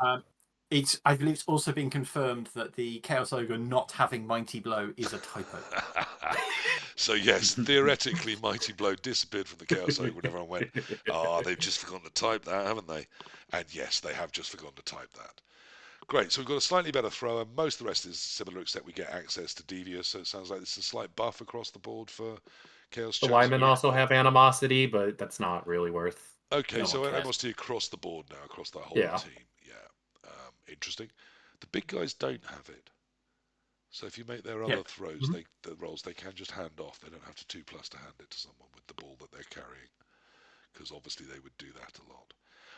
C: I believe it's also been confirmed that the Chaos Ogre not having Mighty Blow is a typo.
A: So yes, theoretically, Mighty Blow disappeared from the Chaos Ogre and everyone went, they've just forgotten to type that, haven't they? And yes, they have just forgotten to type that. Great, so we've got a slightly better thrower. Most of the rest is similar, except we get access to Devious, so it sounds like this is a slight buff across the board for Chaos
B: The
A: Chosen.
B: Wyman also have Animosity, but that's not really worth.
A: Okay, so Animosity across the board now, across the whole team. Yeah, interesting. The big guys don't have it. So if you make their other throws, the rolls, they can just hand off. They don't have to 2+ to hand it to someone with the ball that they're carrying, because obviously they would do that a lot.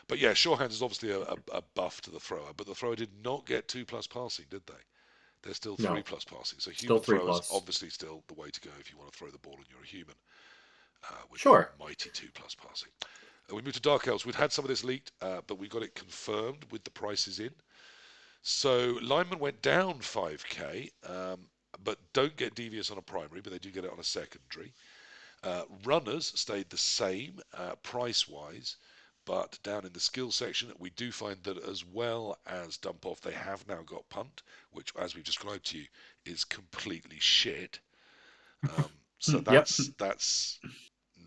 A: But yeah, sure hands is obviously a buff to the thrower, but the thrower did not get 2+ passing, did they? They're still 3+ passing. So human throwers obviously still the way to go if you want to throw the ball and you're a human. With mighty 2+ passing. We move to Dark Elves. We'd had some of this leaked, but we got it confirmed with the prices in. So linemen went down 5k, but don't get Devious on a primary, but they do get it on a secondary. Runners stayed the same price-wise, but down in the skill section, we do find that as well as dump off, they have now got punt, which, as we've described to you, is completely shit. So that's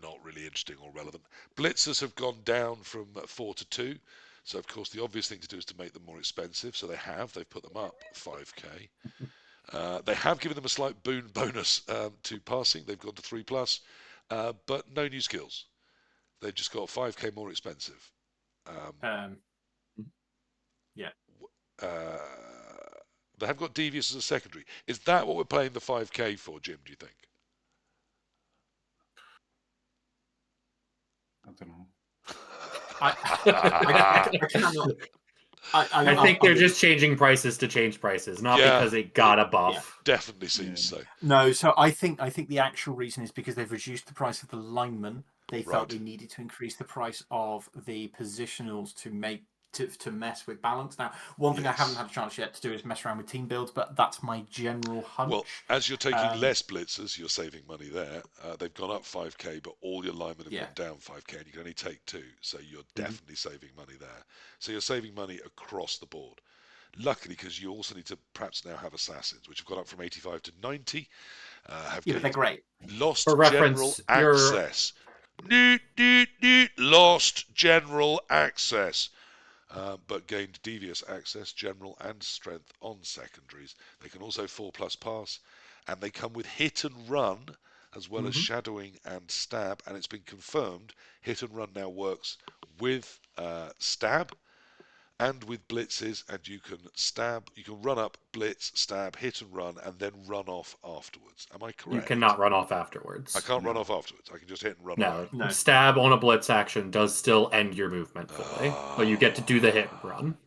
A: not really interesting or relevant. Blitzers have gone down from 4 to 2. So, of course, the obvious thing to do is to make them more expensive. So they've put them up 5k. They have given them a slight bonus to passing. They've gone to 3+, but no new skills. They've just got 5k more expensive. They have got Devious as a secondary. Is that what we're paying the 5k for, Jim, do you think?
D: I don't know.
B: I think they're just changing prices to change prices, not because it got a buff.
A: Definitely seems so.
C: No, so I think the actual reason is because they've reduced the price of the linemen. They felt they needed to increase the price of the positionals to make to mess with balance. Now, one thing I haven't had a chance yet to do is mess around with team builds, but that's my general hunch.
A: Well, as you're taking less blitzers, you're saving money there. They've gone up 5k, but all your linemen have gone down 5k, and you can only take 2, so you're definitely saving money there. So you're saving money across the board. Luckily, because you also need to perhaps now have assassins, which have gone up from 85 to 90.
C: But they're great.
A: Lost general access. Lost general access. But gained Devious access, general and strength on secondaries. They can also 4+ pass, and they come with hit and run, as well as shadowing and stab, and it's been confirmed hit and run now works with stab and with blitzes, and you can run up, blitz, stab, hit and run, and then run off afterwards. Am I correct?
B: You cannot run off afterwards.
A: I can't run off afterwards. I can just hit and run away.
B: No, stab on a blitz action does still end your movement fully, but you get to do the hit and run.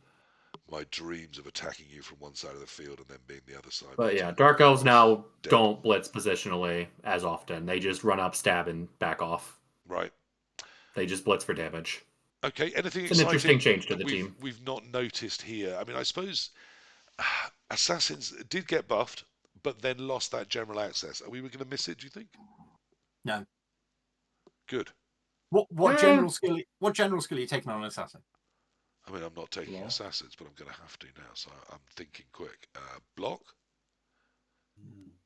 A: My dreams of attacking you from one side of the field and then being the other side.
B: But yeah, Dark Elves now don't blitz positionally as often. They just run up, stab, and back off.
A: Right.
B: They just blitz for damage.
A: Okay, anything
B: it's an interesting change to the team.
A: We've not noticed here. I mean, I suppose Assassins did get buffed, but then lost that general access. Are we going to miss it, do you think?
C: No.
A: Good.
C: What general skill are you taking on an assassin?
A: I mean, I'm not taking assassins, but I'm going to have to now, so I'm thinking quick. Block?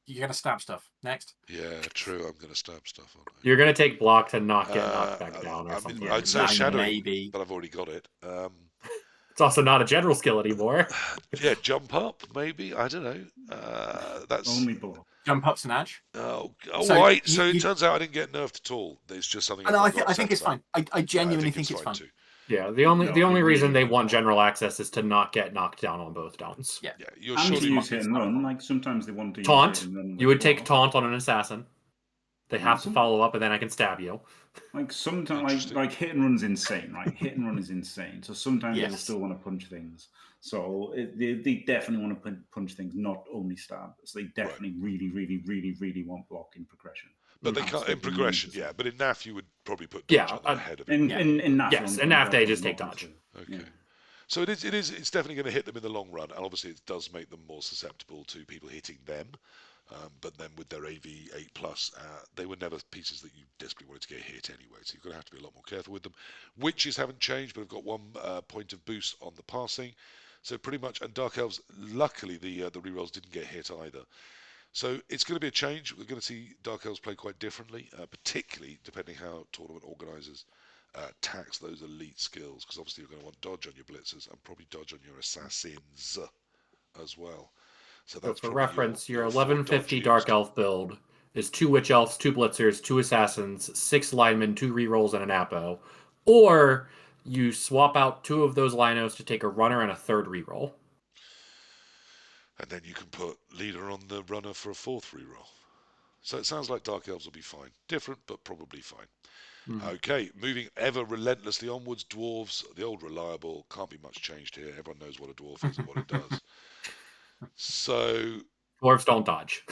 C: You're going to stab stuff. Next.
A: Yeah, true. I'm going to stab stuff, aren't I?
B: You're going to take block to not get knocked back down or something.
A: I'd say shadowing, but I've already got it.
B: It's also not a general skill anymore.
A: Yeah, jump up, maybe. I don't know. That's
D: only block.
C: Jump up's an edge.
A: Oh, right. So it turns out I didn't get nerfed at all. There's just something.
C: No, I think it's fine. I genuinely think it's fine.
A: Too.
B: Yeah, the only reason they want general access is to not get knocked down on both downs.
C: Yeah,
A: you're
D: and to use hit and run. Like sometimes they want to
B: taunt.
D: Use hit and run
B: You would take taunt on an assassin. They have to follow up, and then I can stab you.
D: Like sometimes, like hit and run's insane. Right, hit and run is insane. So sometimes they still want to punch things. So they definitely want to punch things, not only stab. So they definitely really want block in progression.
A: But they can't in progression, But in NAF, you would probably put dodge on the head of it.
B: In NAF, they just take dodge.
A: Okay. So it's definitely going to hit them in the long run, and obviously it does make them more susceptible to people hitting them. But then with their AV8 Plus, they were never pieces that you desperately wanted to get hit anyway. So you're going to have to be a lot more careful with them. Witches haven't changed, but have got 1 point of boost on the passing. So pretty much, and Dark Elves, luckily the rerolls didn't get hit either. So it's going to be a change. We're going to see Dark Elves play quite differently, particularly depending how tournament organisers tax those elite skills, because obviously you're going to want dodge on your blitzers and probably dodge on your assassins as well. So that's
B: for
A: probably
B: reference, your
A: 4
B: 1150
A: dodge
B: Dark
A: used.
B: Elf build is 2 Witch Elves, 2 Blitzers, 2 Assassins, 6 Linemen, 2 Rerolls, and an Apo. Or you swap out 2 of those Linos to take a Runner and a 3rd reroll.
A: And then you can put Leader on the Runner for a 4th reroll. So it sounds like Dark Elves will be fine. Different, but probably fine. Mm-hmm. Okay, moving ever relentlessly onwards, Dwarves, the old reliable, can't be much changed here. Everyone knows what a Dwarf is and what it does. So...
B: Dwarves don't dodge.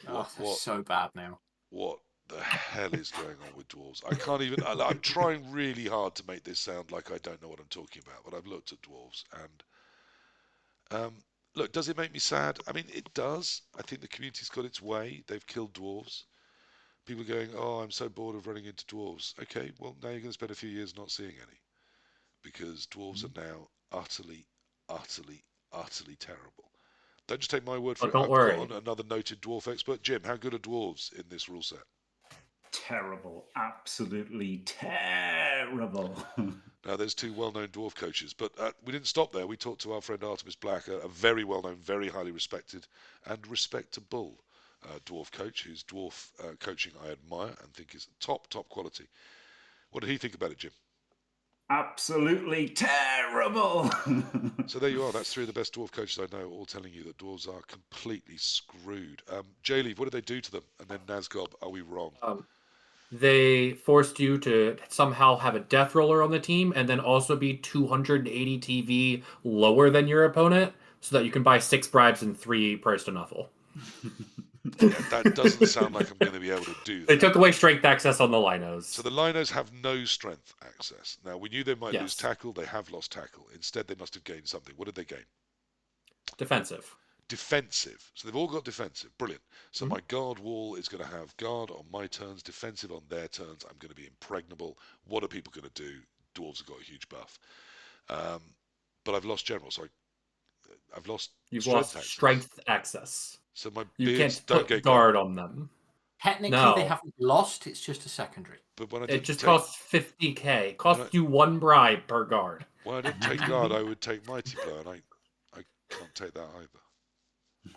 C: What? So bad now.
A: What the hell is going on with Dwarves? I can't even... I'm trying really hard to make this sound like I don't know what I'm talking about, but I've looked at Dwarves and... look, does it make me sad? I mean, it does. I think the community's got its way. They've killed Dwarves. People are going, oh, I'm so bored of running into Dwarves. Okay, well, now you're going to spend a few years not seeing any. Because Dwarves are now utterly, utterly, utterly terrible. Don't just take my word for it.
B: Don't worry.
A: Got another noted Dwarf expert. Jim, how good are Dwarves in this rule set?
D: Terrible. Absolutely terrible.
A: Now, there's 2 well-known dwarf coaches, but we didn't stop there. We talked to our friend Artemis Black, a very well-known, very highly respected and respectable dwarf coach, whose dwarf coaching I admire and think is top quality. What did he think about it, Jim?
D: Absolutely terrible.
A: So there you are. That's 3 of the best dwarf coaches I know, all telling you that dwarves are completely screwed. Jleave, what did they do to them? And then Nazgob, are we wrong?
B: They forced you to somehow have a death roller on the team and then also be 280 TV lower than your opponent so that you can buy 6 bribes and 3 price to Nuffle.
A: Yeah, that doesn't sound like I'm going to be able to do that.
B: They took away strength access on the Linos.
A: So the Linos have no strength access. Now, we knew they might lose tackle. They have lost tackle. Instead, they must have gained something. What did they gain?
B: Defensive.
A: Defensive. So they've all got defensive. Brilliant. So my guard wall is going to have guard on my turns, defensive on their turns. I'm going to be impregnable. What are people going to do? Dwarves have got a huge buff. But I've lost general, so I've lost
B: strength access.
A: So my
B: you
A: beards
B: can't
A: don't
B: put
A: get
B: guard on them.
C: Technically, they haven't lost. It's just a secondary.
A: But when
B: it just costs 50k. It costs you 1 bribe per guard.
A: When I didn't take guard, I would take mighty blow, and I can't take that either.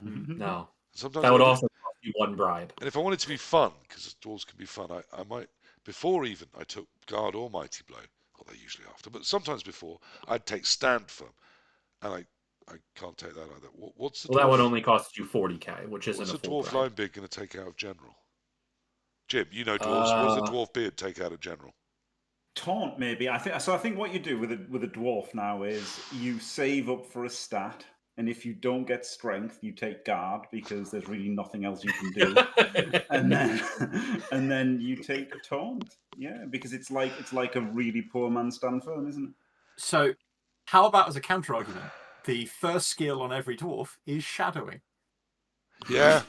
B: No.
A: Sometimes
B: that would also cost you 1 bribe.
A: And if I wanted to be fun, because dwarves can be fun, I might, before even I took guard or mighty blow, well, they're usually after, but sometimes before, I'd take stand firm, and I can't take that either. What's the dwarf?
B: That would only cost you 40k, which isn't a full
A: What's the dwarf line beard going to take out of general? Jim, you know dwarves. What does the dwarf beard take out of general?
D: Taunt, maybe. I think what you do with a dwarf now is you save up for a stat, and if you don't get strength, you take guard because there's really nothing else you can do, and then you take taunt. Yeah, because it's like a really poor man stand firm, isn't it?
C: So, how about as a counter argument? The first skill on every dwarf is shadowing.
A: Yeah,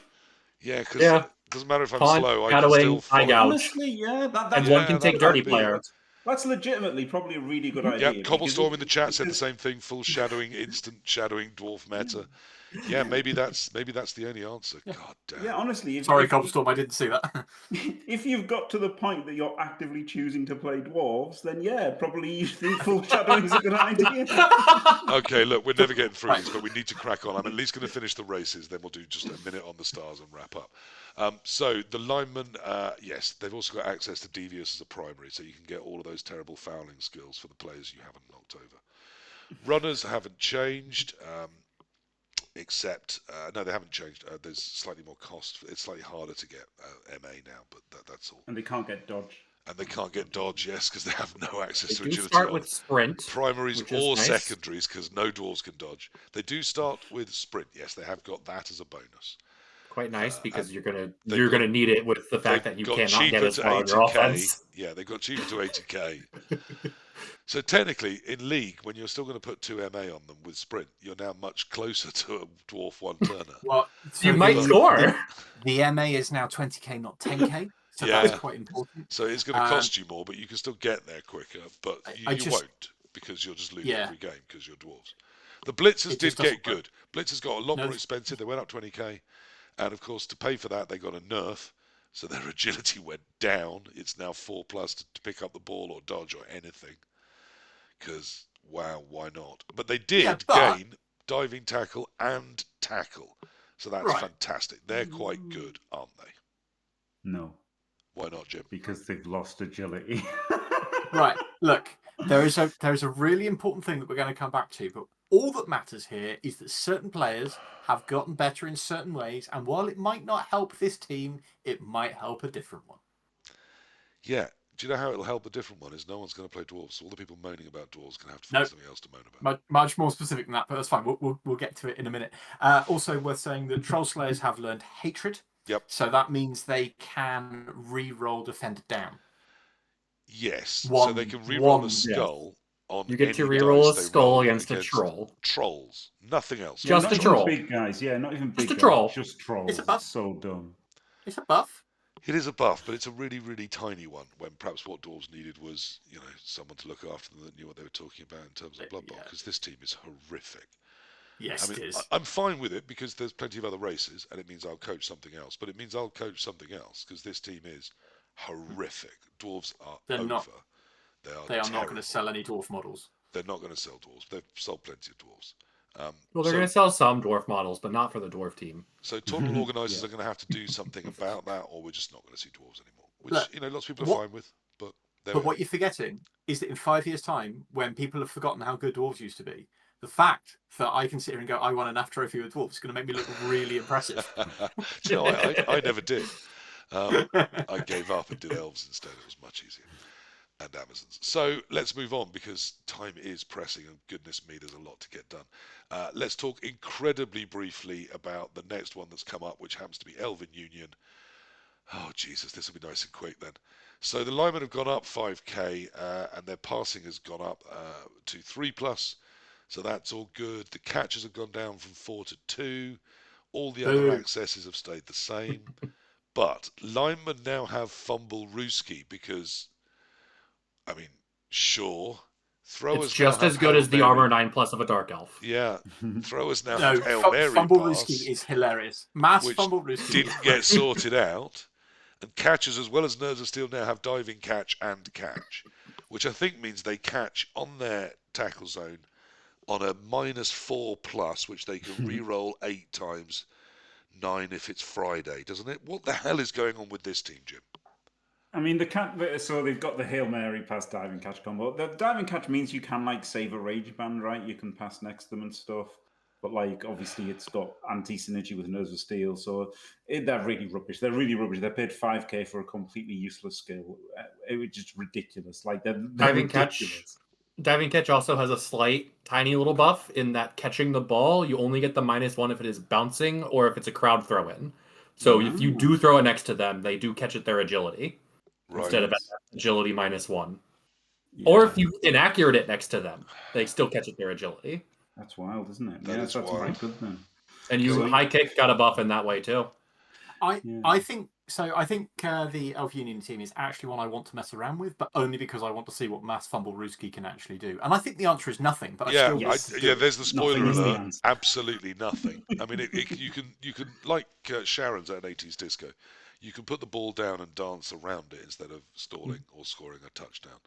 A: because it doesn't matter if I'm slow. I can still follow.
D: Honestly, yeah.
B: And one can take dirty player.
D: That's legitimately probably a really good idea.
A: Yeah, Cobblestorm in the chat said the same thing. Full shadowing, instant shadowing, dwarf meta. Yeah, maybe that's the only answer. God damn.
D: Yeah, honestly.
C: Sorry, Cobblestorm, I didn't see that.
D: If you've got to the point that you're actively choosing to play dwarves, then yeah, probably you think full shadowing is a good idea.
A: Okay, look, we're never getting through this, but we need to crack on. I'm at least going to finish the races, then we'll do just a minute on the stars and wrap up. So the linemen, yes, they've also got access to Devious as a primary, so you can get all of those terrible fouling skills for the players you haven't knocked over. Runners haven't changed. Except, no, they haven't changed. There's slightly more cost. It's slightly harder to get MA now, but that's all.
D: And they can't get dodge.
A: And they can't get dodge, yes, because they have no access to
B: agility.
A: They do
B: start with sprint.
A: Primaries or secondaries, because no dwarves can dodge. They do start with sprint, yes, they have got that as a bonus.
B: Quite nice, because you're gonna need it with the fact that you cannot get as far on your offense.
A: Yeah, they got cheaper to 80k. So technically, in League, when you're still going to put 2 MA on them with Sprint, you're now much closer to a Dwarf 1-turner.
C: Well,
B: You might score.
C: The MA is now 20k, not 10k, so
A: Yeah.
C: that's quite important.
A: So it's going to cost you more, but you can still get there quicker. But you won't, because you'll just lose every game because you're Dwarves. The Blitzers did get good. Blitzers got a lot more expensive. They went up 20k. And of course, to pay for that, they got a nerf. So their agility went down. It's now 4+ to pick up the ball or dodge or anything. Because, wow, why not? But they did gain diving tackle and tackle. So that's fantastic. They're quite good, aren't they?
D: No.
A: Why not, Jim?
D: Because they've lost agility.
C: Right. Look, there is a really important thing that we're going to come back to, but all that matters here is that certain players have gotten better in certain ways, and while it might not help this team, it might help a different one.
A: Yeah. Do you know how it'll help a different one? Is no one's going to play Dwarves. So all the people moaning about Dwarves are going to have to find something else to moan about.
C: Much more specific than that, but that's fine. We'll get to it in a minute. Also worth saying that Troll Slayers have learned Hatred.
A: Yep.
C: So that means they can re-roll Defender down.
A: Yes. So they can re-roll the skull on
B: You get to re-roll a skull against a troll.
A: Trolls. Nothing else.
B: Just
D: not
B: a troll.
D: Big guys. Yeah, not even big
B: just a
D: guys.
B: troll.
D: Just trolls.
C: It's a buff.
D: It's so dumb.
C: It's a buff.
A: It is a buff, but it's a really, really tiny one. When perhaps what Dwarves needed was, someone to look after them that knew what they were talking about in terms of Blood Bowl, because this team is horrific.
C: Yes, it is.
A: I'm fine with it because there's plenty of other races, and it means I'll coach something else. But it means I'll coach something else because this team is horrific. Dwarves are over.
C: They are not going to sell any dwarf models.
A: They're not going to sell dwarves. They've sold plenty of dwarves.
B: Well, they're going to sell some dwarf models, but not for the dwarf team.
A: So tournament organisers are going to have to do something about that, or we're just not going to see dwarves anymore. Which lots of people are fine with, but
C: what you're forgetting is that in 5 years' time, when people have forgotten how good dwarves used to be, the fact that I can sit here and go, I won an AF trophy with dwarves is going to make me look really impressive.
A: I never did. I gave up and did elves instead. It was much easier. And Amazons. So let's move on because time is pressing and goodness me, there's a lot to get done. Let's talk incredibly briefly about the next one that's come up, which happens to be Elven Union. Oh, Jesus, this will be nice and quick then. So the linemen have gone up 5k and their passing has gone up to 3+. So that's all good. The catches have gone down from 4 to 2. All the other accesses have stayed the same. But linemen now have Fumble Rooski because... sure. Throwers
B: it's just as good as the Armor 9+ of a Dark Elf.
A: Yeah. Throwers now have Hail Mary
C: Fumble
A: pass,
C: Rooski is hilarious. Mass Fumble Rooski
A: didn't get sorted out. And catchers, as well as Nerves of Steel, now have diving catch and catch, which I think means they catch on their tackle zone on a -4+, which they can re-roll 8 times, 9 if it's Friday, doesn't it? What the hell is going on with this team, Jim?
D: I mean, so they've got the Hail Mary pass diving catch combo. The diving catch means you can save a rage band, right? You can pass next to them and stuff. But obviously, it's got anti-synergy with Nerves of Steel, so they're really rubbish. They're really rubbish. They paid 5k for a completely useless skill. It was just ridiculous. They're
B: diving
D: ridiculous.
B: Diving catch also has a slight, tiny little buff in that catching the ball, you only get the -1 if it is bouncing or if it's a crowd throw-in. So if you do throw it next to them, they do catch at their agility instead of agility -1. Yeah. Or if you inaccurate it next to them, they still catch at their agility.
D: That's wild, isn't it?
A: That's wild.
D: Right good then.
B: And high kick got a buff in that way too.
C: I think so. I think the Elf Union team is actually one I want to mess around with, but only because I want to see what Mass Fumble Rooski can actually do. And I think the answer is nothing. But
A: there's the spoiler alert. Absolutely nothing. I mean, you can like Sharon's at an 80s disco. You can put the ball down and dance around it instead of stalling or scoring a touchdown,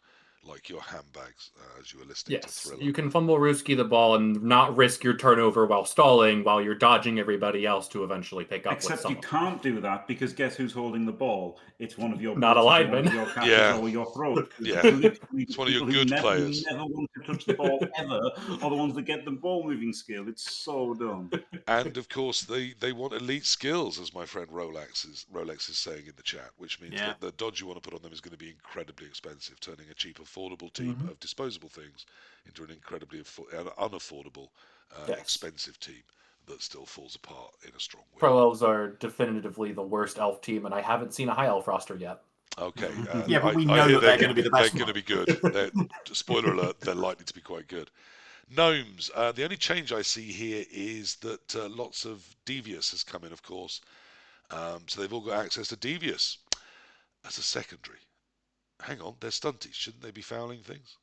A: like your handbags as you were listening to Thriller.
B: You can Fumble Rooski the ball and not risk your turnover while stalling, while you're dodging everybody else to eventually pick up.
D: Except you can't do that because guess who's holding the ball? It's one of your
B: not a lineman.
D: Your catches or your throat.
A: Yeah, it's one of your good players.
D: Never want to touch the ball ever, or the ones that get the ball moving skill. It's so dumb.
A: And of course, they want elite skills, as my friend Rolex is saying in the chat, which means that the dodge you want to put on them is going to be incredibly expensive, turning a cheap, affordable team of disposable things into an incredibly unaffordable, expensive team that still falls apart in a strong way.
B: Pro Elves are definitively the worst elf team, and I haven't seen a high elf roster yet.
A: Okay.
C: Yeah, but we
A: I
C: know
A: hear
C: that they're going to be the best.
A: They're going to be good. Spoiler alert, they're likely to be quite good. Gnomes. The only change I see here is that lots of Devious has come in, of course. So they've all got access to Devious as a secondary. Hang on, they're stunties. Shouldn't they be fouling things?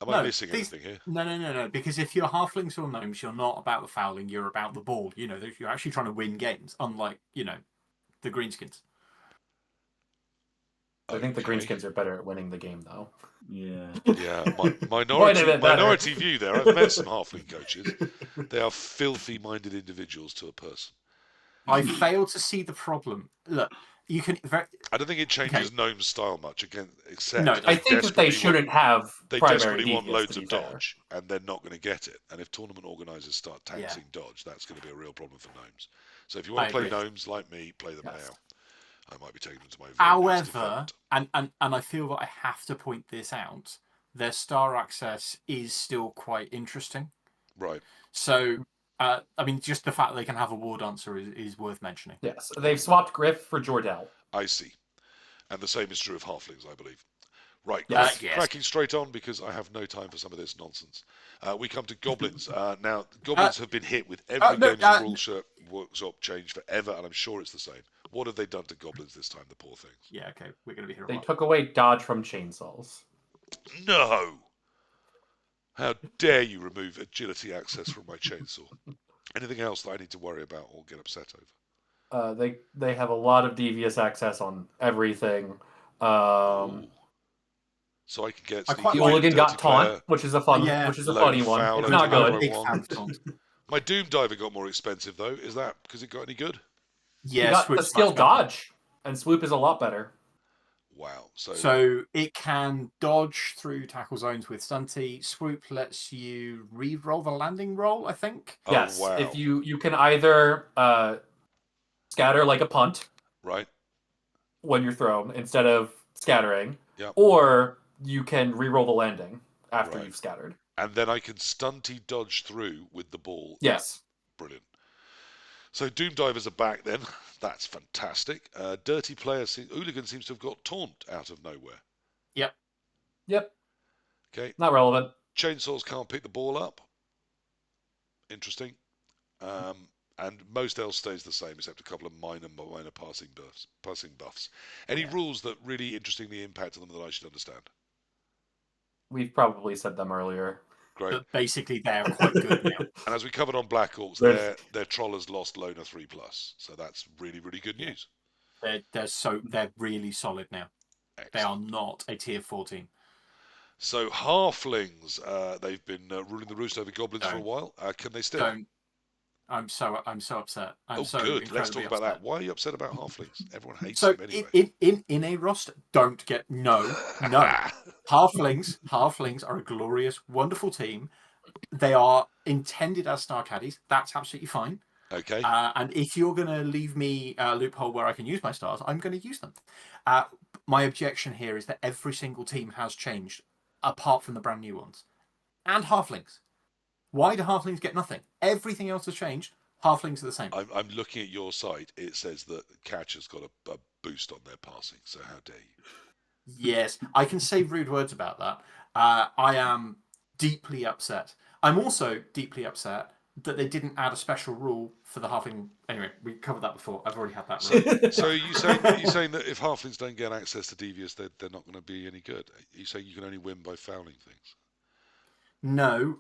A: Am I missing anything here?
C: No. Because if you're halflings or gnomes, you're not about the fouling. You're about the ball. You're actually trying to win games. Unlike the greenskins.
B: I think the greenskins are better at winning the game, though.
D: Yeah.
A: Yeah, minority view there. I've met some halfling coaches. They are filthy-minded individuals to a person.
C: I fail to see the problem. Look, you can.
A: I don't think it changes Gnome's style much, again, except
C: No,
B: I think that they shouldn't have.
A: They
B: primary
A: desperately want
B: devious,
A: loads of dodge, and they're not going to get it. And if tournament organisers start taxing dodge, that's going to be a real problem for Gnomes. So if you want to play Gnomes like me, play them now. I might be taking them to my
C: However, and I feel that I have to point this out, their star access is still quite interesting.
A: Right.
C: So, I mean, just the fact that they can have a war dancer is worth mentioning.
B: Yes, they've swapped Griff for Jordell.
A: I see. And the same is true of halflings, I believe. Right,
B: yes.
A: cracking straight on because I have no time for some of this nonsense. We come to goblins. Now, goblins have been hit with every Games and Rules Workshop change forever, and I'm sure it's the same. What have they done to goblins this time, the poor things?
C: Yeah, okay, we're going to be here.
B: They took away dodge from chainsaws.
A: No! How dare you remove agility access from my chainsaw? Anything else that I need to worry about or get upset over?
B: They have a lot of devious access on everything.
A: So I can get
B: the Hooligan got taunt, which is a fun, which is a funny one. It's not good.
A: My Doom Diver got more expensive though. Is that because it got any good?
B: Yeah, you got the skill dodge, and swoop is a lot better.
A: Wow.
C: So it can dodge through tackle zones with stunty. Swoop lets you re-roll the landing roll, I think.
B: Yes. Wow. If you can either scatter like a punt,
A: right,
B: when you're thrown instead of scattering,
A: yep.
B: or you can re-roll the landing after you've scattered.
A: And then I can stunty dodge through with the ball.
B: Yes.
A: Brilliant. So Doom Divers are back then. That's fantastic. Dirty Player Hooligan seems to have got taunt out of nowhere.
C: Yep.
A: Okay.
B: Not relevant.
A: Chainsaws can't pick the ball up. Interesting. And most else stays the same except a couple of minor passing buffs. Any rules that really interestingly impact on them that I should understand?
B: We've probably said them earlier.
A: Great.
C: But basically, they're quite good now.
A: And as we covered on Black Orcs, their Trollers lost Loner 3+. So that's really, really good news.
C: They're really solid now. Excellent. They are not a tier 14.
A: So halflings, they've been ruling the roost over goblins for a while. Can they still?
C: I'm so upset.
A: Good. Let's talk about that. Why are you upset about halflings? Everyone hates
C: them
A: anyway.
C: In a roster, don't get no. Halflings are a glorious, wonderful team. They are intended as star caddies. That's absolutely fine.
A: Okay.
C: And if you're going to leave me a loophole where I can use my stars, I'm going to use them. My objection here is that every single team has changed, apart from the brand new ones, and halflings. Why do halflings get nothing? Everything else has changed. Halflings are the same.
A: I'm looking at your site. It says that Catch has got a boost on their passing. So how dare you?
C: Yes, I can say rude words about that. I am deeply upset. I'm also deeply upset that they didn't add a special rule for the halfling. Anyway, we covered that before. I've already had that rule.
A: So you saying that if halflings don't get access to Devious, they're not going to be any good? You saying you can only win by fouling things?
C: No.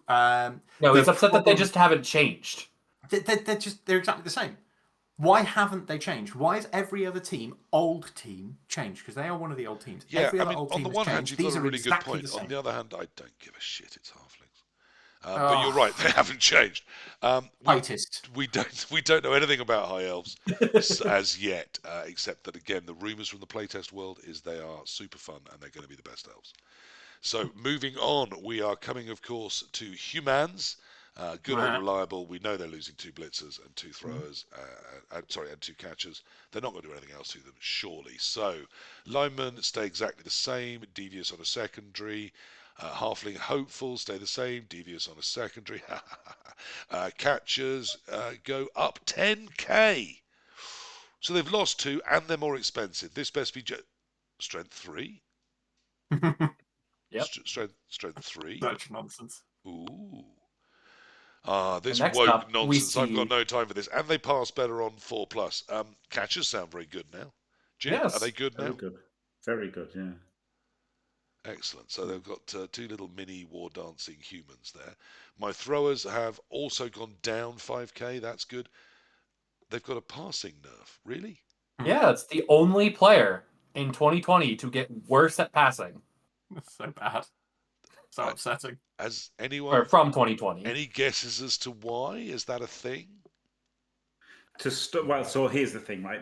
B: No, he's upset that they just haven't changed.
C: They're exactly the same. Why haven't they changed? Why is every other old team, changed? Because they are one of the old teams.
A: Yeah,
C: every
A: I mean, on the one hand, you've got a really good point. On the other hand, I don't give a shit. It's halflings. But you're right; they haven't changed. We don't know anything about high elves as yet, except that again, the rumours from the playtest world is they are super fun and they're going to be the best elves. So moving on, we are coming, of course, to humans. Good and reliable. We know they're losing 2 blitzers and 2 throwers. And 2 catchers. They're not going to do anything else to them, surely. So linemen stay exactly the same. Devious on a secondary. Halfling hopeful stay the same. Devious on a secondary. Catchers go up 10k. So they've lost 2 and they're more expensive. This best be Strength 3.
B: Yep.
A: Strength 3.
C: Such nonsense.
A: Ooh.
B: And
A: This
B: next
A: woke
B: up, we
A: nonsense. I've got
B: see
A: no time for this. And they pass better on 4+. Catchers sound very good now. Jim, are they
B: yes.
A: good
D: Very
A: now?
D: good. Very good, yeah.
A: Excellent. So they've got two little mini war dancing humans there. My throwers have also gone down 5k. That's good. They've got a passing nerf. Really?
B: Yeah, it's the only player in 2020 to get worse at passing.
C: So bad. So
A: Uh,
C: upsetting.
A: Has
B: Or
A: anyone
B: from 2020.
A: any guesses as to why? Is that a thing?
D: Well, so here's the thing, right?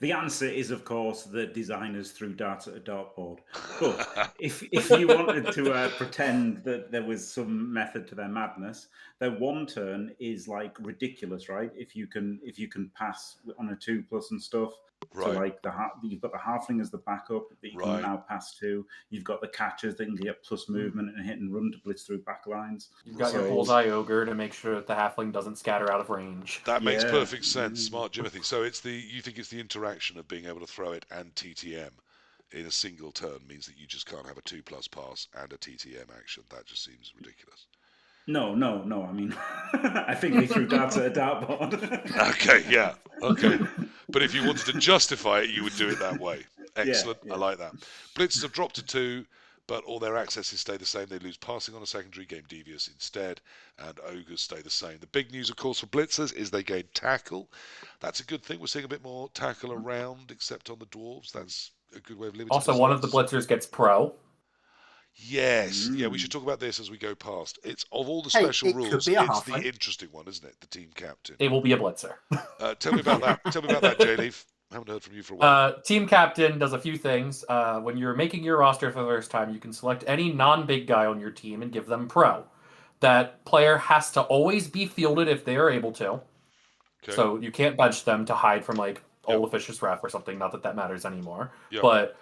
D: The answer is, of course, that designers threw darts at a dartboard. But if you wanted to pretend that there was some method to their madness, their one turn is like ridiculous, right? If you can pass on a 2+ and stuff. So
A: Right.
D: like you've got the halfling as the backup that you can
A: Right.
D: now pass to. You've got the catchers that can get plus movement and hit and run to blitz through back lines.
B: You've got
D: So-
B: your bullseye ogre to make sure that the halfling doesn't scatter out of range.
A: That makes
D: Yeah.
A: perfect sense. Smart Jimothy. So you think it's the interaction of being able to throw it and TTM in a single turn means that you just can't have a 2+ pass and a TTM action. That just seems ridiculous.
D: No. I mean, I think they threw darts at a dartboard.
A: Okay, yeah, okay. But if you wanted to justify it, you would do it that way. Excellent.
D: Yeah.
A: I like that. Blitzers have dropped to 2, but all their accesses stay the same. They lose passing on a secondary, game devious instead, and ogres stay the same. The big news, of course, for blitzers is they gain tackle. That's a good thing. We're seeing a bit more tackle around, except on the dwarves. That's a good way of limiting
B: Also, one of the
A: results.
B: blitzers gets pro.
A: Yes, yeah, we should talk about this as we go past. It's of all the
C: Hey,
A: special
C: it could
A: rules,
C: be a
A: it's the
C: halfling.
A: interesting one, isn't it? The team captain.
B: It will be a blitzer.
A: Tell me about that. Tell me about that, Jleave. Haven't heard from you for a while.
B: Team captain does a few things. When you're making your roster for the first time, you can select any non-big guy on your team and give them pro. That player has to always be fielded if they are able to.
A: Okay.
B: So you can't bench them to hide from like
A: Yep.
B: Olafish's ref or something. Not that matters anymore.
A: Yep.
B: But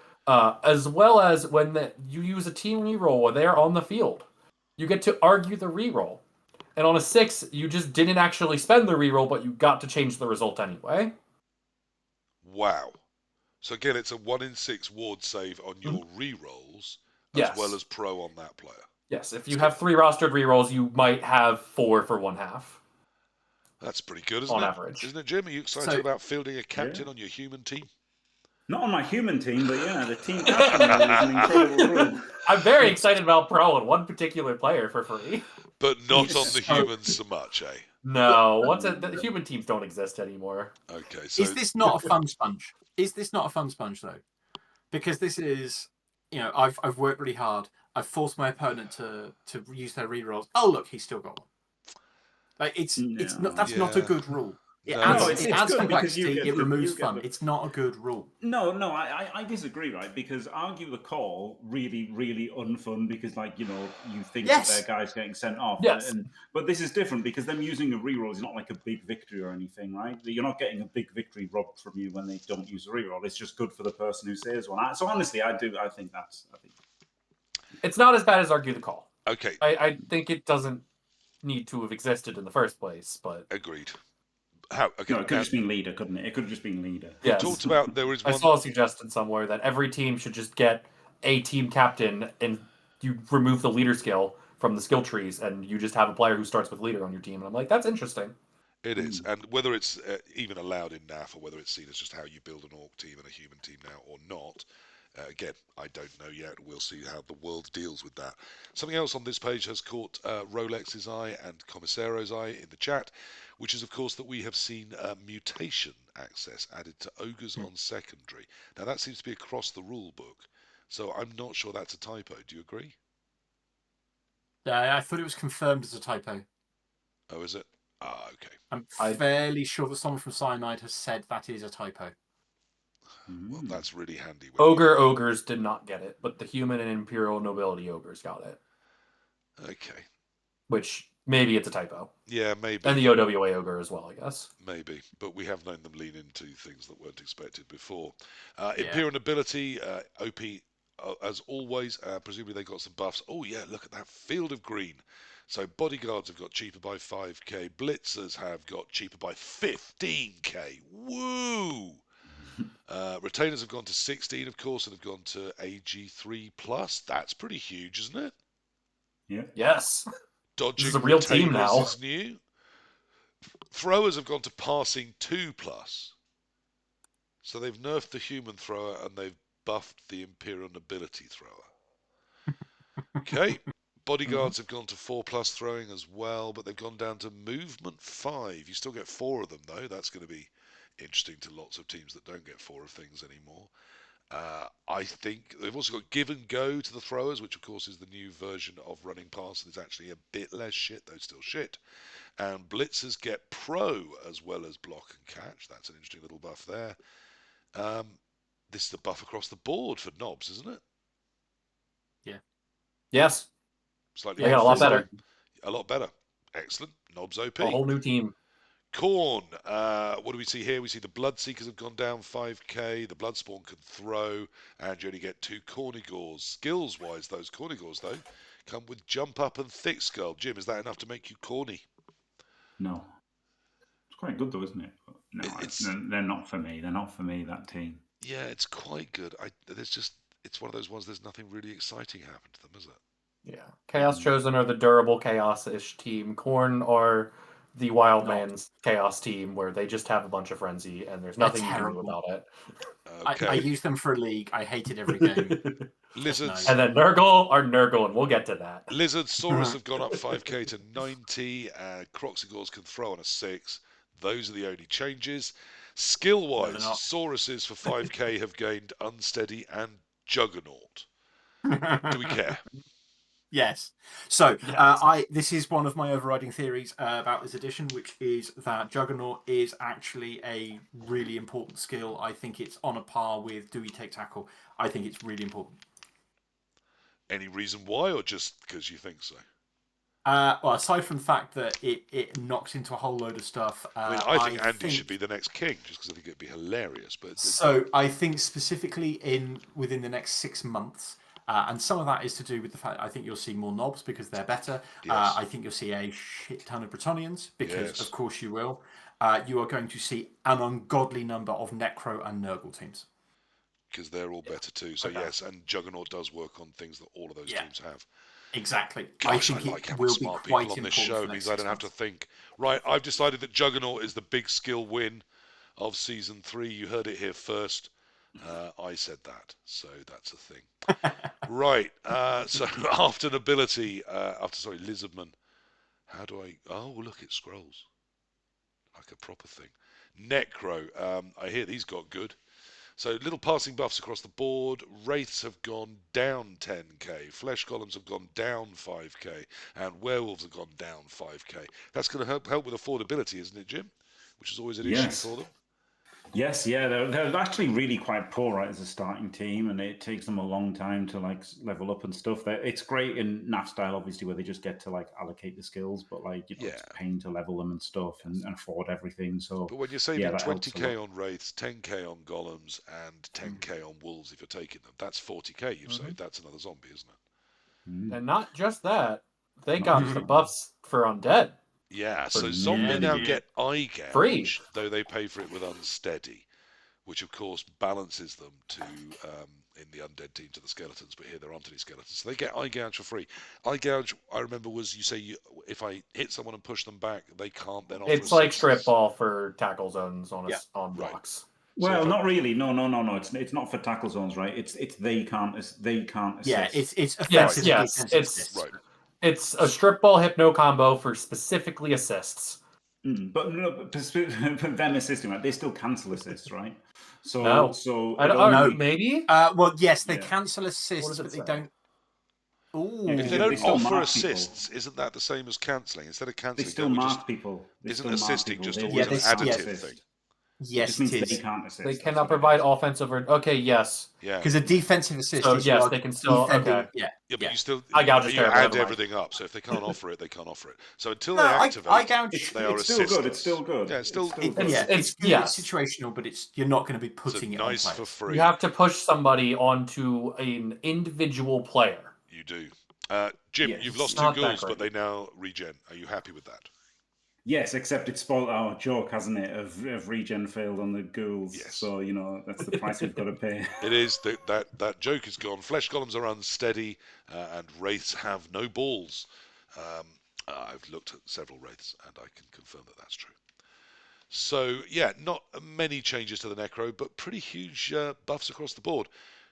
B: as well as when you use a team reroll where they're on the field, you get to argue the reroll. And on a 6, you just didn't actually spend the reroll, but you got to change the result anyway.
A: Wow. So again, it's a 1 in 6 ward save on your rerolls, as
B: Yes.
A: well as pro on that player.
B: Yes, if you have 3 rostered rerolls, you might have 4 for 1/2.
A: That's pretty good, isn't
B: On
A: it?
B: average.
A: Isn't it, Jim? Are you excited about fielding a captain on your human team?
D: Not on my human team, but yeah, the team captain rule is an incredible rule.
B: I'm very excited about pro on one particular player for free.
A: But not
C: It's
A: on the
C: so-
A: humans so much, eh?
B: No, the human teams don't exist anymore.
A: Okay, so
C: Is this not a fun sponge? Is this not a fun sponge though? Because this is, I've worked really hard. I've forced my opponent to use their rerolls. Oh look, he's still got one. Like it's not that's not a
A: Yeah.
C: good rule. It
A: No.
C: adds,
A: No,
D: it's
C: it adds
D: good because
C: complexity.
D: you get
C: It removes
D: the-
C: fun. It's not a good rule.
D: No, I disagree, right? Because argue the call really, really unfun because, like, you think
C: Yes.
D: that their guy's getting sent off.
B: Yes.
D: But this is different because them using a reroll is not like a big victory or anything, right? You're not getting a big victory robbed from you when they don't use a reroll. It's just good for the person who saves one. So honestly, I think
B: It's not as bad as argue the call.
A: okay,
B: I think it doesn't need to have existed in the first place, but
A: agreed. How? Okay,
D: no, it could have just been leader, couldn't it? It could have just been leader.
A: we
B: yes.
A: talked about there is
B: I
A: one.
B: saw a suggestion somewhere that every team should just get a team captain and you remove the leader skill from the skill trees and you just have a player who starts with leader on your team. And I'm like, that's interesting.
A: It is, and whether it's even allowed in NAF or whether it's seen as just how you build an orc team and a human team now or not, again, I don't know yet. We'll see how the world deals with that. Something else on this page has caught Rolex's eye and Commissaro's eye in the chat, which is, of course, that we have seen mutation access added to ogres on secondary. Now, that seems to be across the rule book, so I'm not sure that's a typo. Do you agree?
C: I thought it was confirmed as a typo.
A: Oh, is it? Ah, okay.
C: I'm fairly sure that someone from Cyanide has said that is a typo.
A: Well, that's really handy.
B: Ogres did not get it, but the human and imperial nobility ogres got it.
A: Okay.
B: Which maybe it's a typo.
A: Yeah, maybe.
B: And the OWA ogre as well, I guess.
A: Maybe, but we have known them lean into things that weren't expected before. Imperial Nobility, OP, as always. Presumably they got some buffs. Oh, yeah, look at that field of green. So bodyguards have got cheaper by 5k. Blitzers have got cheaper by 15k. Woo! Retainers have gone to 16, of course, and have gone to AG3+. That's pretty huge, isn't it?
D: Yeah.
B: Yes.
A: Dodging
B: is a real team
A: retainers
B: now.
A: is new. Throwers have gone to passing 2+. So they've nerfed the human thrower and they've buffed the Imperial Nobility thrower. Okay. Bodyguards have gone to 4+ throwing as well, but they've gone down to movement 5. You still get 4 of them, though. That's going to be interesting to lots of teams that don't get 4 of things anymore. I think they've also got give and go to the throwers, which of course is the new version of running pass. It's actually a bit less shit, though still shit. And blitzers get pro as well as block and catch. That's an interesting little buff there. This is a buff across the board for knobs, isn't it?
C: Yeah.
B: Yes.
A: Slightly
B: They got a lot better.
A: A lot better. Excellent. Knobs OP.
B: A whole new team.
A: Corn. What do we see here? We see the Bloodseekers have gone down 5k. The Bloodspawn can throw, and you only get 2 Cornigores. Skills-wise, those Cornigores, though, come with Jump Up and Thick Skull. Jim, is that enough to make you corny?
D: No. It's quite good, though, isn't it? No, they're not for me. They're not for me, that team.
A: Yeah, it's quite good. It's one of those ones, there's nothing really exciting happened to them, is it?
B: Yeah. Chaos Chosen are the durable Chaos-ish team. Corn are the Wild Man's Chaos team, where they just have a bunch of frenzy and there's nothing you can do about it.
A: Okay.
C: I used them for a league. I hated every game.
A: Lizards.
B: And then Nurgle are Nurgle, and we'll get to that.
A: Lizards, Saurus have gone up 5k to 90. Croxigores can throw on a 6. Those are the only changes. Skill-wise, Sauruses for 5k have gained Unsteady and Juggernaut. Do we care?
C: Yes. So this is one of my overriding theories about this edition, which is that Juggernaut is actually a really important skill. I think it's on a par with Do We Take Tackle. I think it's really important.
A: Any reason why, or just because you think so?
C: Well, aside from the fact that it knocks into a whole load of stuff.
A: I think Andy should be the next king, just because I think it'd be hilarious. But
C: so I think specifically within the next 6 months. And some of that is to do with the fact I think you'll see more knobs because they're better.
A: Yes.
C: I think you'll see a shit ton of Bretonnians because, of course, you will. You are going to see an ungodly number of Necro and Nurgle teams.
A: Because they're all better too. So, yes, and Juggernaut does work on things that all of those teams have.
C: Exactly.
A: Gosh,
C: I think
A: like
C: it
A: having
C: will
A: smart
C: be
A: people
C: quite
A: on this
C: important
A: show. It means I don't have to think. Right, I've decided that Juggernaut is the big skill win of Season 3. You heard it here first. I said that, so that's a thing. Right, so after Nobility, Lizardman. How do I... Oh, look, it scrolls. Like a proper thing. Necro, I hear these got good. So little passing buffs across the board. Wraiths have gone down 10k. Flesh Golems have gone down 5k. And Werewolves have gone down 5k. That's going to help with affordability, isn't it, Jim? Which is always an issue for them.
D: Yes, yeah, they're actually really quite poor, right, as a starting team, and it takes them a long time to like level up and stuff. It's great in NAF style, obviously, where they just get to like allocate the skills, but like it's a pain to level them and stuff and afford everything. So,
A: but when you're saving 20k on Wraiths, 10k on Golems, and 10k on Wolves, if you're taking them, that's 40k you've saved. That's another zombie, isn't it?
B: And not just that, they got the buffs for Undead.
A: Yeah, so Zombie now get Eye Gouge,
B: free,
A: though they pay for it with Unsteady, which of course balances them to, in the Undead team, to the Skeletons, but here there aren't any Skeletons. So they get Eye Gouge for free. Eye Gouge, I remember, was if I hit someone and push them back, they can't then offer
B: It's like Strip Ball for tackle zones on blocks.
D: Well, not really. No. It's not for tackle zones, right? It's they can't assist.
C: Yeah, it's offensive.
B: Yes, it's a Strip Ball Hypno combo for specifically assists.
D: But them assisting, right? They still cancel assists, right? So
B: I don't know. Maybe.
C: Well, yes, they cancel assists, but they don't.
A: Ooh. If they don't offer assists, isn't that the same as cancelling? Instead of cancelling,
D: they still mark people.
A: Isn't assisting just always an additive thing?
C: Yes,
D: it is. They can't assist.
B: They cannot provide offensive or
C: yes.
A: Yeah.
C: Because a defensive assist
B: so
C: is
B: yes, they can still
C: defending.
A: Yeah, but you still
B: you
A: add everything up. So if they can't offer it, they can't offer it. So until they activate, they are assisted.
D: It's still good.
A: Yeah, it's still good.
C: It's situational, but you're not going to be putting it
A: nice
C: on
A: for free.
B: You have to push somebody onto an individual player.
A: You do. Jim, you've lost 2 ghouls, but they now regen. Are you happy with that?
D: Yes, except it spoiled our joke, hasn't it, of regen failed on the ghouls.
A: Yes.
D: So, that's the price we've got to pay.
A: It is. That joke is gone. Flesh golems are unsteady, and wraiths have no balls. I've looked at several wraiths, and I can confirm that that's true. So, yeah, not many changes to the Necro, but pretty huge buffs across the board.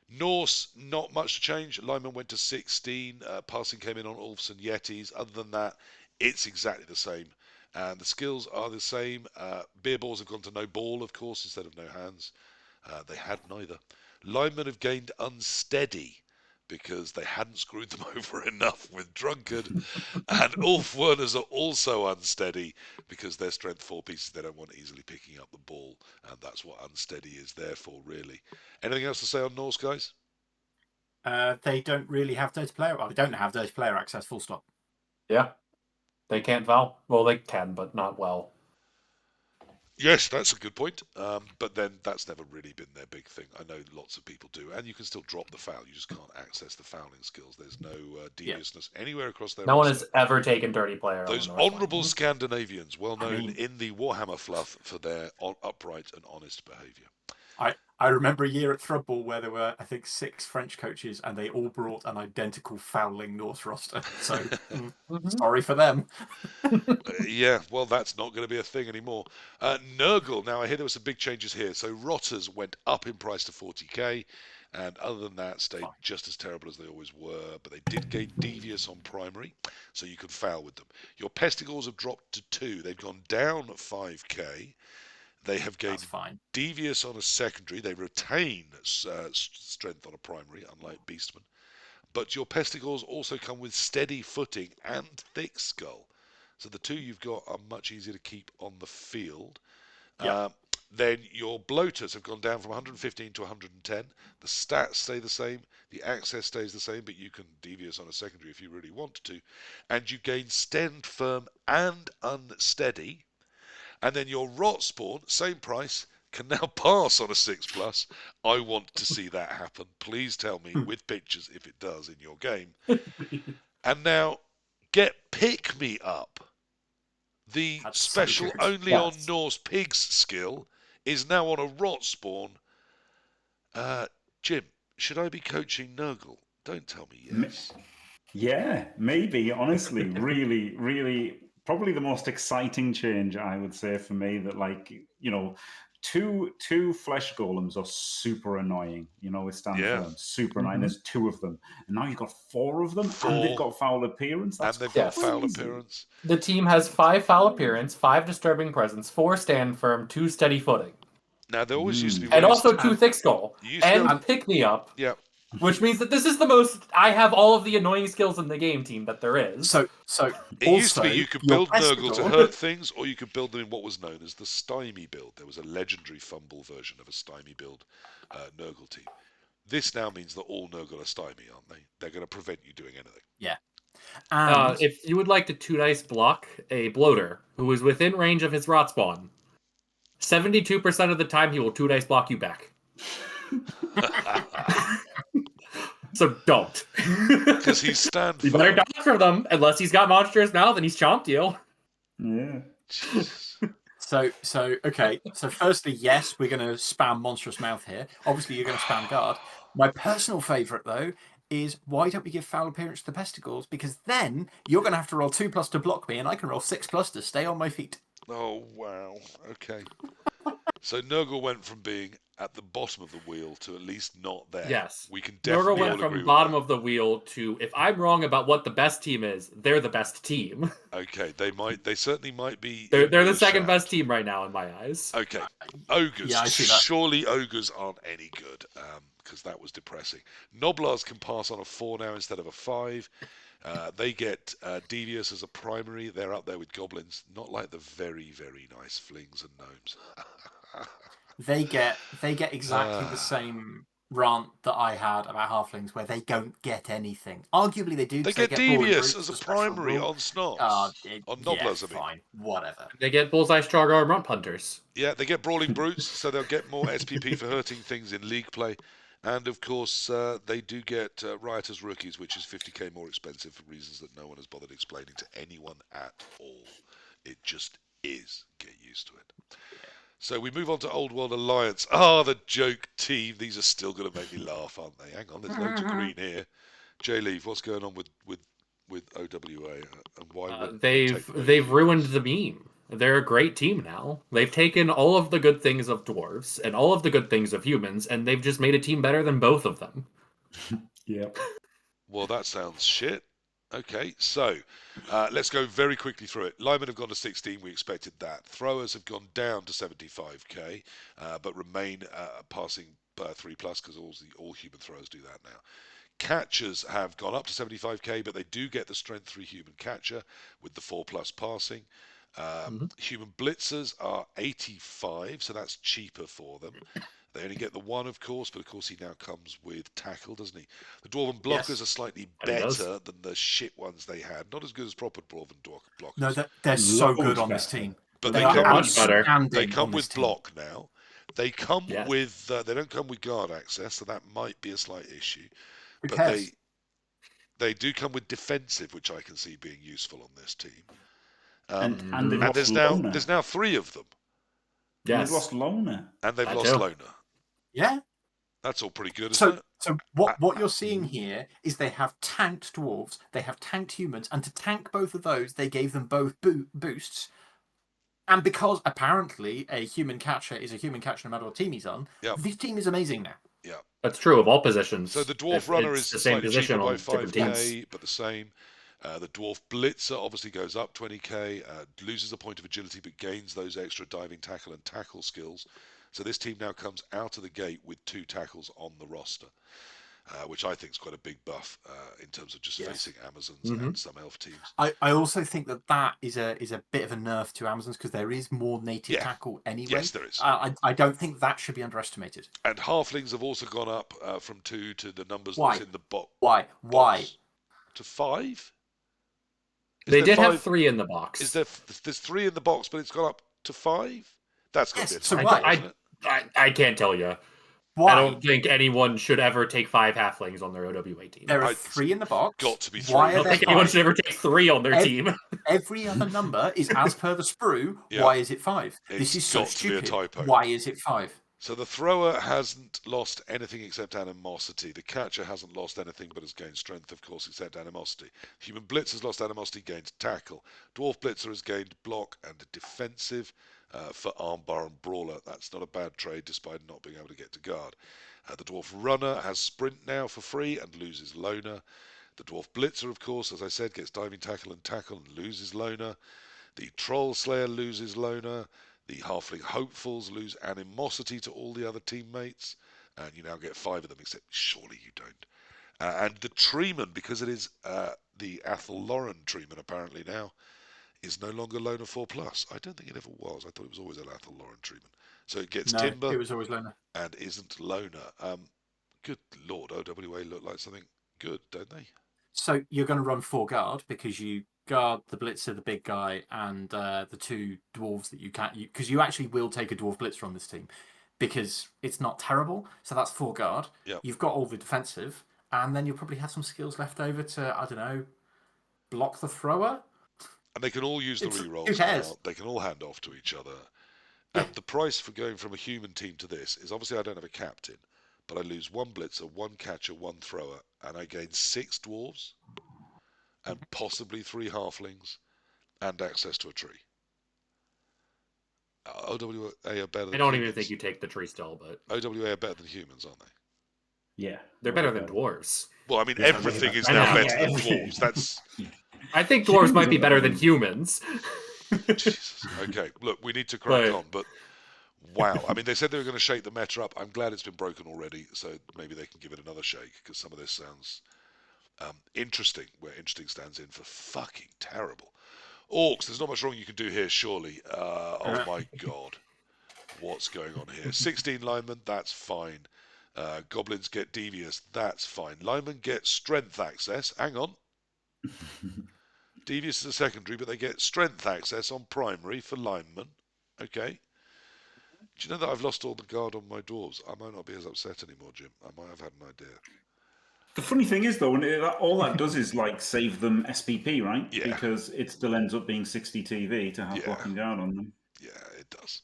A: Norse, not much to change. Lyman went to 16. Passing came in on Ulfs and Yetis. Other than that, it's exactly the same. And the skills are the same. Beer balls have gone to no ball, of course, instead of no hands. They had neither. Linemen have gained unsteady because they hadn't screwed them over enough with drunkard. And Ulf Werners are also unsteady because they're strength 4 pieces. They don't want easily picking up the ball, and that's what unsteady is there for, really. Anything else to say on Norse, guys?
C: They don't really have dirty player. Well, they don't have dirty player access. Full stop.
B: Yeah. They can't Val. Well, they can, but not well.
A: Yes, that's a good point. But then that's never really been their big thing. I know lots of people do, and you can still drop the foul. You just can't access the fouling skills. There's no deviousness anywhere across their
B: No one
A: roster.
B: has ever taken dirty player.
A: Those
B: on the North
A: honourable
B: line.
A: Scandinavians, well known in the Warhammer fluff for their upright and honest behaviour.
C: I remember a year at Thrubball where there were, I think, 6 French coaches, and they all brought an identical fouling Norse roster. So sorry for them.
A: Yeah, well, that's not going to be a thing anymore. Nurgle, now I hear there were some big changes here. So Rotters went up in price to 40k, and other than that, stayed just as terrible as they always were. But they did gain Devious on primary, so you could foul with them. Your Pestigors have dropped to 2. They've gone down 5k. They have gained Devious on a secondary. They retain strength on a primary, unlike Beastman. But your Pestigors also come with steady footing and thick skull. So the two you've got are much easier to keep on the field.
C: Yep.
A: Then your Bloaters have gone down from 115 to 110. The stats stay the same. The access stays the same, but you can Devious on a secondary if you really want to. And you gain Stand Firm and Unsteady. And then your Rot Spawn, same price, can now pass on a 6+. I want to see that happen. Please tell me with pictures if it does in your game. And now, get Pick Me Up. The
C: That's
A: special
C: so good.
A: only on Norse Pigs skill is now on a Rot Spawn. Jim, should I be coaching Nurgle? Don't tell me yes.
D: Yeah, maybe. Honestly, really, really, probably the most exciting change I would say for me. That two flesh golems are super annoying. With Stand Firm, super annoying. There's 2 of them, and now you've got 4 of them, and they've got foul appearance. That's
A: and they've got foul appearance.
B: The team has 5 foul appearance, 5 disturbing presence, 4 stand firm, 2 steady footing.
A: Now there always used to be,
B: and also 2 thick skull and pick me up.
A: Yeah.
B: Which means that this is the most. I have all of the annoying skills in the game team that there is.
C: So
A: it used to be you could build Nurgle to hurt things, or you could build them in what was known as the Stymie build. There was a legendary fumble version of a Stymie build Nurgle team. This now means that all Nurgle are Stymie, aren't they? They're going to prevent you doing anything.
C: Yeah.
B: If you would like to 2-dice block a bloater who is within range of his rot spawn, 72% of the time he will 2-dice block you back. So don't.
A: Because he's stand
B: You better dodge for them, unless he's got monstrous mouth and he's chomped you.
D: Yeah.
C: So okay. So firstly, yes, we're going to spam monstrous mouth here. Obviously, you're going to spam guard. My personal favourite though is why don't we give foul appearance to the Pestigors? Because then you're going to have to roll 2+ to block me, and I can roll 6+ to stay on my feet.
A: Oh wow. Okay. So Nurgle went from being at the bottom of the wheel to at least not there.
B: Yes.
A: We can definitely
B: Nurgle went from bottom of the wheel to, if I'm wrong about what the best team is, they're the best team.
A: Okay, they certainly might be.
B: They're the second best team right now in my eyes.
A: Okay, ogres.
C: Yeah, I see that.
A: Surely ogres aren't any good, because that was depressing. Noblars can pass on a 4 now instead of a 5. They get Devious as a primary. They're up there with goblins, not like the very, very nice flings and gnomes.
C: They get exactly the same rant that I had about halflings, where they don't get anything. Arguably, they do.
A: They get Devious as a primary on Snots. On Noblars,
C: fine, whatever.
B: They get Bullseye Strong Arm Rump Hunters.
A: Yeah, they get Brawling Brutes, so they'll get more SPP for hurting things in league play. And of course, they do get Riotous Rookies, which is 50k more expensive for reasons that no one has bothered explaining to anyone at all. It just is. Get used to it. So we move on to Old World Alliance. Ah, the joke team. These are still going to make me laugh, aren't they? Hang on, there's loads of green here. Jleave, what's going on with OWA, and why wouldn't they take the
B: They've ruined
A: humans?
B: the meme. They're a great team now. They've taken all of the good things of dwarves and all of the good things of humans, and they've just made a team better than both of them.
D: Yeah.
A: Well, that sounds shit. Okay, so let's go very quickly through it. Linemen have gone to 16. We expected that. Throwers have gone down to 75k, but remain passing 3 plus because all human throwers do that now. Catchers have gone up to 75k, but they do get the strength 3 human catcher with the 4 plus passing. Human blitzers are 85, so that's cheaper for them. They only get the 1, of course, but of course he now comes with tackle, doesn't he? The Dwarven blockers
C: Yes.
A: are slightly
B: And he does.
A: better than the shit ones they had. Not as good as proper Dwarven blockers.
C: No, they're so good
D: Loads
C: on this
D: better.
C: team.
A: But
C: They
A: they
C: are
A: come
B: much better.
C: outstanding
A: They come
C: on this
A: with
C: team.
A: block now. They come
B: Yeah.
A: with. They don't come with guard access, so that might be a slight issue.
C: Who
A: But
C: cares?
A: they do come with defensive, which I can see being useful on this team.
D: And they've
A: And
D: lost
A: there's
D: Lona.
A: now 3 of them,
D: And
B: Yes.
D: they've lost Lona.
A: and they've
B: That
A: lost
B: too.
A: Lona.
C: Yeah.
A: That's all pretty good, isn't it?
C: So what you're seeing here is they have tanked dwarves, they have tanked humans, and to tank both of those, they gave them both boosts. And because apparently a human catcher is a human catcher no matter what team he's on,
A: Yep.
C: this team is amazing now.
A: Yeah.
B: That's true of all positions.
A: So the Dwarf Runner
B: It's
A: is
B: the same
A: slightly
B: position
A: cheaper by
B: on different teams.
A: 5k, but the same. The Dwarf Blitzer obviously goes up 20k, loses a point of agility, but gains those extra diving tackle and tackle skills. So this team now comes out of the gate with 2 tackles on the roster, which I think is quite a big buff in terms of just facing Amazons and some elf teams.
C: I also think that is a bit of a nerf to Amazons because there is more native tackle anyway.
A: Yes, there is.
C: I don't think that should be underestimated.
A: And halflings have also gone up from 2 to the numbers
C: Why?
A: that's in the box.
C: Why?
A: To 5?
B: They did have 3 in the box.
A: Is there's 3 in the box, but it's gone up to 5? That's got to be a
C: so
A: typo,
C: why?
A: isn't it?
B: I can't tell you.
C: Why?
B: I don't think anyone should ever take 5 halflings on their OWA team.
C: There are 3 in the box.
A: Got to be 3.
C: Why
B: I
C: are
B: don't
C: there
B: think anyone
C: 5?
B: should ever take 3 on their team.
C: Every other number is as per the sprue.
A: Yeah.
C: Why is it 5? This
A: It's
C: is so
A: got to be a
C: stupid.
A: typo.
C: Why is it 5?
A: So the thrower hasn't lost anything except animosity. The catcher hasn't lost anything but has gained strength, of course, except animosity. Human Blitz has lost animosity, gained tackle. Dwarf Blitzer has gained block and defensive for armbar and brawler. That's not a bad trade, despite not being able to get to guard. The Dwarf Runner has sprint now for free and loses loner. The Dwarf Blitzer, of course, as I said, gets diving tackle and loses loner. The Troll Slayer loses loner. The Halfling Hopefuls lose animosity to all the other teammates, and you now get 5 of them, except surely you don't. And the Treeman, because it is the Athel Lauren Treeman apparently now, is no longer Loner 4 plus. I don't think it ever was. I thought it was always an Athel Lauren Treeman. So it gets Timber.
C: It was always Loner.
A: And isn't Loner. Good Lord, OWA look like something good, don't they?
C: So you're going to run 4 guard because you guard the blitzer, the big guy, and the 2 dwarves that you can't. Because you actually will take a dwarf blitzer on this team because it's not terrible. So that's 4 guard.
A: Yep.
C: You've got all the defensive, and then you'll probably have some skills left over to, I don't know, block the thrower.
A: And they can all use the rerolls
C: who cares?
A: now. They can all hand off to each other. And the price for going from a human team to this is obviously I don't have a captain, but I lose 1 blitzer, 1 catcher, 1 thrower, and I gain 6 dwarves and possibly 3 halflings and access to a tree. OWA are better than
B: I don't
A: humans.
B: even think you take the tree still, but
A: OWA are better than humans, aren't they?
D: Yeah.
B: they're better than dwarves.
A: Well, I mean,
D: Yeah,
A: everything is
B: I
A: now
B: know.
A: better than dwarves. That's...
B: I think dwarves might be better than humans.
A: Jesus. Okay, look, we need to crack on, but wow. I mean, they said they were going to shake the meta up. I'm glad it's been broken already, so maybe they can give it another shake, because some of this sounds interesting, where interesting stands in for fucking terrible. Orcs, there's not much wrong you can do here, surely. Oh my god. What's going on here? 16 linemen, that's fine. Goblins get devious, that's fine. Linemen get strength access. Hang on. Devious is a secondary, but they get strength access on primary for linemen. Okay. Do you know that I've lost all the guard on my dwarves? I might not be as upset anymore, Jim. I might have had an idea.
D: The funny thing is, though, all that does is like save them SPP, right?
A: Yeah.
D: Because it still ends up being 60 TV to have
A: Yeah.
D: blocking guard on them.
A: Yeah, it does.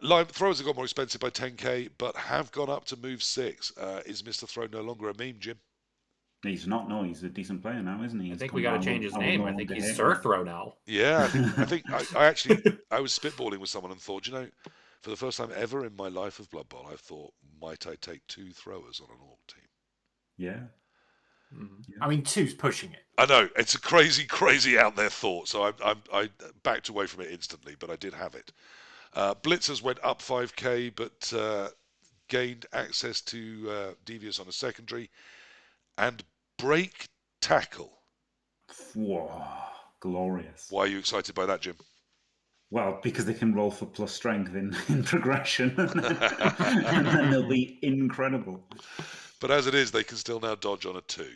A: Line throwers have got more expensive by 10k, but have gone up to move 6. Is Mr. Throw no longer a meme, Jim?
D: He's not. No, he's a decent player now, isn't he?
B: I
D: He's
B: think
D: come
B: we got to
D: around.
B: change his
D: I would
B: name.
D: no
B: I think
D: longer
B: he's
D: hate
B: Sir
D: him.
B: Throw now.
A: Yeah, I actually I was spitballing with someone and thought, for the first time ever in my life of Blood Bowl, I thought, might I take 2 throwers on an Orc team?
D: Yeah.
C: I mean, 2's pushing it.
A: I know it's a crazy out there thought, so I backed away from it instantly, but I did have it. Blitzers went up 5k, but gained access to Devious on a secondary, and break tackle.
D: Whoa, glorious.
A: Why are you excited by that, Jim?
D: Well, because they can roll for plus strength in progression, and then they'll be incredible.
A: But as it is, they can still now dodge on a 2.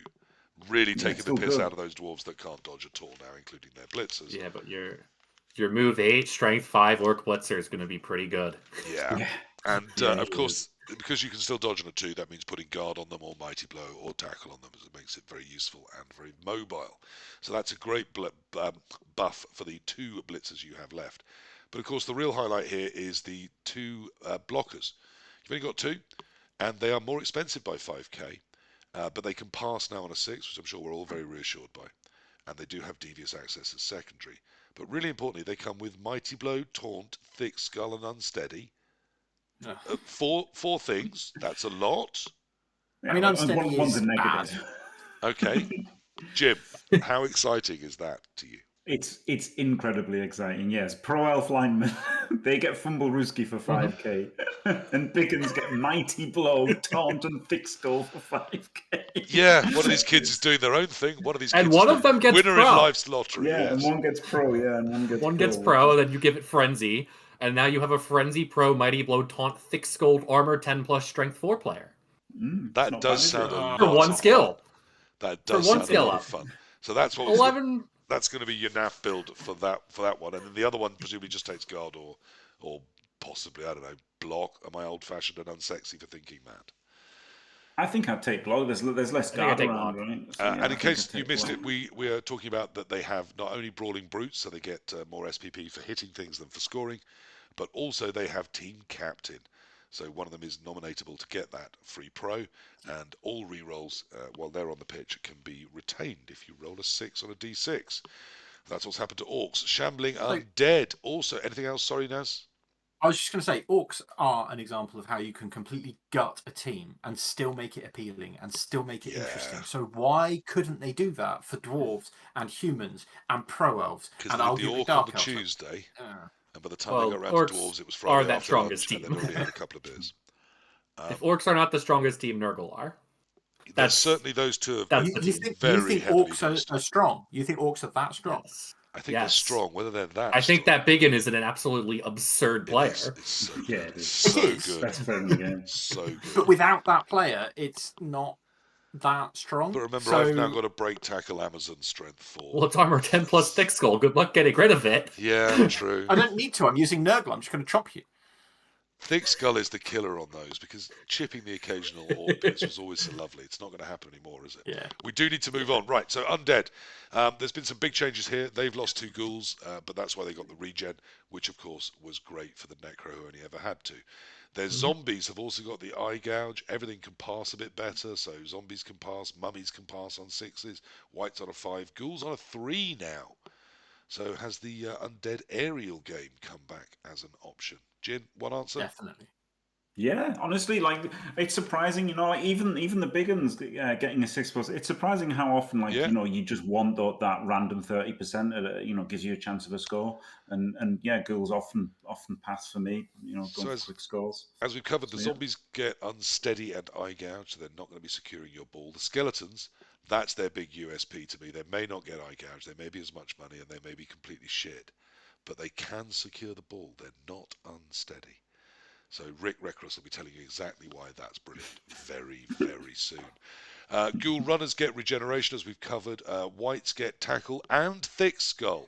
A: Really taking the piss
D: good.
A: out of those dwarves that can't dodge at all now, including their blitzers.
B: Yeah, but your move 8, strength 5 Orc Blitzer is going to be pretty good.
A: Yeah. And of course, because you can still dodge on a 2, that means putting guard on them or mighty blow or tackle on them, as it makes it very useful and very mobile. So that's a great buff for the 2 blitzers you have left. But of course, the real highlight here is the 2 blockers. You've only got 2, and they are more expensive by 5k. But they can pass now on a 6, which I'm sure we're all very reassured by. And they do have devious access as secondary. But really importantly, they come with Mighty Blow, Taunt, Thick Skull, and Unsteady. 4 things. That's a lot.
C: I mean, Unsteady
D: one's
C: is
D: a
C: bad.
D: negative.
A: Okay. Jim, how exciting is that to you?
D: It's incredibly exciting, yes. Pro Elf linemen, they get Fumble Rooski for 5k, and Biggins get Mighty Blow, Taunt, and Thick Skull for 5k.
A: Yeah, one of these kids is doing their own thing. One of these kids
B: And one
A: is
B: of them gets
A: winner
B: pro.
A: in life's lottery.
D: Yeah,
A: Yes.
D: and one gets Pro, and one gets
B: pro, and then you give it Frenzy, and now you have a Frenzy Pro, Mighty Blow, Taunt, Thick Skull, Armor 10 plus Strength 4 player.
A: That does sound a lot
B: For 1
A: of
B: skill.
A: fun. That does
B: For 1
A: sound
B: skill
A: a lot
B: up.
A: of fun. So that's what
B: 11.
A: That's going to be your NAF build for that one, and then the other one presumably just takes guard or possibly, I don't know, block. Am I old-fashioned and unsexy for thinking that?
D: I think I'd take block. There's less guard around, right? So,
A: and in case you missed it, we are talking about that they have not only brawling brutes, so they get more SPP for hitting things than for scoring, but also they have team captain. So one of them is nominatable to get that free pro, and all rerolls while they're on the pitch can be retained if you roll a 6 on a d6. That's what's happened to Orcs. Shambling Undead. Also, anything else? Sorry, Naz?
C: I was just going to say, Orcs are an example of how you can completely gut a team and still make it appealing and still make it interesting. So why couldn't they do that for Dwarves and Humans and Pro Elves?
A: Because
C: and
A: they did the Orc on the Tuesday. And by the time they got around to Dwarves, it was Friday
B: that
A: after
B: strongest
A: lunch,
B: team.
A: and they'd already had a couple of beers.
B: If Orcs are not the strongest team, Nurgle are.
A: There's certainly those two have been
C: you think
A: very
C: Orcs are strong? You think Orcs are that strong?
B: Yes.
A: I think they're strong. Whether they're that
B: I think
A: strong,
B: that Biggin is an absolutely absurd player.
A: It's so good.
D: Yeah, it is.
A: So
C: It is.
A: good.
D: That's fair again.
A: So good.
C: But without that player, it's not that strong.
A: But remember,
C: so...
A: I've now got a break tackle Amazon strength 4.
B: Well, it's armor 10 plus Thick Skull. Good luck getting rid of it.
A: Yeah, true.
C: I don't need to. I'm using Nurgle. I'm just going to chop you.
A: Thick Skull is the killer on those because chipping the occasional Orc piece was always so lovely. It's not going to happen anymore, is it?
C: Yeah.
A: We do need to move on. Right, so Undead. There's been some big changes here. They've lost 2 ghouls, but that's why they got the regen, which of course was great for the Necro who only ever had 2. Their zombies have also got the eye gouge. Everything can pass a bit better, so zombies can pass, mummies can pass on 6s, whites on a 5, ghouls on a 3 now. So has the Undead aerial game come back as an option? Jin, one answer?
C: Definitely.
D: Yeah, honestly, like it's surprising, like even the big ones getting a 6+. It's surprising how often, you just want that random 30%. Gives you a chance of a score, and ghouls often pass for me. Going for quick scores.
A: As we've covered, the zombies get unsteady and eye gouge, so they're not going to be securing your ball. The skeletons, that's their big USP to me. They may not get eye gouge, they may be as much money, and they may be completely shit, but they can secure the ball. They're not unsteady. So Rick Reckless will be telling you exactly why that's brilliant very, very soon. Ghoul runners get regeneration, as we've covered. Whites get tackle and thick skull.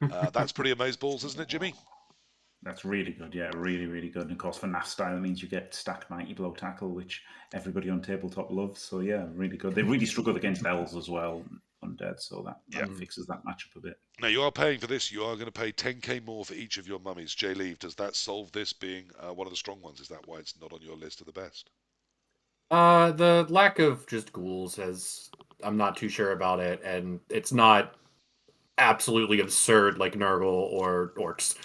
A: That's pretty amazeballs, isn't it, Jimmy?
D: That's really good, yeah, really, really good. And of course, for NAF style, it means you get stack 90 blow tackle, which everybody on tabletop loves. So yeah, really good. They really struggled against elves as well, undead, so that fixes that matchup a bit.
A: Now you are paying for this. You are going to pay 10k more for each of your mummies. Jleave, does that solve this being one of the strong ones? Is that why it's not on your list of the best?
B: The lack of just ghouls I'm not too sure about it, and it's not absolutely absurd like Nurgle or orcs.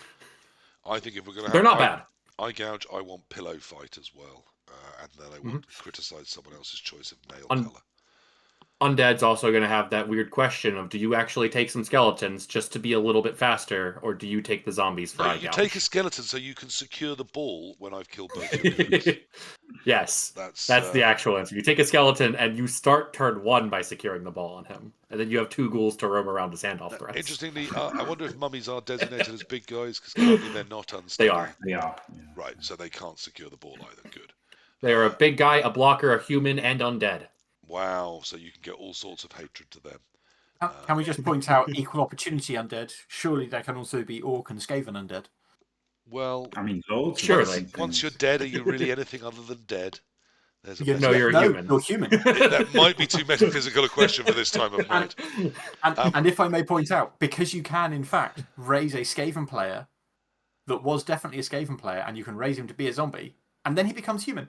A: I think if we're going to
B: They're
A: have
B: not bad.
A: eye gouge, I want pillow fight as well, and then I want to criticize someone else's choice of nail color.
B: Undead's also going to have that weird question of, do you actually take some skeletons just to be a little bit faster, or do you take the zombies for
A: No,
B: eye
A: you
B: gouge?
A: take a skeleton so you can secure the ball when I've killed both your minions.
B: Yes,
A: That's
B: the actual answer. You take a skeleton and you start turn 1 by securing the ball on him, and then you have 2 ghouls to roam around to sand off threats.
A: Interestingly, I wonder if mummies are designated as big guys, because currently they're not unsteady.
B: They are.
D: Yeah.
A: Right, so they can't secure the ball either. Good.
B: They are a big guy, a blocker, a human, and undead.
A: Wow, so you can get all sorts of hatred to them.
C: Can we just point out equal opportunity undead? Surely there can also be orc and Skaven undead.
A: Well,
D: I mean, loads.
B: Surely.
A: Once you're dead, are you really anything other than dead? There's a
B: you're a human.
C: You're human.
A: That might be too metaphysical a question for this time of night.
C: And if I may point out, because you can, in fact, raise a Skaven player that was definitely a Skaven player, and you can raise him to be a zombie, and then he becomes human.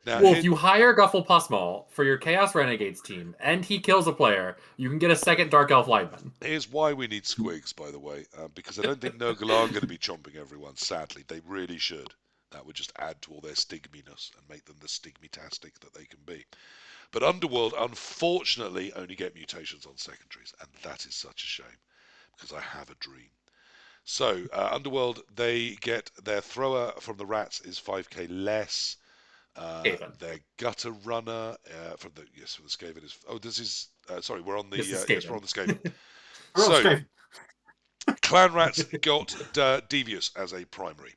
A: Now,
B: well, if you hire Guffle Pussmaul for your Chaos Renegades team, and he kills a player, you can get a second Dark Elf lineman.
A: Here's why we need squigs, by the way, because I don't think Nurgle are going to be chomping everyone, sadly. They really should. That would just add to all their stigminess and make them the stigmitastic that they can be. But Underworld, unfortunately, only get mutations on secondaries, and that is such a shame, because I have a dream. So, Underworld, they get their thrower from the rats is 5k less. Their gutter runner from the Skaven is. Oh, this is sorry. We're on the we're on the Skaven. So, clan rats got Devious as a primary.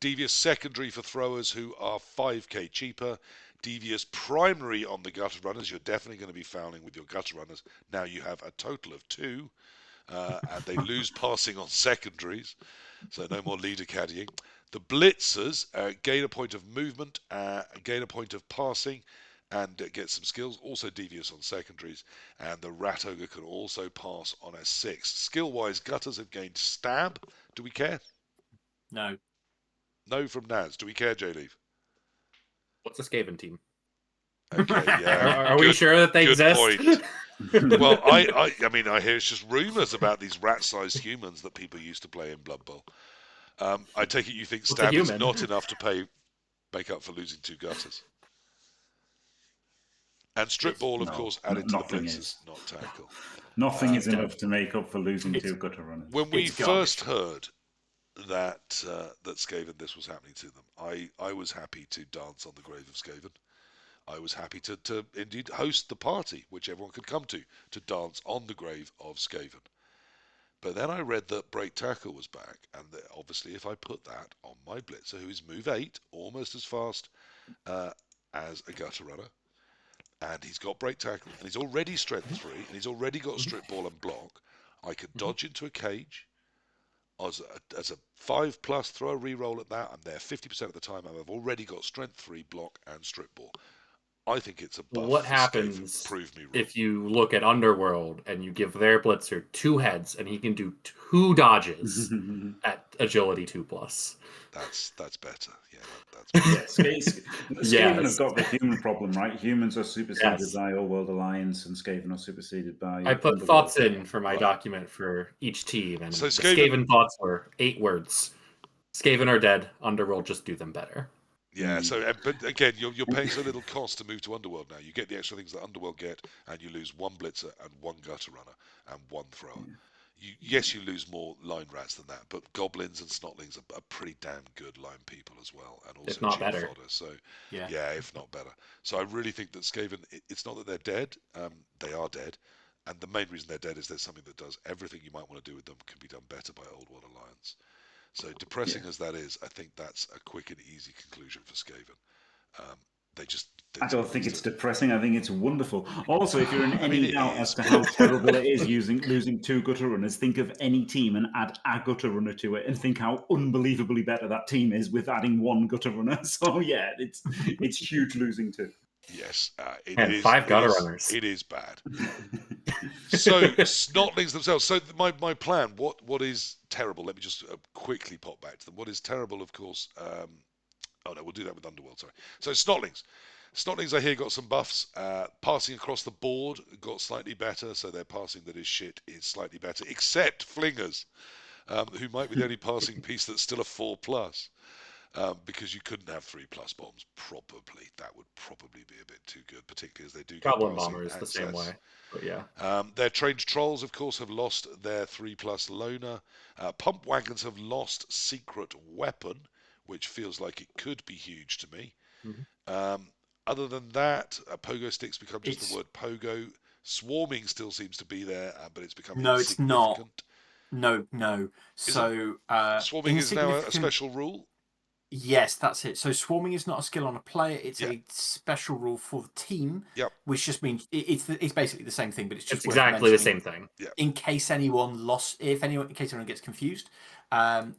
A: Devious secondary for throwers who are 5k cheaper. Devious primary on the gutter runners. You're definitely going to be fouling with your gutter runners. Now you have a total of 2, and they lose passing on secondaries, so no more leader caddying. The blitzers gain a point of movement, gain a point of passing, and get some skills. Also devious on secondaries. And the rat ogre can also pass on a 6. Skill-wise, gutters have gained stab. Do we care?
C: No.
A: No from Naz. Do we care, Jleave?
B: What's a Skaven team?
A: Okay, yeah.
B: Are we sure that they exist?
A: Point. Well, I mean, I hear it's just rumours about these rat-sized humans that people used to play in Blood Bowl. I take it you think stab is not enough to make up for losing 2 gutters. And strip ball, of course, added to the blitzers, not tackle.
D: Nothing is enough to make up for losing 2 gutter runners.
A: When we first heard that Skaven, this was happening to them, I was happy to dance on the grave of Skaven. I was happy to indeed host the party, which everyone could come to dance on the grave of Skaven. But then I read that break tackle was back, and that obviously if I put that on my blitzer, who is move 8, almost as fast as a gutter runner, and he's got break tackle, and he's already strength 3, and he's already got strip ball and block, I could dodge into a cage. As a 5+, throw a reroll at that, I'm there 50% of the time, and I've already got strength 3, block, and strip ball. I think it's a buff.
B: What happens
A: Prove me wrong.
B: if you look at Underworld and you give their blitzer 2 heads and he can do 2 dodges at agility 2+?
A: That's better. Yeah, that's better.
D: Skaven have got the human problem, right? Humans are superseded by Old World Alliance, and Skaven are superseded by.
B: I put thoughts in for my document for each team, and
A: so
B: the Skaven thoughts were 8 words. Skaven are dead. Underworld just do them better.
A: Yeah, so but again, you're paying so little cost to move to Underworld now. You get the extra things that Underworld get, and you lose 1 blitzer and 1 gutter runner and 1 thrower. Yes, you lose more line rats than that, but goblins and snotlings are pretty damn good line people as well, and also
B: if not
A: cheap
B: better.
A: fodder. So yeah, if not better. So I really think that Skaven, it's not that they're dead; they are dead, and the main reason they're dead is there's something that does everything you might want to do with them can be done better by Old World Alliance. So depressing as that is, I think that's a quick and easy conclusion for Skaven.
D: I don't think it's depressing. I think it's wonderful. Also, if you're in
A: I
D: any
A: mean, it
D: doubt
A: is,
D: as to
A: but-
D: how terrible it is losing 2 gutter runners, think of any team and add a gutter runner to it, and think how unbelievably better that team is with adding 1 gutter runner. So yeah, it's huge losing 2.
A: Yes, it
B: And
A: is
B: 5 gutter runners.
A: It is bad. So Snotlings themselves. So my plan. What is terrible? Let me just quickly pop back to them. What is terrible, of course. Oh no, we'll do that with Underworld. Sorry. So Snotlings. Snotlings, I hear, got some buffs. Passing across the board got slightly better, so their passing that is shit is slightly better, except Flingers, who might be the only passing piece that's still a 4+, because you couldn't have 3+ bombs, probably. That would probably be a bit too good, particularly as they do get
B: Goblin
A: passing
B: Bomber is the
A: access.
B: same way, but yeah.
A: Their trained trolls, of course, have lost their 3+ loner. Pump wagons have lost secret weapon, which feels like it could be huge to me.
B: Mm-hmm.
A: Other than that, pogo sticks become just the word pogo. Swarming still seems to be there, but it's become insignificant.
C: No. So
A: Swarming is now a special rule?
C: Yes, that's it. So swarming is not a skill on a player; it's
A: Yeah.
C: a special rule for the team.
A: Yep.
C: Which just means it's basically the same thing, but it's just
B: It's
C: worth
B: exactly the
C: mentioning
B: same thing.
A: Yeah.
C: in case anyone gets confused.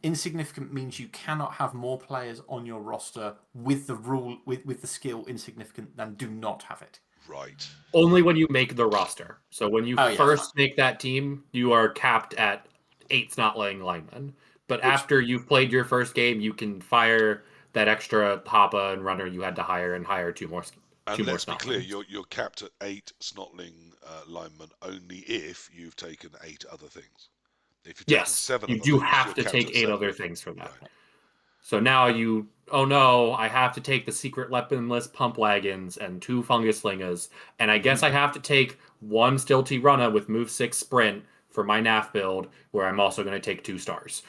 C: Insignificant means you cannot have more players on your roster with the rule with the skill insignificant than do not have it.
A: Right.
B: Only when you make the roster. So when you
C: Oh, yes.
B: first make that team, you are capped at 8 Snotling linemen. But after you've played your first game, you can fire that extra Hoppa and runner you had to hire and hire 2 more.
A: And let's be
B: Snotlings.
A: clear, you're capped at 8 Snotling linemen only if you've taken 8 other things. If you've taken 7
B: you
A: other
B: do
A: things,
B: have
A: you're
B: to
A: capped
B: take
A: at
B: 8
A: 7.
B: other things for that.
A: Right.
B: So now oh no, I have to take the secret weaponless pump wagons and 2 fungus slingers, and I guess I have to take 1 stilty runner with move 6 sprint for my NAF build, where I'm also going to take 2 stars.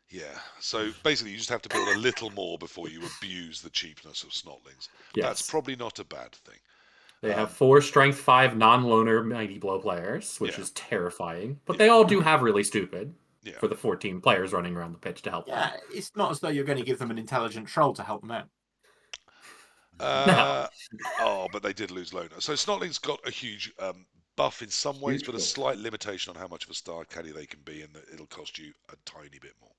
A: Yeah, so basically you just have to build a little more before you abuse the cheapness of Snotlings.
B: Yes.
A: That's probably not a bad thing.
B: They have 4 strength 5 non-loner Mighty Blow players, which is terrifying. But they all do have really stupid for the 14 players running around the pitch to help them.
C: Yeah, it's not as though you're going to give them an intelligent troll to help them out.
B: No.
A: Oh, but they did lose loner. So Snotlings got a huge buff in some ways, but a slight limitation on how much of a star caddy they can be, and that it'll cost you a tiny bit more.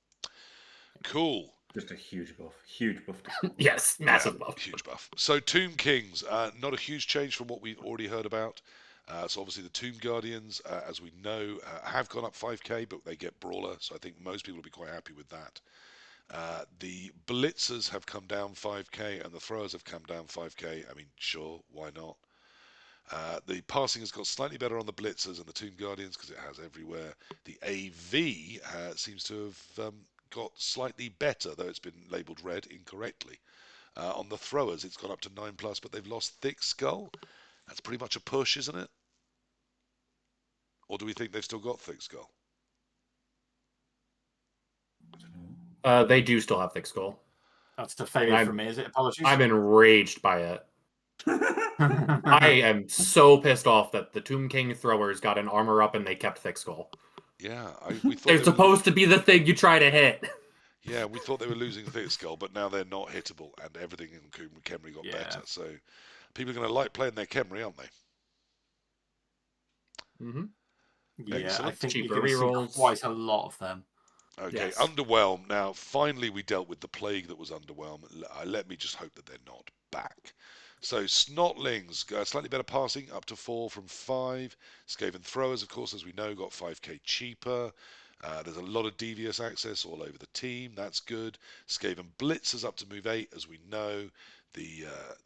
A: Cool.
D: Just a huge buff. Huge buff.
B: Yes, massive buff.
A: Huge buff. So Tomb Kings, not a huge change from what we've already heard about. So obviously the Tomb Guardians, as we know, have gone up 5k, but they get Brawler, so I think most people will be quite happy with that. The Blitzers have come down 5k, and the Throwers have come down 5k. I mean, sure, why not? The passing has got slightly better on the Blitzers and the Tomb Guardians because it has everywhere. The AV seems to have got slightly better, though it's been labelled red incorrectly. On the Throwers, it's gone up to 9+, but they've lost Thick Skull. That's pretty much a push, isn't it? Or do we think they've still got Thick Skull?
B: They do still have Thick Skull.
C: That's a failure from me, is it? Apologies.
B: I'm enraged by it. I am so pissed off that the Tomb King Throwers got an armor up and they kept Thick Skull.
A: Yeah, we thought
B: they're supposed to be the thing you try to hit.
A: Yeah, we thought they were losing Thick Skull, but now they're not hittable, and everything in Khemri got better. So people are going to like playing their Khemri, aren't they?
B: Mm-hmm.
C: Yeah,
A: excellent.
C: I think
B: Cheaper
C: you're going to see quite a lot of them.
A: Okay, Underwhelm. Now, finally, we dealt with the plague that was Underwhelm. Let me just hope that they're not back. So, Snotlings, slightly better passing, up to 4 from 5. Skaven Throwers, of course, as we know, got 5k cheaper. There's a lot of devious access all over the team. That's good. Skaven Blitzers up to move 8, as we know. The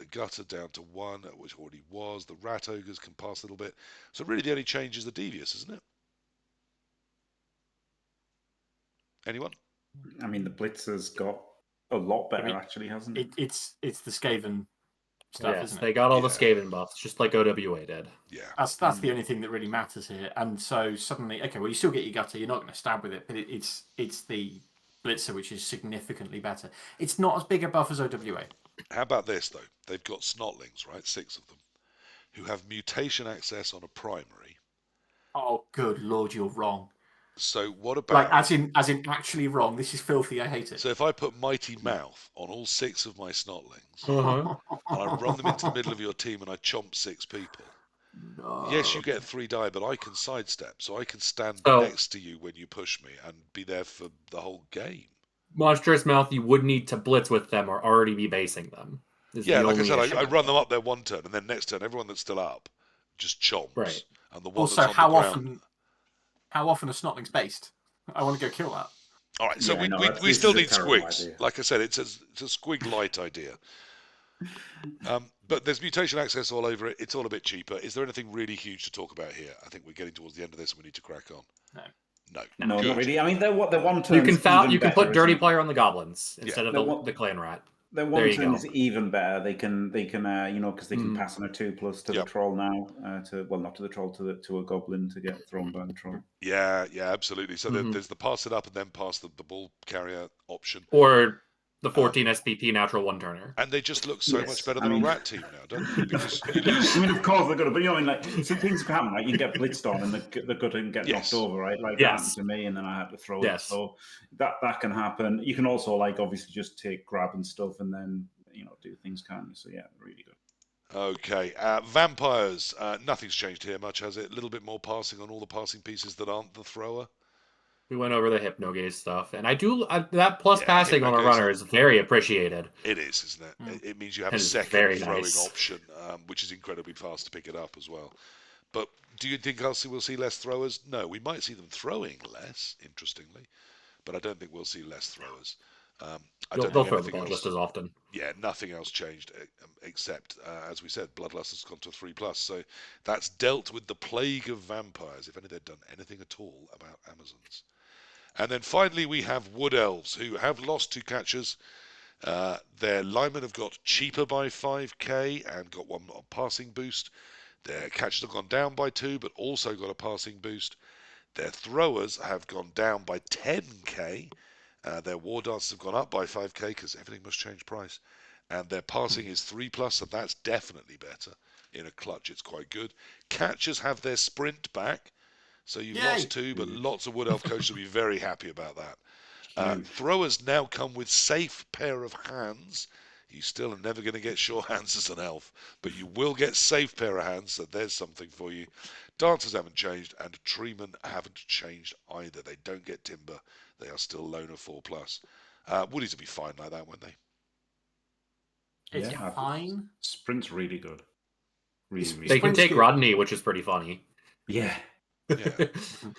A: Gutter down to 1, which already was. The Rat Ogres can pass a little bit. So, really, the only change is the devious, isn't it? Anyone?
D: I mean, the Blitzer's got a lot better, actually, hasn't it?
C: It's the Skaven stuff, isn't it?
B: They got all the Skaven buffs, just like OWA did.
A: Yeah.
C: That's the only thing that really matters here. And so suddenly, okay, well, you still get your Gutter. You're not going to stab with it, but it's the Blitzer, which is significantly better. It's not as big a buff as OWA.
A: How about this, though? They've got Snotlings, right? 6 of them, who have mutation access on a primary.
C: Oh, good Lord, you're wrong.
A: So what
C: Like,
A: about...
C: as in actually wrong. This is filthy. I hate it.
A: So if I put Mighty Mouth on all 6 of my snotlings,
B: Uh-huh.
A: and I run them into the middle of your team and I chomp 6 people, yes, you get 3 die, but I can sidestep, so I can stand
B: So-
A: next to you when you push me and be there for the whole game.
B: Monstrous Mouth, you would need to blitz with them or already be basing them. Is
A: Yeah,
B: the
A: like I
B: only
A: said,
B: issue.
A: I run them up there one turn, and then next turn, everyone that's still up just chomps.
B: Right.
A: And the one
C: Also,
A: that's on the ground...
C: how often are snotlings based? I want to go kill that.
A: All right, so
D: Yeah, no,
A: we
D: this
A: still
D: is a
A: need
D: terrible
A: squigs.
D: idea.
A: Like I said, it's a squig light idea. But there's mutation access all over it. It's all a bit cheaper. Is there anything really huge to talk about here? I think we're getting towards the end of this and we need to crack on. No.
D: No,
A: Good.
D: not really. I mean, they're one
B: You
D: turn.
B: can put Dirty Player on the goblins instead of
D: Yeah.
B: the Clan Rat.
D: Their
B: There
D: one
B: you
D: turn
B: go.
D: is even better. They can because they can pass on a 2+ to the
A: Yep.
D: troll now. Not to the troll, to a goblin to get thrown by the troll.
A: Yeah, absolutely. So there's the pass it up and then pass the ball carrier option.
B: Or the 14 SPP natural one turner.
A: And they just look so
D: Yes,
A: much better
D: I
A: than
D: mean-
A: a rat team now, don't they? Because you lose.
D: I mean, of course they're good, but like some things can happen. Like you can get blitzed on and the gut and get
A: Yes.
D: knocked over, right? Like that
B: Yes.
D: happened to me, and then I had to throw
B: Yes.
D: it. So that can happen. You can also obviously just take grab and stuff, and then do things, can't you? So yeah, really good.
A: Okay, vampires. Nothing's changed here much, has it? A little bit more passing on all the passing pieces that aren't the thrower.
B: We went over the Hypnogaze stuff, and that plus
A: Yeah,
B: passing on a
A: Hypnogaze-
B: runner is very appreciated.
A: It is, isn't it? It means you have
B: It
A: a
B: is
A: second
B: very
A: throwing
B: nice.
A: option, which is incredibly fast to pick it up as well. But do you think we'll see less throwers? No, we might see them throwing less, interestingly, but I don't think we'll see less throwers.
B: They'll throw the ball just as often.
A: Yeah, nothing else changed except, as we said, Bloodlust has gone to 3+. So that's dealt with the plague of vampires, if only they'd done anything at all about Amazons. And then finally we have Wood Elves, who have lost 2 catchers. Their linemen have got cheaper by 5k and got 1 passing boost. Their catchers have gone down by 2, but also got a passing boost. Their throwers have gone down by 10k. Their war dancers have gone up by 5k because everything must change price. And their passing is 3+, so that's definitely better. In a clutch, it's quite good. Catchers have their sprint back. So you've lost 2, but lots of Wood Elf coaches will be very happy about that. Throwers now come with safe pair of hands. You still are never going to get sure hands as an elf, but you will get safe pair of hands, so there's something for you. Dancers haven't changed, and Treemen haven't changed either. They don't get timber. They are still loner 4+. Woodies will be fine like that, won't they?
C: It's fine.
D: Sprint's really good. Really, really
B: They can
C: Sprint's
B: take
C: good.
B: Rodney, which is pretty funny.
D: Yeah.
A: Yeah,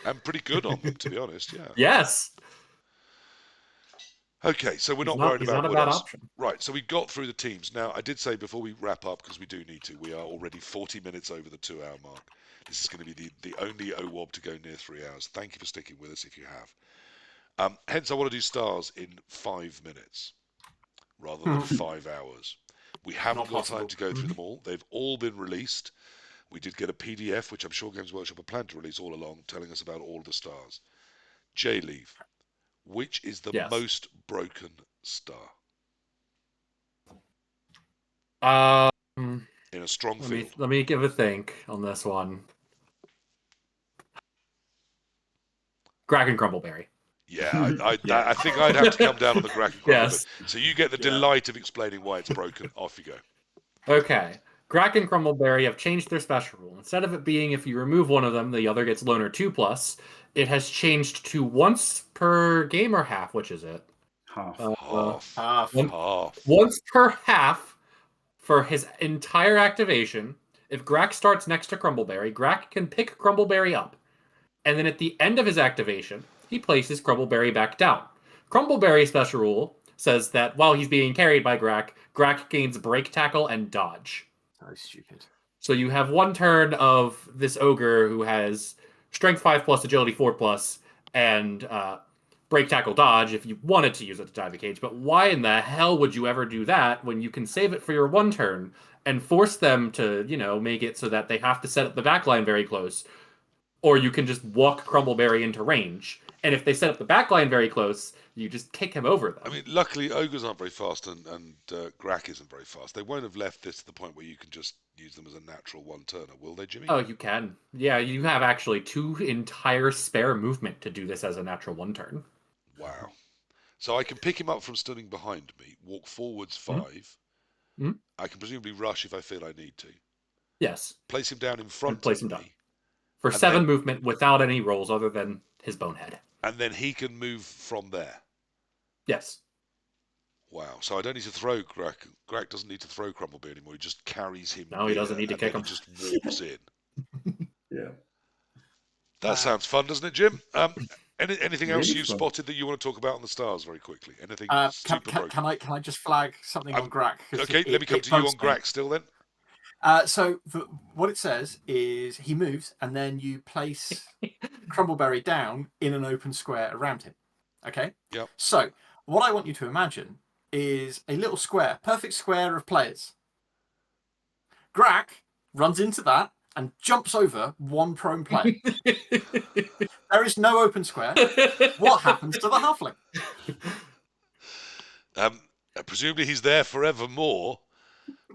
A: and pretty good on them, to be honest. Yeah.
B: Yes.
A: Okay, so we're
B: He's
A: not worried
B: he's
A: about
B: not a
A: Wood
B: bad
A: Elves.
B: option.
A: Right, so we got through the teams. Now, I did say before we wrap up, because we do need to, we are already 40 minutes over the 2-hour mark. This is going to be the only OWOB to go near 3 hours. Thank you for sticking with us if you have. Hence, I want to do stars in 5 minutes rather than 5 hours. We haven't got time to go through them all. They've all been released. We did get a PDF, which I'm sure Games Workshop have planned to release all along, telling us about all the stars. Jleave, which is the most broken star? In a strong field.
B: Let me give a think on this one. Kraken Crumbleberry.
A: Yeah, I think I'd have to come down on the Kraken Crumbleberry.
B: Yes.
A: So you get the delight of explaining why it's broken. Off you go.
B: Okay. Kraken Crumbleberry have changed their special rule. Instead of it being if you remove one of them, the other gets loner 2+, it has changed to once per game or half. Which is it?
D: Half.
B: Once per half for his entire activation. If Grak starts next to Crumbleberry, Grak can pick Crumbleberry up. And then at the end of his activation, he places Crumbleberry back down. Crumbleberry's special rule says that while he's being carried by Grak, Grak gains break, tackle, and dodge.
C: So stupid.
B: So you have one turn of this ogre who has strength 5+, agility 4+, and break, tackle, dodge if you wanted to use it to dive a cage. But why in the hell would you ever do that when you can save it for your one turn and force them to, make it so that they have to set up the backline very close? or you can just walk Crumbleberry into range. And if they set up the backline very close, you just kick him over them.
A: I mean, luckily ogres aren't very fast, and Grak isn't very fast. They won't have left this to the point where you can just use them as a natural one-turner, will they, Jimmy?
B: Oh, you can. Yeah, you have actually 2 entire spare movement to do this as a natural 1-turn.
A: Wow. So I can pick him up from standing behind me, walk forwards 5.
B: Mhm.
A: I can presumably rush if I feel I need to.
B: Yes.
A: Place him down in front
B: And place
A: of
B: him
A: me.
B: down. For
A: And
B: 7
A: then-
B: movement without any rolls other than his bonehead.
A: And then he can move from there.
B: Yes.
A: Wow. So I don't need to throw Grak. Grak doesn't need to throw Crumblebee anymore. He just carries him.
B: No, he doesn't need to
A: and
B: kick
A: then
B: him.
A: He just walks in.
D: Yeah.
A: That sounds fun, doesn't it, Jim? Anything else
D: Really
A: you
D: fun.
A: spotted that you want to talk about on the stars very quickly? Anything super broken?
C: Can I just flag something on Grak?
A: Okay, let me come to you on Grak still then.
C: So what it says is he moves, and then you place Crumbleberry down in an open square around him. Okay?
A: Yep.
C: So what I want you to imagine is a little square, perfect square of players. Grak runs into that and jumps over one prone player. There is no open square. What happens to the halfling?
A: Presumably he's there forevermore.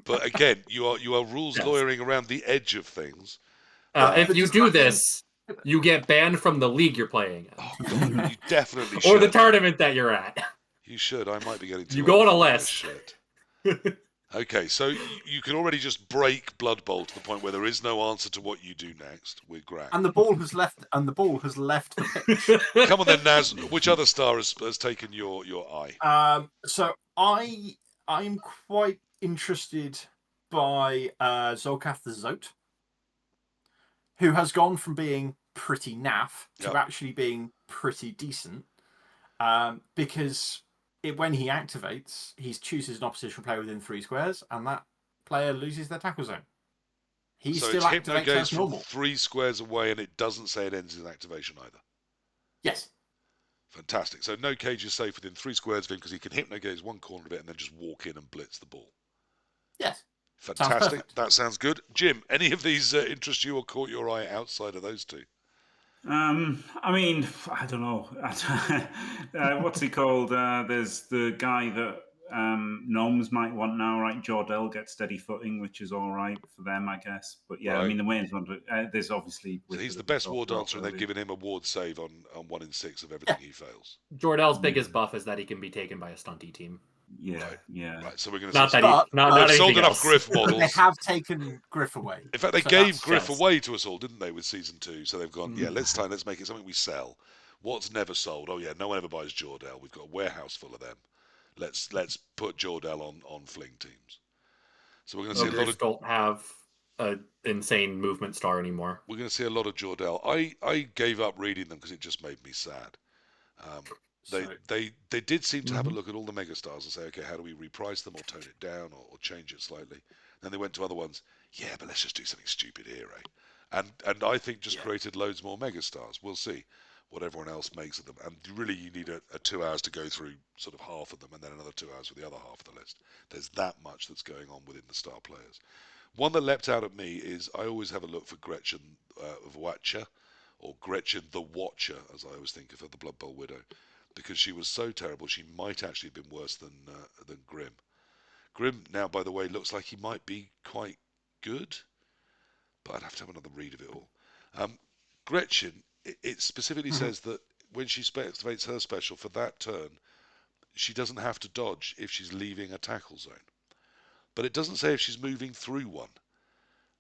A: But again, you are rules lawyering around the edge of things.
B: If you do this, you get banned from the league you're playing in.
A: Oh, God, you definitely should.
B: Or the tournament that you're at.
A: You should. I might be getting too
B: You go on a
A: old for
B: list.
A: this shit. Okay, so you can already just break Blood Bowl to the point where there is no answer to what you do next with Grak.
C: And the ball has left. The pitch.
A: Come on then, Naz. Which other star has taken your eye?
C: So I'm quite interested by Zolcath the Zote, who has gone from being pretty naff to actually being pretty decent, because when he activates, he chooses an opposition player within 3 squares, and that player loses their tackle zone. He
A: So
C: still
A: it's
C: activates
A: Hypnogaze
C: as
A: from
C: normal.
A: 3 squares away, and it doesn't say it ends his activation either.
C: Yes.
A: Fantastic. So no cage is safe within 3 squares of him because he can Hypnogaze one corner of it and then just walk in and blitz the ball.
C: Yes.
A: Fantastic. That sounds good. Jim, any of these interest you or caught your eye outside of those 2?
D: I mean, I don't know. What's he called? There's the guy that Gnomes might want now, right? Jordell gets steady footing, which is all right for them, I guess. But yeah,
A: Right.
D: I mean, the Wayne's one. There's obviously.
A: So he's the best war dancer, and they've given him a ward save on 1 in 6 of everything he fails.
B: Jordell's biggest buff is that he can be taken by a stunty team.
D: Yeah,
A: Right.
D: yeah.
A: Right, so we're going
B: Not
A: to
B: that not
A: they've sold
B: anything
A: enough
B: else.
A: Griff
C: But
A: models.
C: they have taken Griff away.
A: In fact, they
C: So
A: gave
C: that's-
A: Griff
B: yes.
A: away to us all, didn't they, with season 2? So they've gone, let's make it something we sell. What's never sold? Oh yeah, no one ever buys Jordell. We've got a warehouse full of them. Let's put Jordell on fling teams. So we're going to see a lot
B: Ogres
A: of
B: don't have an insane movement star anymore.
A: we're going to see a lot of Jordell. I gave up reading them because it just made me sad. They did seem to have a look at all the megastars and say, okay, how do we reprice them or tone it down or change it slightly? Then they went to other ones. Yeah, but let's just do something stupid here, eh? And I think just created loads more megastars. We'll see what everyone else makes of them. And really, you need a 2 hours to go through sort of half of them, and then another 2 hours for the other half of the list. There's that much that's going on within the star players. One that leapt out at me is I always have a look for Gretchen of Watcher, or Gretchen the Watcher, as I always think of her, the Blood Bowl Widow, because she was so terrible. She might actually have been worse than Grim. Grim now, by the way, looks like he might be quite good, but I'd have to have another read of it all. Gretchen, it specifically says that when she activates her special for that turn, she doesn't have to dodge if she's leaving a tackle zone. But it doesn't say if she's moving through one.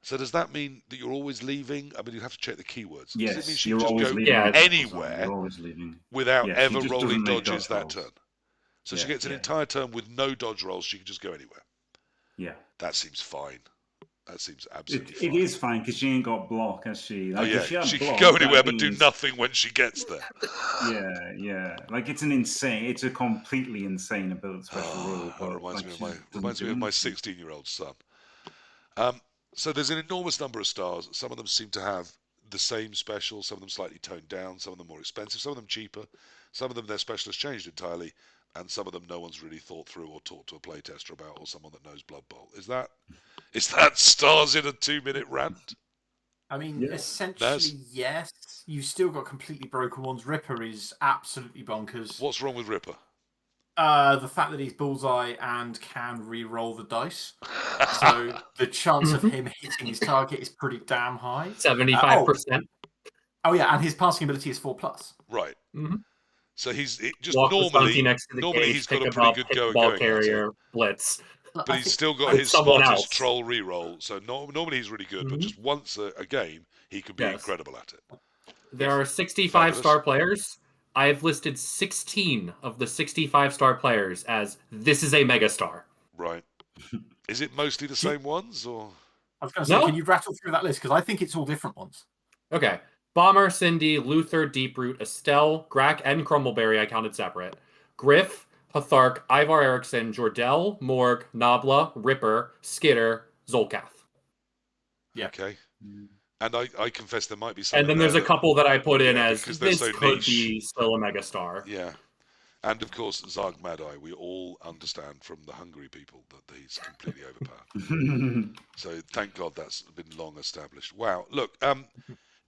A: So does that mean that you're always leaving? I mean, you have to check the keywords.
D: Yes,
A: does it mean she
D: you're
A: can
D: always
A: just go
D: leaving.
A: anywhere
D: You're always leaving
A: without
D: Yeah, she
A: ever
D: just
A: rolling
D: doesn't make
A: dodges
D: dodge
A: that
D: rolls.
A: turn? So
D: Yeah,
A: she gets an
D: yeah.
A: entire turn with no dodge rolls. She can just go anywhere.
D: Yeah.
A: That seems fine. That seems absolutely
D: It
A: fine.
D: is fine because she ain't got block, has she?
A: Oh
D: Like,
A: yeah,
D: if she had
A: she
D: block,
A: can go
D: that
A: anywhere but do
D: means-
A: nothing when she gets there.
D: Yeah. Like it's a completely insane ability special rule.
A: That
D: But
A: reminds
D: like,
A: me
D: she
A: of
D: doesn't
A: my
D: do
A: 16-year-old son. So there's an enormous number of stars. Some of them seem to have the same special. Some of them slightly toned down. Some of them more expensive. Some of them cheaper. Some of them their special has changed entirely, and some of them no one's really thought through or talked to a playtester about, or someone that knows Blood Bowl. Is that stars in a 2-minute rant?
C: I mean,
D: Yeah.
C: essentially, yes. You've still got completely broken ones. Ripper is absolutely bonkers.
A: What's wrong with Ripper?
C: The fact that he's bullseye and can re-roll the dice. So the chance of him hitting his target is pretty damn high.
B: 75%.
C: Oh yeah, and his passing ability is 4+.
A: Right.
B: Mhm.
A: So he's just
B: Walk the
A: normally
B: Stunty next to the cage,
A: he's
B: pick
A: got a
B: him
A: pretty
B: up,
A: good
B: hit
A: go
B: the
A: at
B: ball
A: going at it.
B: carrier, blitz.
A: But he's still got
B: With
A: his
B: someone
A: smartest
B: else.
A: troll re-roll. So normally he's really good, but just once a game, he could be
B: Yes.
A: incredible at it.
B: There are 65
A: Fabulous.
B: star players. I have listed 16 of the 65 star players as this is a megastar.
A: Right. Is it mostly the same ones, or?
C: I was going to say,
B: No?
C: can you rattle through that list? Because I think it's all different ones.
B: Okay. Bomber, Cindy, Luther, Deeproot, Estelle, Grack, and Crumbleberry I counted separate. Griff, Hathark, Ivar Eriksson, Jordell, Morg, Nabla, Ripper, Skitter, Zolcath.
C: Yeah.
A: Okay. And I confess there might be some.
B: And then there's a couple that I put in as
A: because they're
B: this
A: so
B: could
A: niche.
B: be still a megastar.
A: Yeah. And of course, Zarg Madai, we all understand from the Hungary people that he's completely overpowered. So thank God that's been long established. Wow. Look,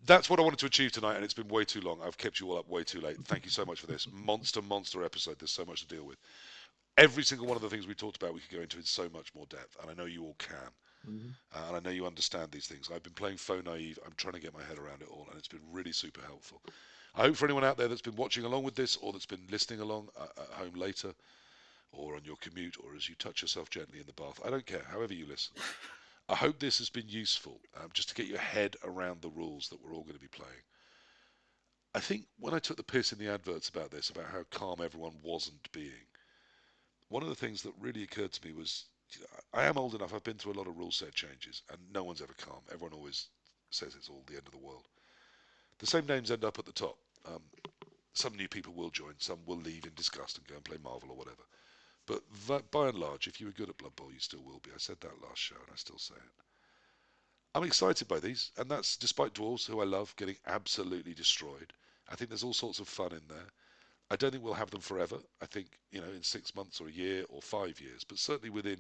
A: that's what I wanted to achieve tonight, and it's been way too long. I've kept you all up way too late. Thank you so much for this. Monster episode. There's so much to deal with. Every single one of the things we talked about, we could go into in so much more depth, and I know you all can. And I know you understand these things. I've been playing Faux Naive. I'm trying to get my head around it all, and it's been really super helpful. I hope for anyone out there that's been watching along with this, or that's been listening along at home later, or on your commute, or as you touch yourself gently in the bath, I don't care, however you listen. I hope this has been useful, just to get your head around the rules that we're all going to be playing. I think when I took the piss in the adverts about this, about how calm everyone wasn't being, one of the things that really occurred to me was, I am old enough, I've been through a lot of rule set changes, and no one's ever calm. Everyone always says it's all the end of the world. The same names end up at the top. Some new people will join, some will leave in disgust and go and play Marvel or whatever. But by and large, if you were good at Blood Bowl, you still will be. I said that last show, and I still say it. I'm excited by these, and that's despite Dwarves, who I love, getting absolutely destroyed. I think there's all sorts of fun in there. I don't think we'll have them forever. I think, in 6 months or a year or 5 years, but certainly within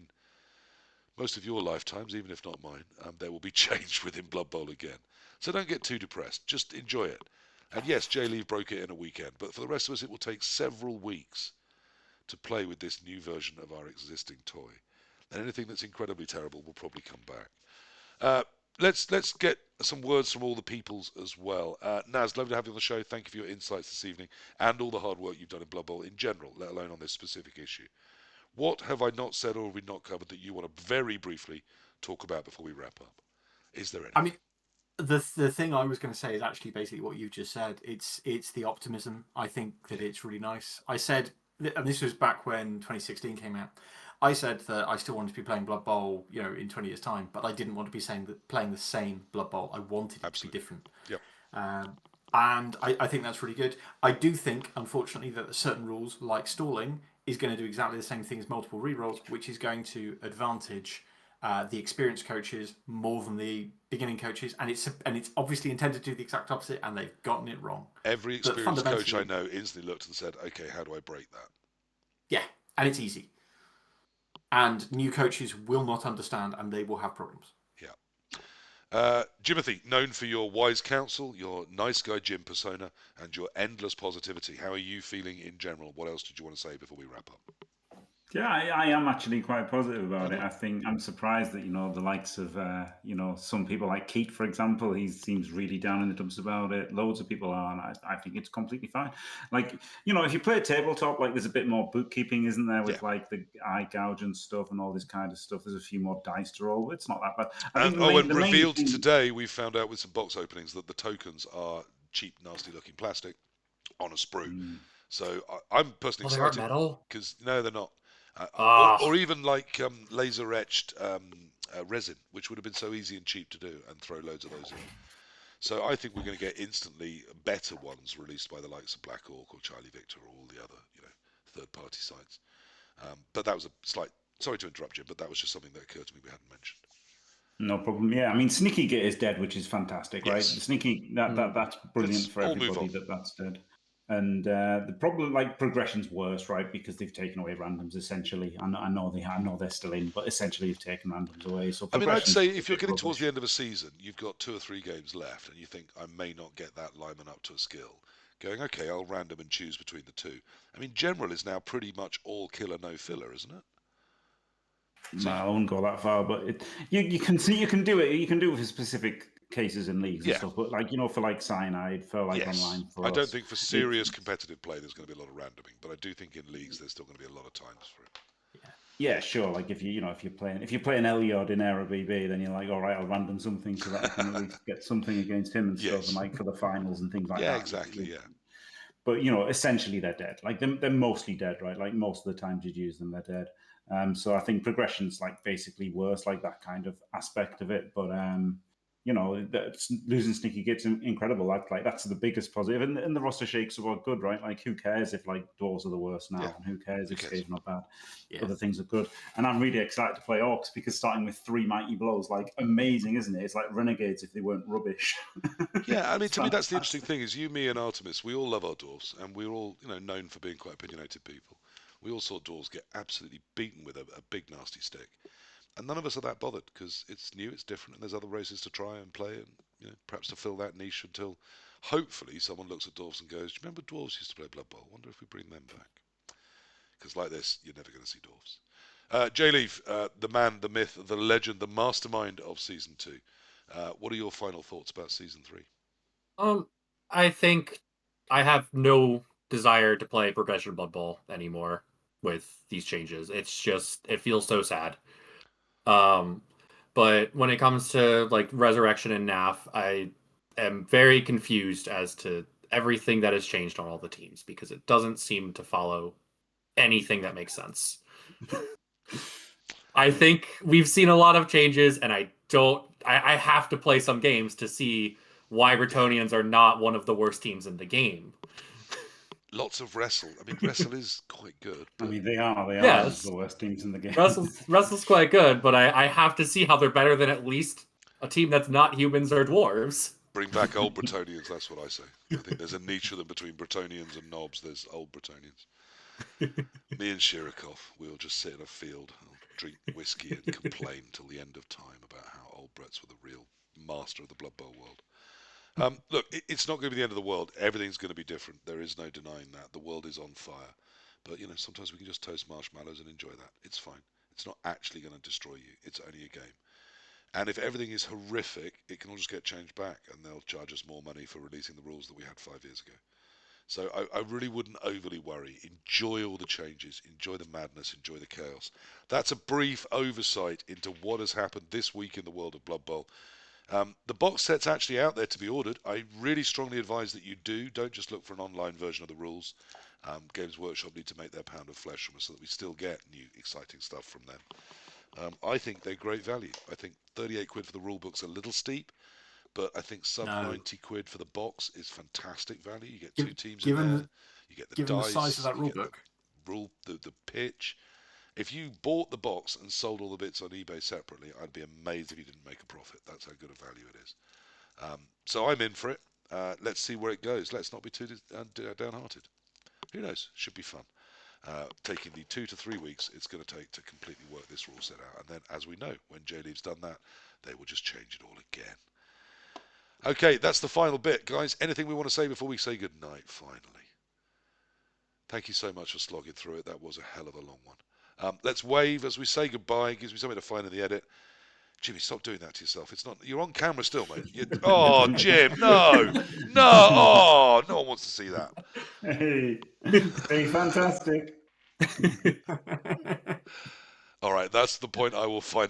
A: most of your lifetimes, even if not mine, there will be change within Blood Bowl again. So don't get too depressed. Just enjoy it. And yes, Jleave broke it in a weekend, but for the rest of us, it will take several weeks to play with this new version of our existing toy. And anything that's incredibly terrible will probably come back. Let's get some words from all the peoples as well. Naz, lovely to have you on the show. Thank you for your insights this evening and all the hard work you've done in Blood Bowl in general, let alone on this specific issue. What have I not said or have we not covered that you want to very briefly talk about before we wrap up? Is there anything?
C: I mean, the thing I was going to say is actually basically what you just said. It's the optimism. I think that it's really nice. I said, and this was back when 2016 came out. I said that I still wanted to be playing Blood Bowl, in 20 years' time, but I didn't want to be playing the same Blood Bowl. I wanted it to be different.
A: Yep.
C: And I think that's really good. I do think, unfortunately, that certain rules, like stalling, is going to do exactly the same thing as multiple rerolls, which is going to advantage the experienced coaches more than the beginning coaches, and it's obviously intended to do the exact opposite, and they've gotten it wrong.
A: Every experienced coach I know instantly looked and said, "Okay, how do I break that?"
C: Yeah, and it's easy. And new coaches will not understand, and they will have problems.
A: Yeah. Jimothy, known for your wise counsel, your nice guy Jim persona, and your endless positivity. How are you feeling in general? What else did you want to say before we wrap up?
D: Yeah, I am actually quite positive about it. I think I'm surprised that, the likes of, some people like Keith, for example, he seems really down in the dumps about it. Loads of people are, and I think it's completely fine. Like, if you play tabletop, like there's a bit more bookkeeping, isn't there, with like the eye gouge and stuff and all this kind of stuff. There's a few more dice to roll. It's not that bad. I think
A: revealed today, we found out with some box openings that the tokens are cheap, nasty-looking plastic on a sprue. So I'm personally excited.
B: They aren't metal?
A: Because no, they're not. Or even like laser etched resin, which would have been so easy and cheap to do, and throw loads of those in. So I think we're going to get instantly better ones released by the likes of Black Orc or Charlie Victor or all the other, third-party sites. But that was a slight. Sorry to interrupt you, but that was just something that occurred to me we hadn't mentioned.
D: No problem. Yeah, I mean, Sneaky Git is dead, which is fantastic, right?
A: Yes.
D: Sneaky, that's brilliant for
A: all
D: everybody
A: move on.
D: that's dead. And the problem, like progression's worse, right? Because they've taken away randoms essentially. I know they're still in, but essentially they've taken randoms away. So
A: I mean, I'd
D: progression's
A: say
D: a
A: if you're
D: bit
A: getting towards
D: rubbish.
A: the end of a season, you've got 2 or 3 games left, and you think I may not get that lineman up to a skill. Going, okay, I'll random and choose between the two. I mean, general is now pretty much all killer, no filler, isn't it? So
D: I won't go that far, but you can see you can do it. You can do it for specific cases in leagues and
A: yeah,
D: stuff. But like for like cyanide, for like
A: yes.
D: online for
A: I
D: us,
A: don't think for serious competitive play there's going to be a lot of randoming, but I do think in leagues there's still going to be a lot of times for it.
D: Yeah, sure. Like if you're playing Elyod in Era BB, then you're like, all right, I'll random something so that I can at least get something against him and stuff,
A: Yes.
D: and like for the finals and things like
A: Yeah,
D: that.
A: exactly. Yeah.
D: But essentially they're dead. Like they're mostly dead, right? Like most of the times you'd use them, they're dead. So I think progression's like basically worse, like that kind of aspect of it. But losing Sneaky Git's incredible. Like that's the biggest positive. And the roster shakes are good, right? Like who cares if like dwarves are the worst now,
A: Yeah.
D: and who cares if Skave's not bad?
C: Yeah.
D: Other things are good. And I'm really excited to play Orcs because starting with 3 mighty blows, like amazing, isn't it? It's like Renegades if they weren't rubbish.
A: Yeah, I mean, to me, that's the interesting thing is you, me, and Artemis, we all love our dwarves, and we're all, known for being quite opinionated people. We all saw dwarves get absolutely beaten with a big, nasty stick. And none of us are that bothered because it's new, it's different, and there's other races to try and play and, perhaps to fill that niche until hopefully someone looks at dwarves and goes, do you remember dwarves used to play Blood Bowl? I wonder if we bring them back. Because like this, you're never going to see dwarves. Jleave, the man, the myth, the legend, the mastermind of Season 2. What are your final thoughts about Season 3?
B: I think I have no desire to play Progression Blood Bowl anymore with these changes. It's just, it feels so sad. But when it comes to like Resurrection and NAF, I am very confused as to everything that has changed on all the teams because it doesn't seem to follow anything that makes sense. I think we've seen a lot of changes, and I have to play some games to see why Bretonians are not one of the worst teams in the game.
A: Lots of wrestle. I mean, wrestle is quite good.
D: I mean, they are
B: Yes.
D: the worst teams in the game.
B: Wrestle's quite good, but I have to see how they're better than at least a team that's not humans or dwarves.
A: Bring back old Bretonians, that's what I say. I think there's a niche of them between Bretonians and knobs. There's old Bretonians. Me and Shirikov, we'll just sit in a field, drink whiskey and complain till the end of time about how old Brets were the real master of the Blood Bowl world. Look, it's not going to be the end of the world. Everything's going to be different. There is no denying that. The world is on fire. But, sometimes we can just toast marshmallows and enjoy that. It's fine. It's not actually going to destroy you. It's only a game. And if everything is horrific, it can all just get changed back and they'll charge us more money for releasing the rules that we had 5 years ago. So I really wouldn't overly worry. Enjoy all the changes. Enjoy the madness. Enjoy the chaos. That's a brief oversight into what has happened this week in the world of Blood Bowl. The box set's actually out there to be ordered. I really strongly advise that you do. Don't just look for an online version of the rules. Games Workshop need to make their pound of flesh from us so that we still get new, exciting stuff from them. I think they're great value. I think 38 quid for the rule book's a little steep, but I think sub 90 quid for the box is fantastic value. You get 2 teams in there. You get the
C: given
A: dice.
C: The size of that rule book.
A: The pitch. If you bought the box and sold all the bits on eBay separately, I'd be amazed if you didn't make a profit. That's how good a value it is. So I'm in for it. Let's see where it goes. Let's not be too downhearted. Who knows? Should be fun. Taking the 2 to 3 weeks it's going to take to completely work this rule set out. And then, as we know, when Jleave's done that, they will just change it all again. Okay, that's the final bit. Guys, anything we want to say before we say goodnight, finally? Thank you so much for slogging through it. That was a hell of a long one. Let's wave as we say goodbye. It gives me something to find in the edit. Jimmy, stop doing that to yourself. It's not. You're on camera still, mate. Oh, Jim, no. Oh, no one wants to see that.
D: Hey, fantastic.
A: All right, that's the point I will find it.